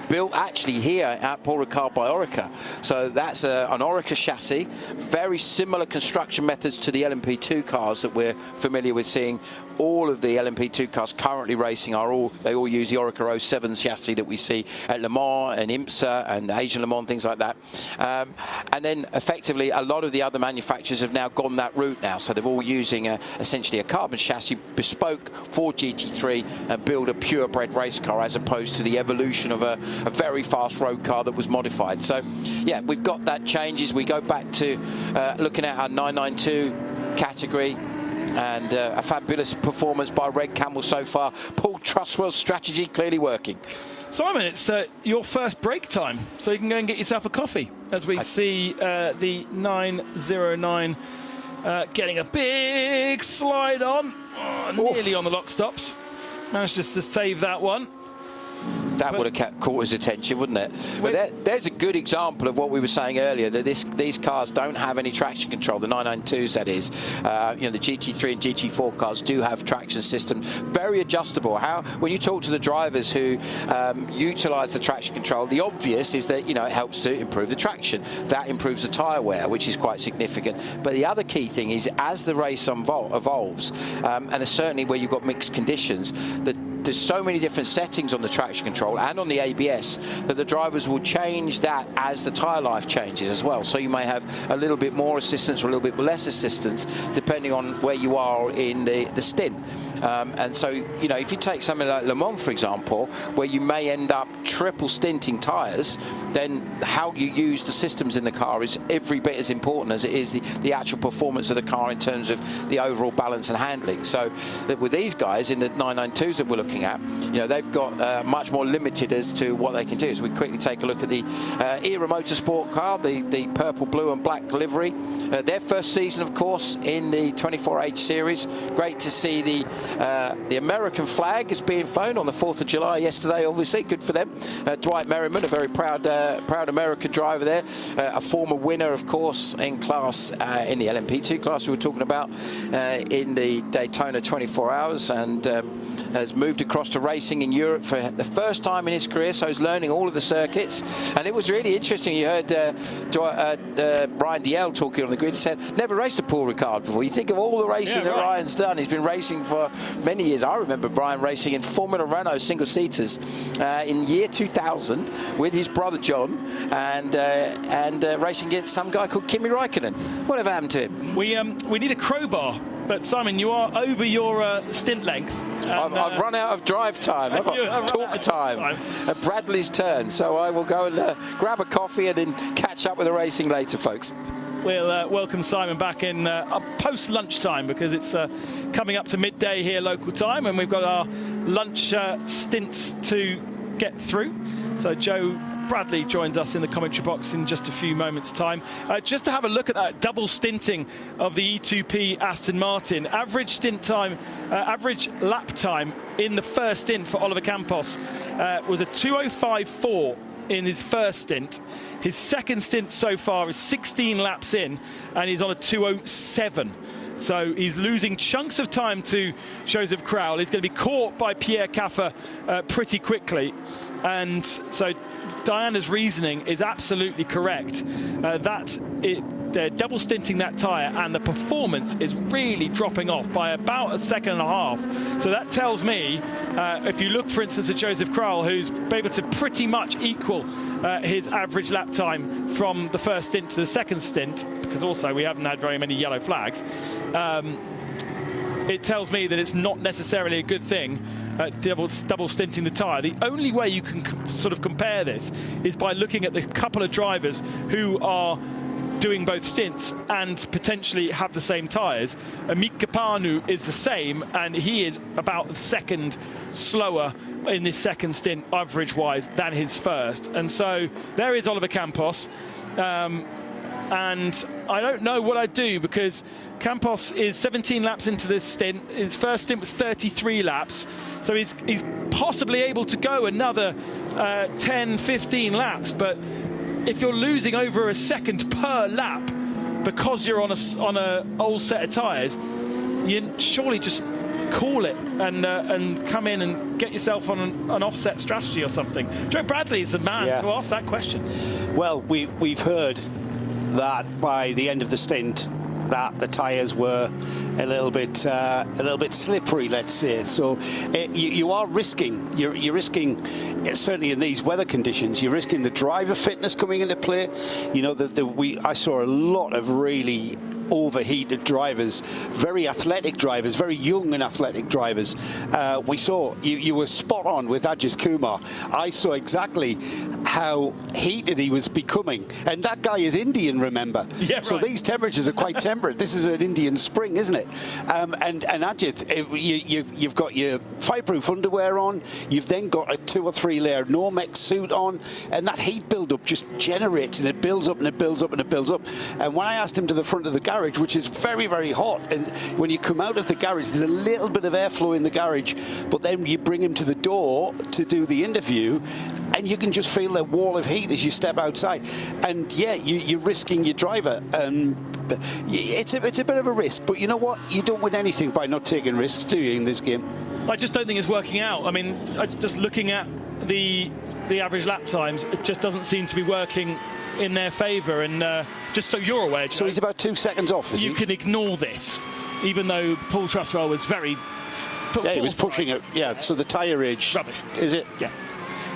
Built actually here at Paul Ricard by Orica. So that's an Orica chassis, very similar construction methods to the LMP2 cars that we're familiar with seeing. All of the LMP2 cars currently racing they all use the Orica 07 chassis that we see at Le Mans and IMSA and Asian Le Mans, things like that. And then effectively a lot of the other manufacturers have now gone that route now. So they're all using essentially a carbon chassis bespoke for GT3 and build a purebred race car, as opposed to the evolution of a very fast road car that was modified. So yeah, we've got that changes. We go back to looking at our 992 category, and a fabulous performance by Red Camel so far. Paul Trustwell's strategy clearly working. Simon, it's your first break time, so you can go and get yourself a coffee as we see the 909 getting a big slide on, nearly on the lock stops. Managed just to save that one. That would have caught his attention, wouldn't it? But there's a good example of what we were saying earlier, that these cars don't have any traction control, the 992s that is. You know, the GT3 and GT4 cars do have traction systems, very adjustable. When you talk to the drivers who utilise the traction control, the obvious is that, you know, it helps to improve the traction. That improves the tyre wear, which is quite significant. But the other key thing is, as the race evolves, and certainly where you've got mixed conditions, there's so many different settings on the traction control and on the ABS that the drivers will change that as the tyre life changes as well. So you may have a little bit more assistance or a little bit less assistance depending on where you are in the stint. And so, you know, if you take something like Le Mans, for example, where you may end up triple stinting tyres, then how you use the systems in the car is every bit as important as it is the actual performance of the car in terms of the overall balance and handling. So with these guys in the 992s that we're looking at, you know, they've got much more limited as to what they can do. So we quickly take a look at the Era Motorsport car, the purple, blue and black livery. Their first season, of course, in the 24H series. Great to see the American flag is being flown on the 4th of July yesterday, obviously. Good for them. Dwight Merriman, a very proud American driver there. A former winner, of course, in class, in the LMP2 class we were talking about, in the Daytona 24 Hours, and has moved across to racing in Europe for the first time in his career, so he's learning all of the circuits. And it was really interesting. You heard Brian DL talking on the grid. He said, never raced a Paul Ricard before. You think of all the racing that Ryan's done. He's been racing for many years. I remember Brian racing in Formula Renault single-seaters in year 2000 with his brother John, and racing against some guy called Kimi Räikkönen. Whatever happened to him? We need a crowbar. But Simon, you are over your stint length. I've run out of drive time. I've got talk time. Bradley's turn, so I will go and grab a coffee and then catch up with the racing later, folks. We'll welcome Simon back in post-lunchtime, because it's coming up to midday here local time, and we've got our lunch stints to get through. So Joe Bradley joins us in the commentary box in just a few moments' time. Just to have a look at that double stinting of the E2P Aston Martin. Average stint time, average lap time in the first stint for Oliver Campos was a 2:05.4 in his first stint. His second stint so far is 16 laps in, and he's on a 2:07. So he's losing chunks of time to Joseph Crowell. He's going to be caught by Pierre Caffer pretty quickly. And so Diana's reasoning is absolutely correct. They're double stinting that tyre, and the performance is really dropping off by about a second and a half. So that tells me, if you look, for instance, at Joseph Crowell, who's able to pretty much equal his average lap time from the first stint to the second stint, because also we haven't had very many yellow flags, it tells me that it's not necessarily a good thing, double stinting the tyre. The only way you can sort of compare this is by looking at the couple of drivers who are doing both stints and potentially have the same tyres. Mika Panu is the same, and he is about a second slower in this second stint average-wise than his first. And so there is Oliver Campos. And I don't know what I'd do, because Campos is 17 laps into this stint. His first stint was 33 laps. So he's possibly able to go another 10, 15 laps. But if you're losing over a second per lap because you're on a old set of tyres, you surely just call it and come in and get yourself on an offset strategy or something. Joe Bradley is the man to ask that question. Well, we've heard that by the end of the stint that the tyres were a little bit slippery, let's say. So you are risking, you're risking, certainly in these weather conditions, you're risking the driver fitness coming into play. You know, I saw a lot of really overheated drivers, very athletic drivers, very young and athletic drivers. We saw, you were spot on with Ajith Kumar. I saw exactly how heated he was becoming. And that guy is Indian, remember? Yeah, so right. These temperatures are quite temperate. This is an Indian spring, isn't it? And Ajith, you've got your fireproof underwear on, you've then got a 2 or 3 layer Normex suit on, and that heat build-up just generates, and it builds up and it builds up and it builds up. And when I asked him to the front of the garage, garage, which is very, very hot. And when you come out of the garage, there's a little bit of airflow in the garage, but then you bring him to the door to do the interview, and you can just feel that wall of heat as you step outside. And yeah, you're risking your driver. It's a bit of a risk, but you know what? You don't win anything by not taking risks, do you, in this game? I just don't think it's working out. I mean, just looking at the average lap times, it just doesn't seem to be working in their favour. And just so you're aware, Joe, so he's about 2 seconds off, is he? You can ignore this, even though Paul Truswell was very... Yeah, he was pushing it. Yeah, so the tyre age... Rubbish. Is it? Yeah.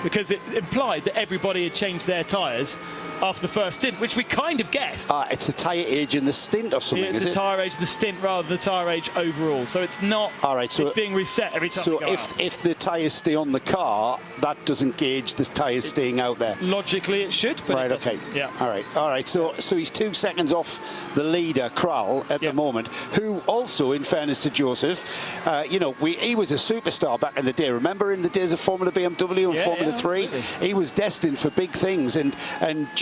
Because it implied that everybody had changed their tyres after the first stint, which we kind of guessed. It's the tyre age in the stint or something, it's is the it? tyre age, the stint, rather than the tyre age overall. So it's not... All right, so it's being reset every time So we go out. if the tyres stay on the car, that doesn't gauge the tyres staying out there? Logically it should, but right, it doesn't. okay. Yeah. All right. So he's 2 seconds off the leader, Kral, at the moment, who also, in fairness to Joseph, he was a superstar back in the day. Remember in the days of Formula BMW and Formula 3? Absolutely. He was destined for big things, and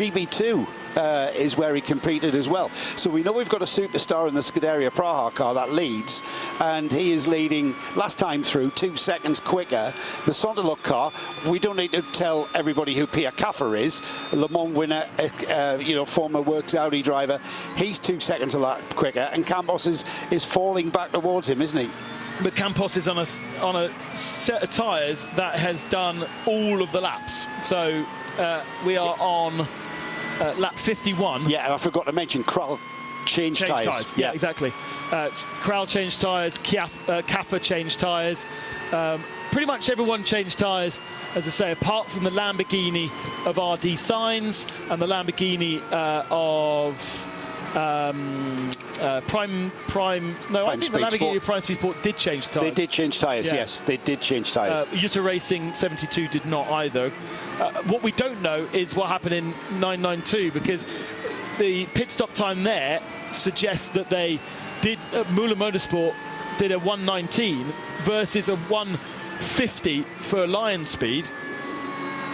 GB2 is where he competed as well. So we know we've got a superstar in the Scuderia Praha car that leads, and he is leading last time through 2 seconds quicker. The Sonderlock car, we don't need to tell everybody who Pierre Caffer is, Le Mans winner, former Works Audi driver. He's 2 seconds a lap quicker, and Campos is falling back towards him, isn't he? But Campos is on a set of tyres that has done all of the laps. So we are on lap 51. Yeah, and I forgot to mention Kral changed tyres. Yeah, exactly. Kral changed tyres, Caffer changed tyres. Pretty much everyone changed tyres, as I say, apart from the Lamborghini of RD Sainz and the Lamborghini of... Prime Lamborghini Prime Speed Sport did change tyres. They did change tyres, yes. They did change tyres. Jutta Racing 72 did not either. What we don't know is what happened in 992, because the pit stop time there suggests that they did, Müller Motorsport did a 119 versus a 150 for Lion Speed.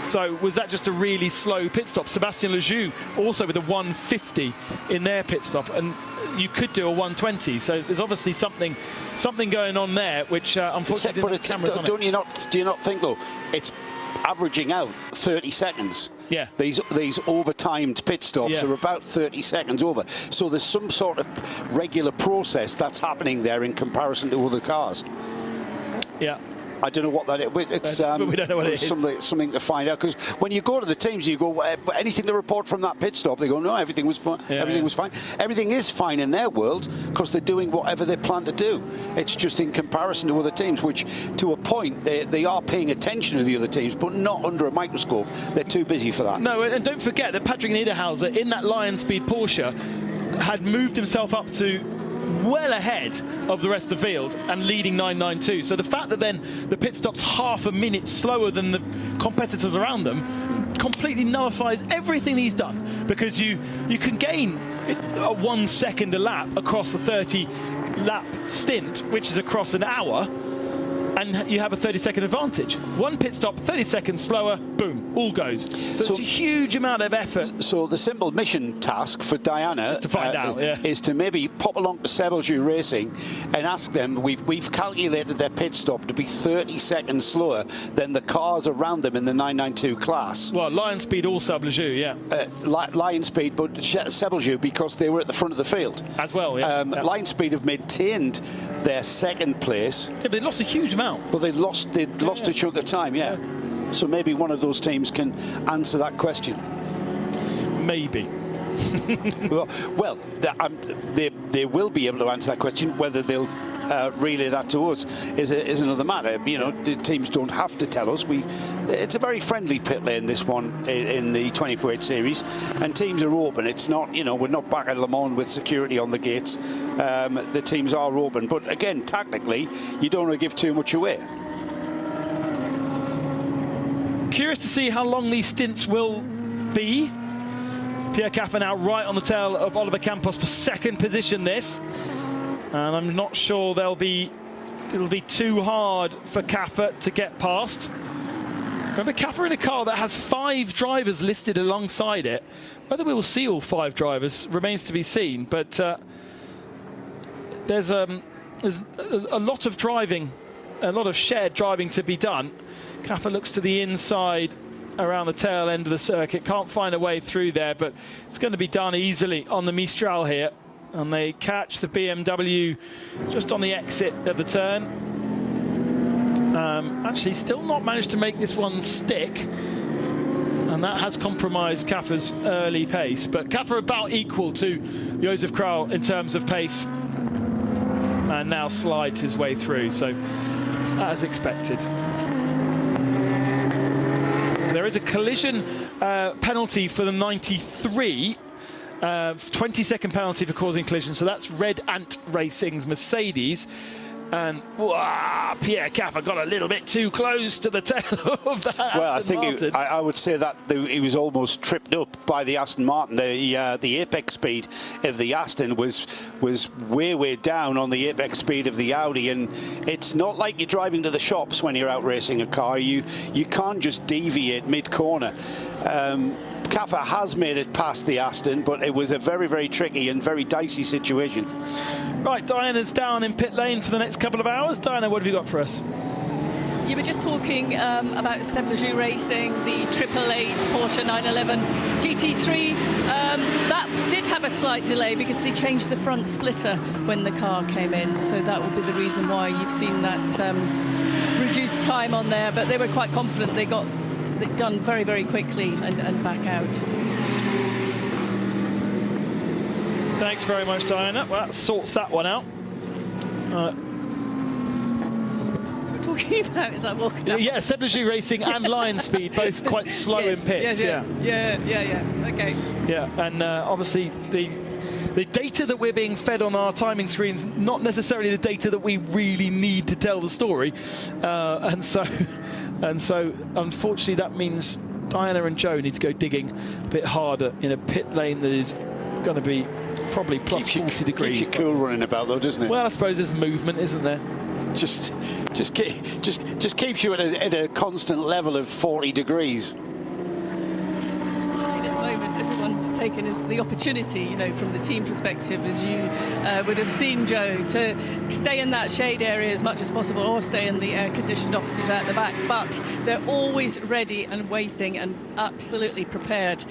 So was that just a really slow pit stop? Sebastian Lejeune also with a 150 in their pit stop, and you could do a 120. So there's obviously something going on there, which unfortunately didn't have cameras on it. Do you not think though it's averaging out 30 seconds? Yeah. These over-timed pit stops are about 30 seconds over. So there's some sort of regular process that's happening there in comparison to other cars. Yeah. I don't know what that is. It's but we don't know what it is. Something to find out, because when you go to the teams, you go, anything to report from that pit stop? They go, no, everything was fine. Everything was fine. Everything is fine in their world because they're doing whatever they plan to do. It's just in comparison to other teams, which to a point they are paying attention to the other teams, but not under a microscope. They're too busy for that. No, and don't forget that Patrick Niederhauser in that Lion Speed Porsche had moved himself up to well ahead of the rest of the field and leading 992. So the fact that then the pit stop's half a minute slower than the competitors around them completely nullifies everything he's done, because you can gain a 1 second a lap across a 30 lap stint, which is across an hour, and you have a 30-second advantage. One pit stop, 30 seconds slower, boom, all goes. So it's a huge amount of effort. So the simple mission task for Diana is to find out, is to maybe pop along to Sebelju Racing and ask them, we've calculated their pit stop to be 30 seconds slower than the cars around them in the 992 class. Well, Lion Speed or Sebelju, yeah. Lion Speed, but Sebelju, because they were at the front of the field. As well, yeah. Lion Speed have maintained their second place. Yeah, but they lost a huge amount. But they lost a chunk of time, yeah. So maybe one of those teams can answer that question. Maybe. well, they will be able to answer that question. Whether they'll relay that to us is another matter. You know, the teams don't have to tell us. It's a very friendly pit lane, this one, in the 24H series, and teams are open. It's not, we're not back at Le Mans with security on the gates. The teams are open, but again, tactically, you don't want to give too much away. Curious to see how long these stints will be. Pierre Caffer now right on the tail of Oliver Campos for second position this. And I'm not sure it'll be too hard for Caffer to get past. Remember, Caffer in a car that has 5 drivers listed alongside it. Whether we will see all 5 drivers remains to be seen, but there's a lot of driving, a lot of shared driving to be done. Kaffer looks to the inside around the tail end of the circuit, can't find a way through there, but it's going to be done easily on the Mistral here. And they catch the BMW just on the exit of the turn. Actually, still not managed to make this one stick. And that has compromised Kaffer's early pace. But Kaffer about equal to Josef Kral in terms of pace. And now slides his way through. So, as expected. There is a collision penalty for the 93. 20-second penalty for causing collision. So that's Red Ant Racing's Mercedes. And Pierre Kaffer got a little bit too close to the tail of that. Well, Aston Martin. I would say that he was almost tripped up by the Aston Martin. The apex speed of the Aston was way down on the apex speed of the Audi, and it's not like you're driving to the shops when you're out racing a car. You can't just deviate mid-corner. Kaffer has made it past the Aston, but it was a very tricky and very dicey situation. Right, Diana's down in pit lane for the next couple of hours. Diana, what have you got for us? You were just talking about Sebastian Racing, the 888 Porsche 911 GT3. That did have a slight delay because they changed the front splitter when the car came in. So that would be the reason why you've seen that reduced time on there. But they were quite confident they got it done very quickly and back out. Thanks very much, Diana. Well, that sorts that one out. We're talking about as I walk down. Yeah, Sebastian Racing and Lion Speed, both quite slow in pits. Yeah. Okay. Yeah, and obviously the data that we're being fed on our timing screens, not necessarily the data that we really need to tell the story, and so unfortunately that means Diana and Joe need to go digging a bit harder in a pit lane that is going to be probably plus 40 degrees. Keeps you cool running about though, doesn't it? Well, I suppose there's movement, isn't there? Just keeps you at a constant level of 40 degrees. At the moment, everyone's taken as the opportunity, you know, from the team perspective, as you would have seen, Joe, to stay in that shade area as much as possible or stay in the air-conditioned offices out the back. But they're always ready and waiting and absolutely prepared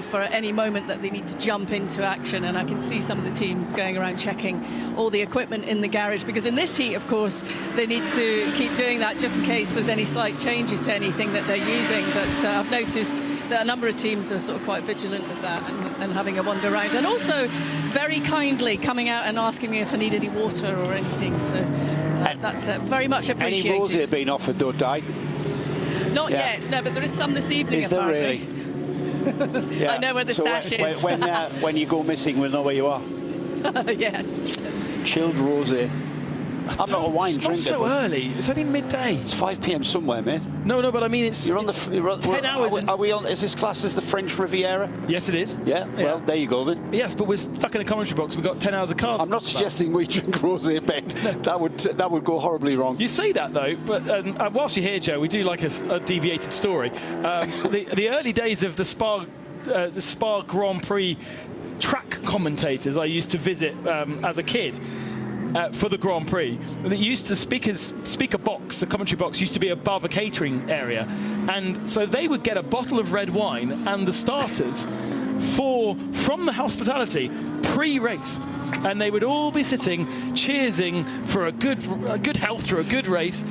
for any moment that they need to jump into action. And I can see some of the teams going around checking all the equipment in the garage, because in this heat, of course, they need to keep doing that just in case there's any slight changes to anything that they're using. But I've noticed that a number of teams are sort of quite vigilant of that and having a wander around, and also very kindly coming out and asking me if I need any water or anything. So that's very much appreciated. Any rosé been offered though, Di? Not yet, no, but there is some this evening. Is there apparently. really? Yeah. I know where the stash is. When you go missing, we'll know where you are. Yes. Chilled rosé. I'm not a wine drinker. It's so early. It's only midday. It's 5 p.m. somewhere, mate. No, but I mean it's. You're on 10 hours. Are we on? Is this classed as the French Riviera? Yes, it is. Yeah. Well, there you go then. Yes, but we're stuck in a commentary box. We've got 10 hours of cars. I'm not suggesting we drink rosé, Ben. That would go horribly wrong. You say that though, but whilst you're here, Joe, we do like a deviated story. The early days of the Spa Grand Prix track commentators I used to visit as a kid. For the Grand Prix, that used to speaker box, the commentary box used to be above a catering area, and so they would get a bottle of red wine and the starters from the hospitality pre-race, and they would all be sitting cheersing for a good health through a good race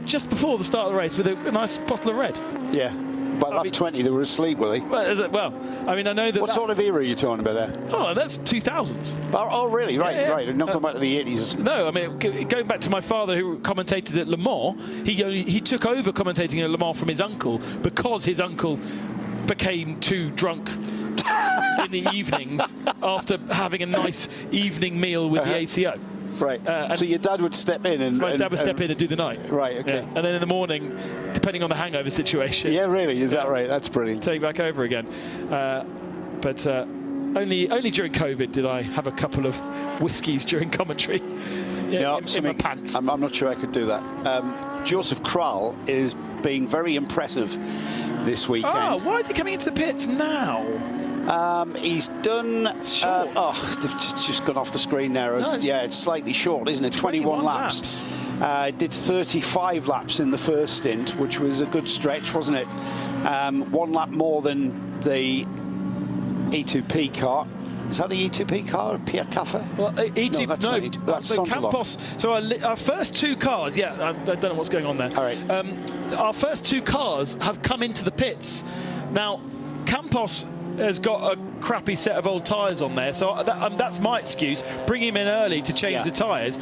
just before the start of the race with a nice bottle of red. Yeah. By lap 20, they were asleep, were they? Well, I mean, I know that. What sort of era are you talking about there? Oh, that's 2000s. Oh, really? Right, yeah. right. Not going back to the 80s. No, I mean, going back to my father who commentated at Le Mans, he took over commentating at Le Mans from his uncle because his uncle became too drunk in the evenings after having a nice evening meal with the ACO. Right. So your dad would step in and... So my dad would step in and do the night. Right, okay. Yeah. And then in the morning, depending on the hangover situation... Yeah, really? Is that right? That's brilliant. Take back over again. But only during COVID did I have a couple of whiskies during commentary. In my pants. I'm not sure I could do that. Josef Kral is being very impressive this weekend. Oh, why is he coming into the pits now? He's done. It's just gone off the screen there. No, yeah, it's slightly short, isn't it? 21 laps. Did 35 laps in the first stint, which was a good stretch, wasn't it? 1 lap more than the E2P car. Is that the E2P car, Pierre Caffe? Well, E2P, that's so Campos. So our first 2 cars, I don't know what's going on there. All right. Our first 2 cars have come into the pits. Now, Campos has got a crappy set of old tyres on there, so that's my excuse. Bring him in early to change the tyres.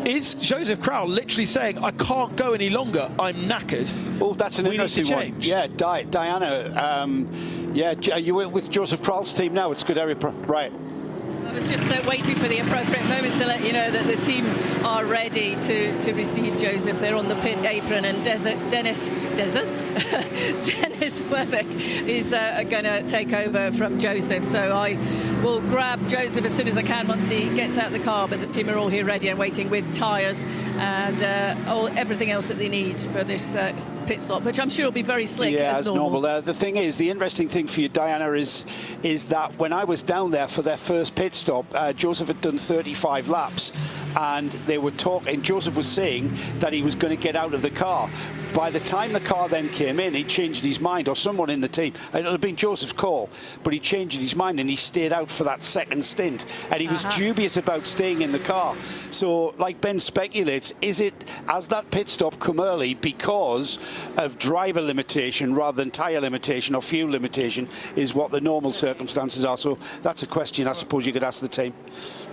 Is Joseph Kraull literally saying, I can't go any longer, I'm knackered? Oh, that's an interesting one. Yeah, Diana, are you with Joseph Kraull's team now? It's good area, right. I was just waiting for the appropriate moment to let you know that the team are ready to receive Joseph. They're on the pit apron, and Dennis Wesek is going to take over from Joseph. So I will grab Joseph as soon as I can once he gets out of the car. But the team are all here ready and waiting with tyres and everything else that they need for this pit stop, which I'm sure will be very slick as normal. The thing is, the interesting thing for you, Diana, is that when I was down there for their first pit stop, Joseph had done 35 laps, and they were talking. Joseph was saying that he was going to get out of the car. By the time the car then came in, he changed his mind, or someone in the team. It would have been Joseph's call, but he changed his mind and he stayed out for that second stint. And he was dubious about staying in the car. So, like Ben speculates, has that pit stop come early because of driver limitation rather than tyre limitation or fuel limitation, is what the normal circumstances are. So that's a question I suppose you could ask the team.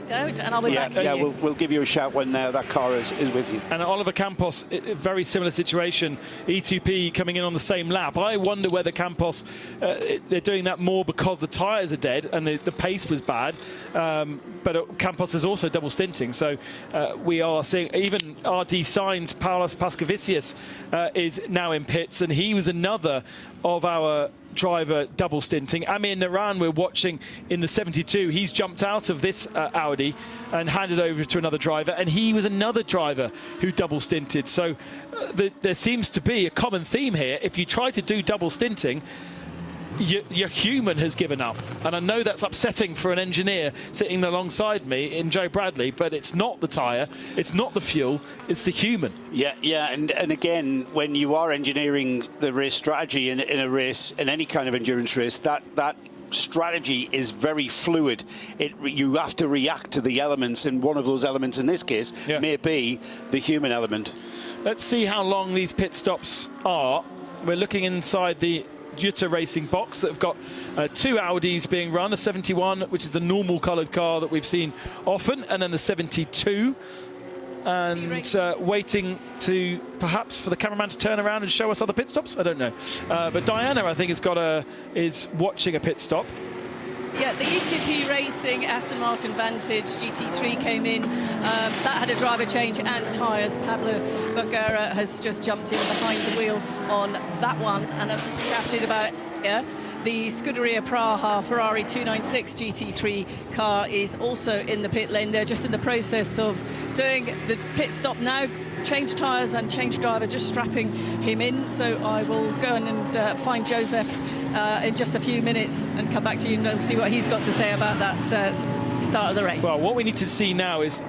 And I'll be back to you. We'll give you a shout when that car is with you. And Oliver Campos, very similar situation. E2P coming in on the same lap. I wonder whether Campos, they're doing that more because the tyres are dead and the pace was bad. But Campos is also double stinting. So we are seeing even RD Sainz, Paulos Pascavicius is now in pits, and he was another of our driver double stinting. Amir Naran, we're watching in the 72. He's jumped out of this Audi and handed over to another driver, and he was another driver who double stinted. So there seems to be a common theme here. If you try to do double stinting, your human has given up. And I know that's upsetting for an engineer sitting alongside me in Joe Bradley, but it's not the tyre, it's not the fuel, it's the human. Yeah, and again, when you are engineering the race strategy in a race, in any kind of endurance race, that strategy is very fluid. You have to react to the elements, and one of those elements in this case may be the human element. Let's see how long these pit stops are. We're looking inside the Jutta Racing box that have got 2 Audis being run, a 71, which is the normal coloured car that we've seen often, and then the 72. And waiting to perhaps for the cameraman to turn around and show us other pit stops. I don't know, but Diana, I think, is watching a pit stop. Yeah, the E2P Racing Aston Martin Vantage GT3 came in. That had a driver change and tyres. Pablo Boguera has just jumped in behind the wheel on that one. And as we chatted about here, the Scuderia Praha Ferrari 296 GT3 car is also in the pit lane. They're just in the process of doing the pit stop now. Change tyres and change driver, just strapping him in. So I will go and find Joseph in just a few minutes and come back to you and see what he's got to say about that start of the race. Well, what we need to see now is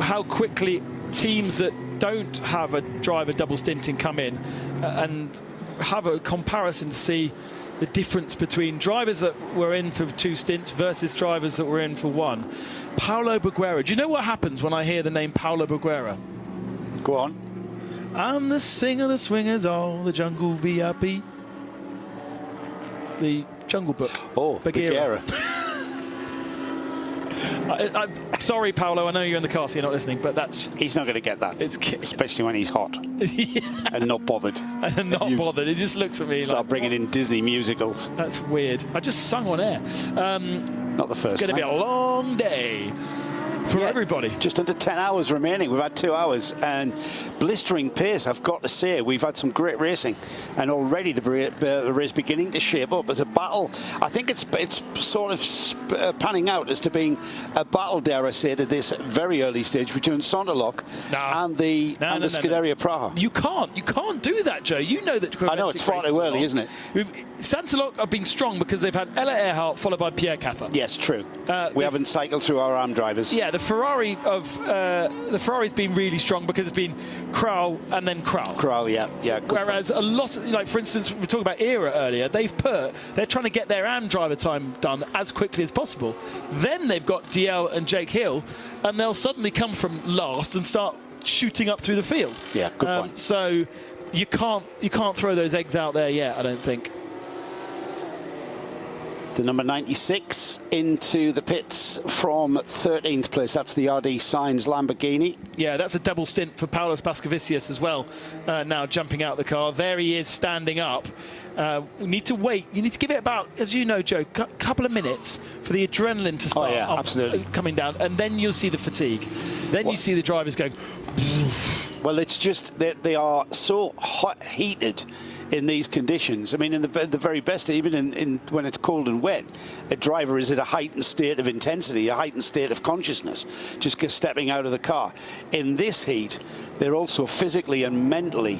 how quickly teams that don't have a driver double stinting come in and have a comparison to see the difference between drivers that were in for 2 stints versus drivers that were in for 1. Paulo Boguera. Do you know what happens when I hear the name Paulo Boguera? Go on. I'm the singer, the swingers, all the jungle VIP. The Jungle Book. Oh, Boguera. I'm sorry, Paolo, I know you're in the car, so you're not listening, but he's not going to get that. Especially when he's hot. And not bothered. And not bothered. He just looks at me start bringing in Disney musicals. That's weird. I just sung on air. Not the first It's going to be a long day. for everybody. Just under 10 hours remaining. We've had 2 hours and blistering pace, I've got to say. We've had some great racing, and already the race beginning to shape up as a battle. I think it's sort of panning out as to being a battle, dare I say, to this very early stage between Sonderloch and the Scuderia Praha. You can't do that, Joe. You know that. I know, it's far too early, isn't it? Sanderloch have been strong because they've had Ella Earhart followed by Pierre Caffer. Yes, true. We haven't cycled through our arm drivers. Yeah, the Ferrari's been really strong because it's been Kral and then Kral. Kral, yeah. Whereas a lot, like for instance, we were talking about Era earlier. They're trying to get their AM driver time done as quickly as possible. Then they've got DL and Jake Hill, and they'll suddenly come from last and start shooting up through the field. Yeah, good point. So you can't throw those eggs out there yet, I don't think. The number 96 into the pits from 13th place. That's the RD Sainz Lamborghini. Yeah, that's a double stint for Paulos Pascovicius as well, now jumping out the car. There he is standing up. We need to wait. You need to give it about, as you know, Joe, a couple of minutes for the adrenaline to start absolutely coming down, and then you'll see the fatigue. Then you see the drivers going... Well, it's just that they are so heated in these conditions. I mean, in the very best, even in when it's cold and wet, a driver is at a heightened state of intensity, a heightened state of consciousness, just stepping out of the car. In this heat, they're also physically and mentally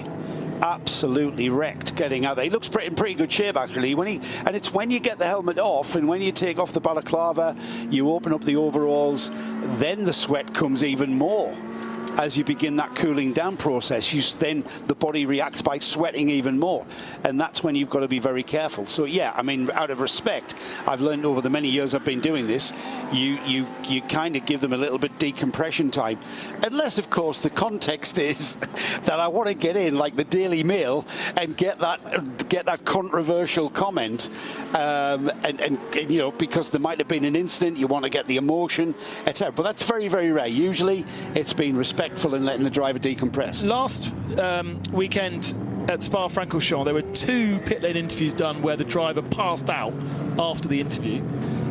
absolutely wrecked getting out there. He looks in pretty good shape, actually. And it's when you get the helmet off and when you take off the balaclava, you open up the overalls, then the sweat comes even more. As you begin that cooling down process, then the body reacts by sweating even more, and that's when you've got to be very careful. So yeah, I mean, out of respect, I've learned over the many years I've been doing this, you kind of give them a little bit decompression time, unless of course the context is that I want to get in like the Daily Mail and get that controversial comment, and you know, because there might have been an incident, you want to get the emotion, etc. But that's very, very rare. Usually it's been respectful and letting the driver decompress. Last weekend at Spa-Francorchamps, there were 2 pit lane interviews done where the driver passed out after the interview,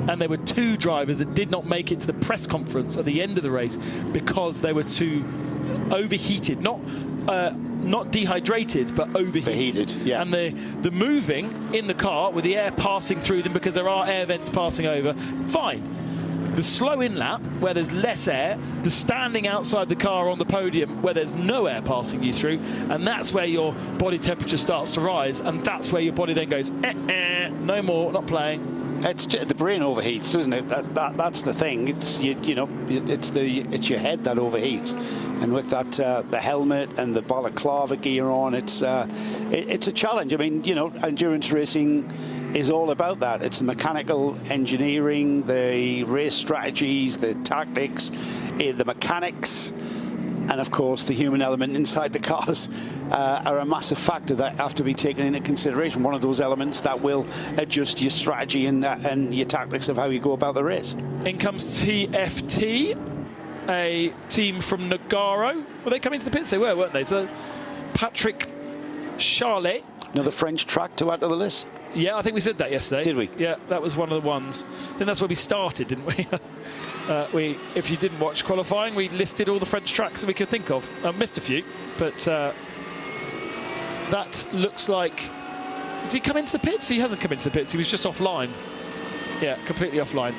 and there were 2 drivers that did not make it to the press conference at the end of the race because they were too overheated, not dehydrated, but overheated. Yeah. And the moving in the car with the air passing through them, because there are air vents passing over, fine. The slow in lap, where there's less air, the standing outside the car on the podium where there's no air passing you through, and that's where your body temperature starts to rise, and that's where your body then goes, no more, not playing. It's the brain overheats, doesn't it? That's the thing. It's you know, it's your head that overheats, and with that the helmet and the balaclava gear on, it's a challenge. I mean, you know, endurance racing is all about that. It's the mechanical engineering, the race strategies, the tactics, the mechanics, and of course the human element inside the cars are a massive factor that have to be taken into consideration. One of those elements that will adjust your strategy and your tactics of how you go about the race. In comes TFT, a team from Nogaro. Were they coming to the pits? They were, weren't they? So Patrick Charlet. Another French track to add to the list. Yeah, I think we said that yesterday. Did we? Yeah, that was one of the ones. I think that's where we started, didn't we? If you didn't watch qualifying, we listed all the French tracks that we could think of. I missed a few, but that looks like... Has he come into the pits? He hasn't come into the pits. He was just offline. Yeah, completely offline.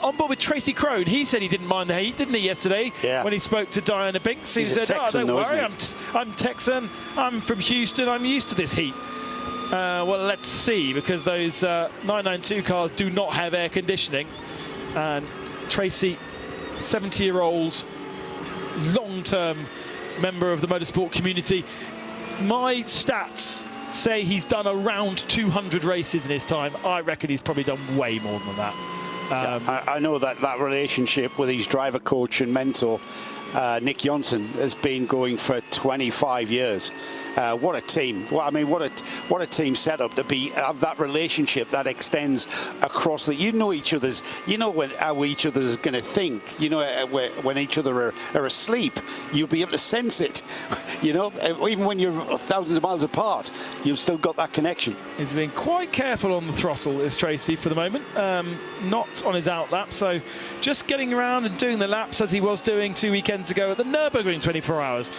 On board with Tracy Crone. He said he didn't mind the heat, didn't he, yesterday? Yeah. When he spoke to Diana Binks. He He's said, Texan, don't worry, isn't I'm Texan. I'm from Houston. I'm used to this heat. Well, let's see, because those 992 cars do not have air conditioning. And Tracy, 70-year-old, long-term member of the motorsport community. My stats say he's done around 200 races in his time. I reckon he's probably done way more than that. I know that relationship with his driver coach and mentor, Nick Johnson, has been going for 25 years. What a team! Well, I mean, what a team setup to have that relationship that extends across the. You know each other's. You know how each other's going to think. You know when each other are asleep. You'll be able to sense it. You know, even when you're thousands of miles apart, you've still got that connection. He's been quite careful on the throttle, is Tracy, for the moment. Not on his outlap, so just getting around and doing the laps as he was doing 2 weekends ago at the Nürburgring 24 Hours.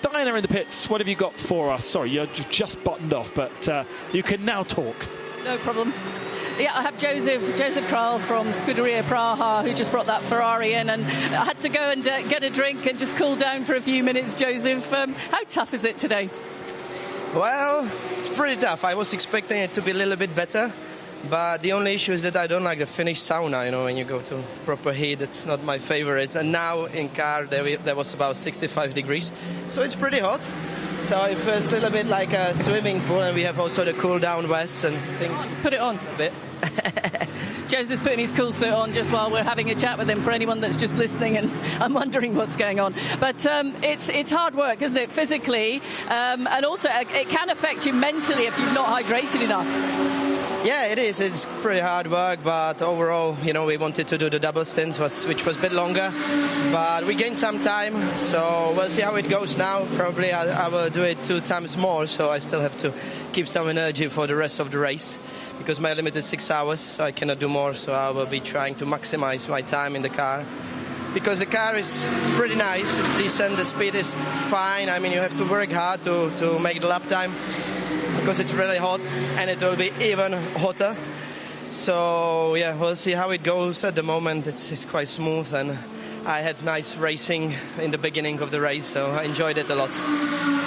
Diana in the pits, what have you got for us? Sorry, you're just buttoned off, but you can now talk. No problem. Yeah, I have Joseph Kral from Scuderia Praha, who just brought that Ferrari in, and I had to go and get a drink and just cool down for a few minutes. Joseph, how tough is it today? Well, it's pretty tough. I was expecting it to be a little bit better, but the only issue is that I don't like the Finnish sauna, you know, when you go to proper heat. It's not my favorite. And now in car there was about 65 degrees, so it's pretty hot. So it feels a little bit like a swimming pool, and we have also the cool down vests and things. Put it on. A bit. Joseph's putting his cool suit on just while we're having a chat with him, for anyone that's just listening and I'm wondering what's going on. But it's hard work, isn't it, physically? And also it can affect you mentally if you've not hydrated enough. Yeah, it is. It's pretty hard work, but overall, you know, we wanted to do the double stint, which was a bit longer, but we gained some time, so we'll see how it goes now. Probably I will do it 2 times more, so I still have to keep some energy for the rest of the race, because my limit is 6 hours, so I cannot do more, so I will be trying to maximize my time in the car. Because the car is pretty nice, it's decent, the speed is fine. I mean, you have to work hard to make the lap time, because it's really hot, and it will be even hotter. So yeah, we'll see how it goes. At the moment it's quite smooth, and I had nice racing in the beginning of the race, so I enjoyed it a lot.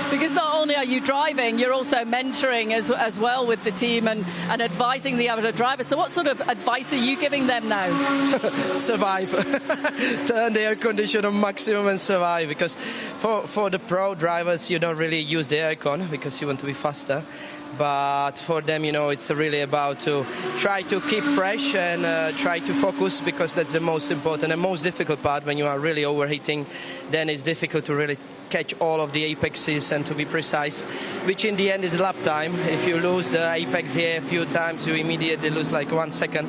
Because not only are you driving, you're also mentoring as well with the team and advising the other drivers. So what sort of advice are you giving them now? Survive. Turn the air conditioner on maximum and survive. Because for the pro drivers, you don't really use the aircon because you want to be faster. But for them, you know, it's really about to try to keep fresh and try to focus, because that's the most important and most difficult part. When you are really overheating, then it's difficult to really catch all of the apexes and to be precise, which in the end is lap time. If you lose the apex here a few times, you immediately lose like 1 second.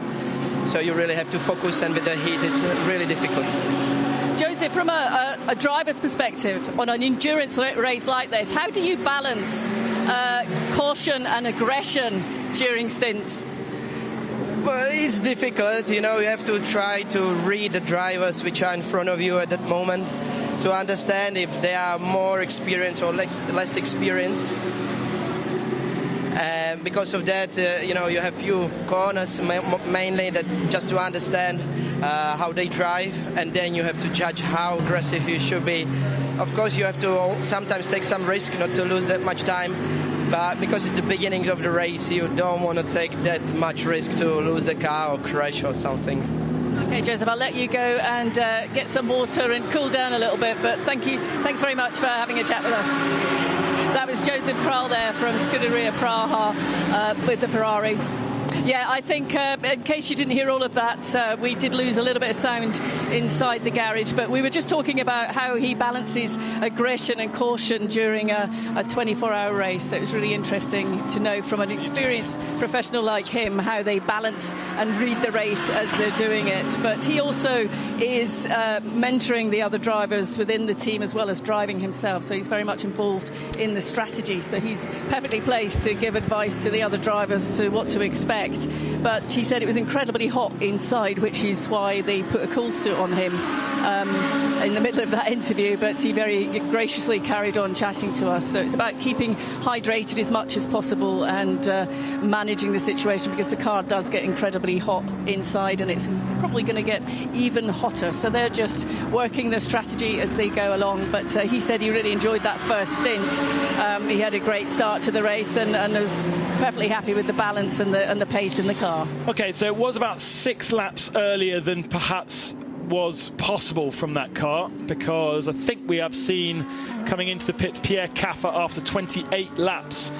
So you really have to focus, and with the heat, it's really difficult. Joseph, from a driver's perspective, on an endurance race like this, how do you balance caution and aggression during stints? Well, it's difficult, you know, you have to try to read the drivers which are in front of you at that moment, to understand if they are more experienced or less experienced. And because of that, you know, you have few corners mainly, that just to understand how they drive, and then you have to judge how aggressive you should be. Of course, you have to sometimes take some risk not to lose that much time, but because it's the beginning of the race, you don't want to take that much risk to lose the car or crash or something. Okay, Joseph, I'll let you go and get some water and cool down a little bit, but thank you. Thanks very much for having a chat with us. That was Joseph Kral there from Scuderia Praha with the Ferrari. Yeah, I think in case you didn't hear all of that, we did lose a little bit of sound inside the garage, but we were just talking about how he balances aggression and caution during a 24-hour race. So it was really interesting to know from an experienced professional like him how they balance and read the race as they're doing it. But he also is mentoring the other drivers within the team as well as driving himself, so he's very much involved in the strategy. So he's perfectly placed to give advice to the other drivers to what to expect. But he said it was incredibly hot inside, which is why they put a cool suit on him in the middle of that interview, but he very graciously carried on chatting to us. So it's about keeping hydrated as much as possible and managing the situation, because the car does get incredibly hot inside, and it's probably going to get even hotter. So they're just working their strategy as they go along. But he said he really enjoyed that first stint. He had a great start to the race and was perfectly happy with the balance and the pace in the car. Okay, so it was about 6 laps earlier than perhaps was possible from that car, because I think we have seen coming into the pits Pierre Caffer after 28 laps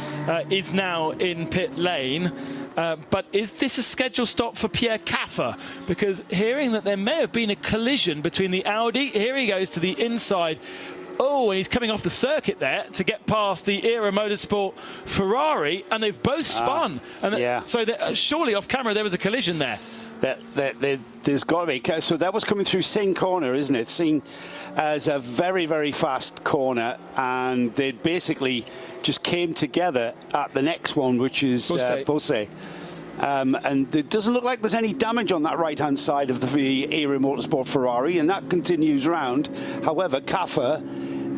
is now in pit lane. But is this a scheduled stop for Pierre Caffer? Because hearing that there may have been a collision between the Audi, here he goes to the inside, Oh, and he's coming off the circuit there to get past the Era Motorsport Ferrari, and they've both spun. And so surely off camera there was a collision there. There's got to be. So that was coming through Sing Corner, isn't it? Sing as a very, very fast corner, and they basically just came together at the next one, which is Bosse. And it doesn't look like there's any damage on that right-hand side of the Era Motorsport Ferrari, and that continues round. However, Kaffer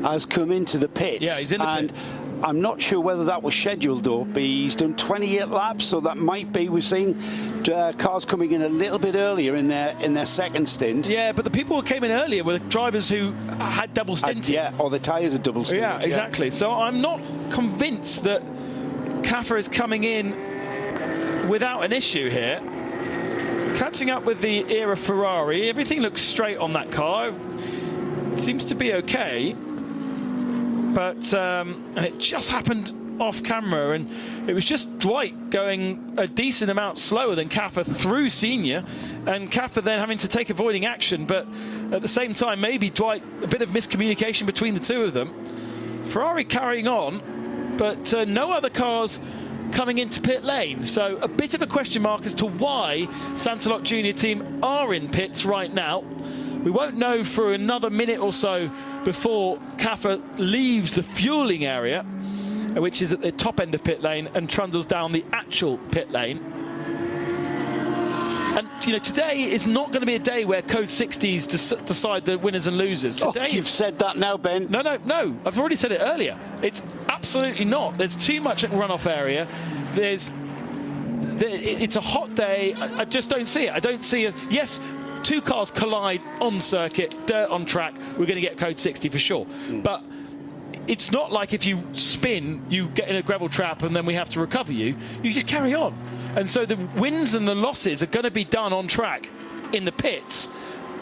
has come into the pits. Yeah, he's in the pits. I'm not sure whether that was scheduled, though. But he's done 28 laps, so that might be. We're seeing cars coming in a little bit earlier in their second stint. Yeah, but the people who came in earlier were drivers who had double stinted. Yeah, or the tyres are double stinted. Yeah, exactly. So I'm not convinced that Kaffer is coming in without an issue here. Catching up with the Era Ferrari, everything looks straight on that car. It seems to be okay. But and it just happened off camera, and it was just Dwight going a decent amount slower than Kaffer through Senior, and Kaffer then having to take avoiding action. But at the same time, maybe Dwight, a bit of miscommunication between the two of them. Ferrari carrying on, but no other cars coming into pit lane. So a bit of a question mark as to why Santalot Junior team are in pits right now. We won't know for another minute or so before Kaffer leaves the fueling area, which is at the top end of pit lane, and trundles down the actual pit lane. And, you know, today is not going to be a day where Code 60s decide the winners and losers. Today you've said that now, Ben. No. I've already said it earlier. It's absolutely not. There's too much runoff area. It's a hot day. I just don't see it. I don't see it. Yes, two cars collide on circuit, dirt on track, we're going to get Code 60 for sure. But it's not like if you spin, you get in a gravel trap and then we have to recover you. You just carry on. And so the wins and the losses are going to be done on track in the pits,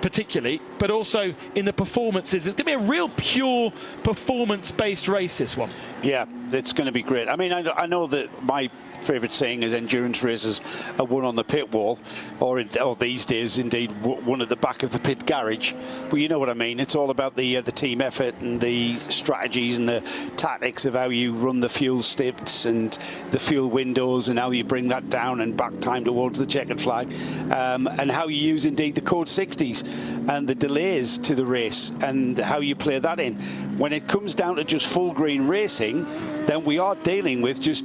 particularly, but also in the performances. It's going to be a real pure performance-based race, this one. Yeah, it's going to be great. I mean, I know that my favourite saying is endurance races are won on the pit wall, or these days, indeed, won at the back of the pit garage. But you know what I mean. It's all about the team effort and the strategies and the tactics of how you run the fuel stifts and the fuel windows and how you bring that down and back time towards the checkered flag, and how you use, indeed, the Code 60s and the delays to the race and how you play that in. When it comes down to just full green racing, then we are dealing with just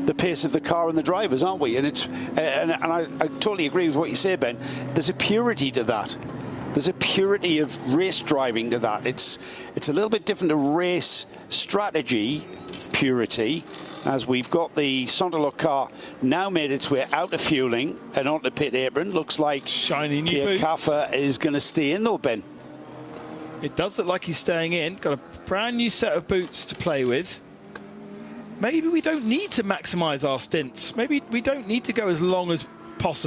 the pace of the car and the drivers, aren't we? And it's and I totally agree with what you say, Ben. There's a purity to that. There's a purity of race driving to that. It's a little bit different to race strategy purity, as we've got the Santalot car now made its way out of fueling and onto pit apron. Looks like shiny new Pierre boots. Kaffer is going to stay in though, Ben. It does look like he's staying in. Got a brand new set of boots to play with. Maybe we don't need to maximise our stints. Maybe we don't need to go as long as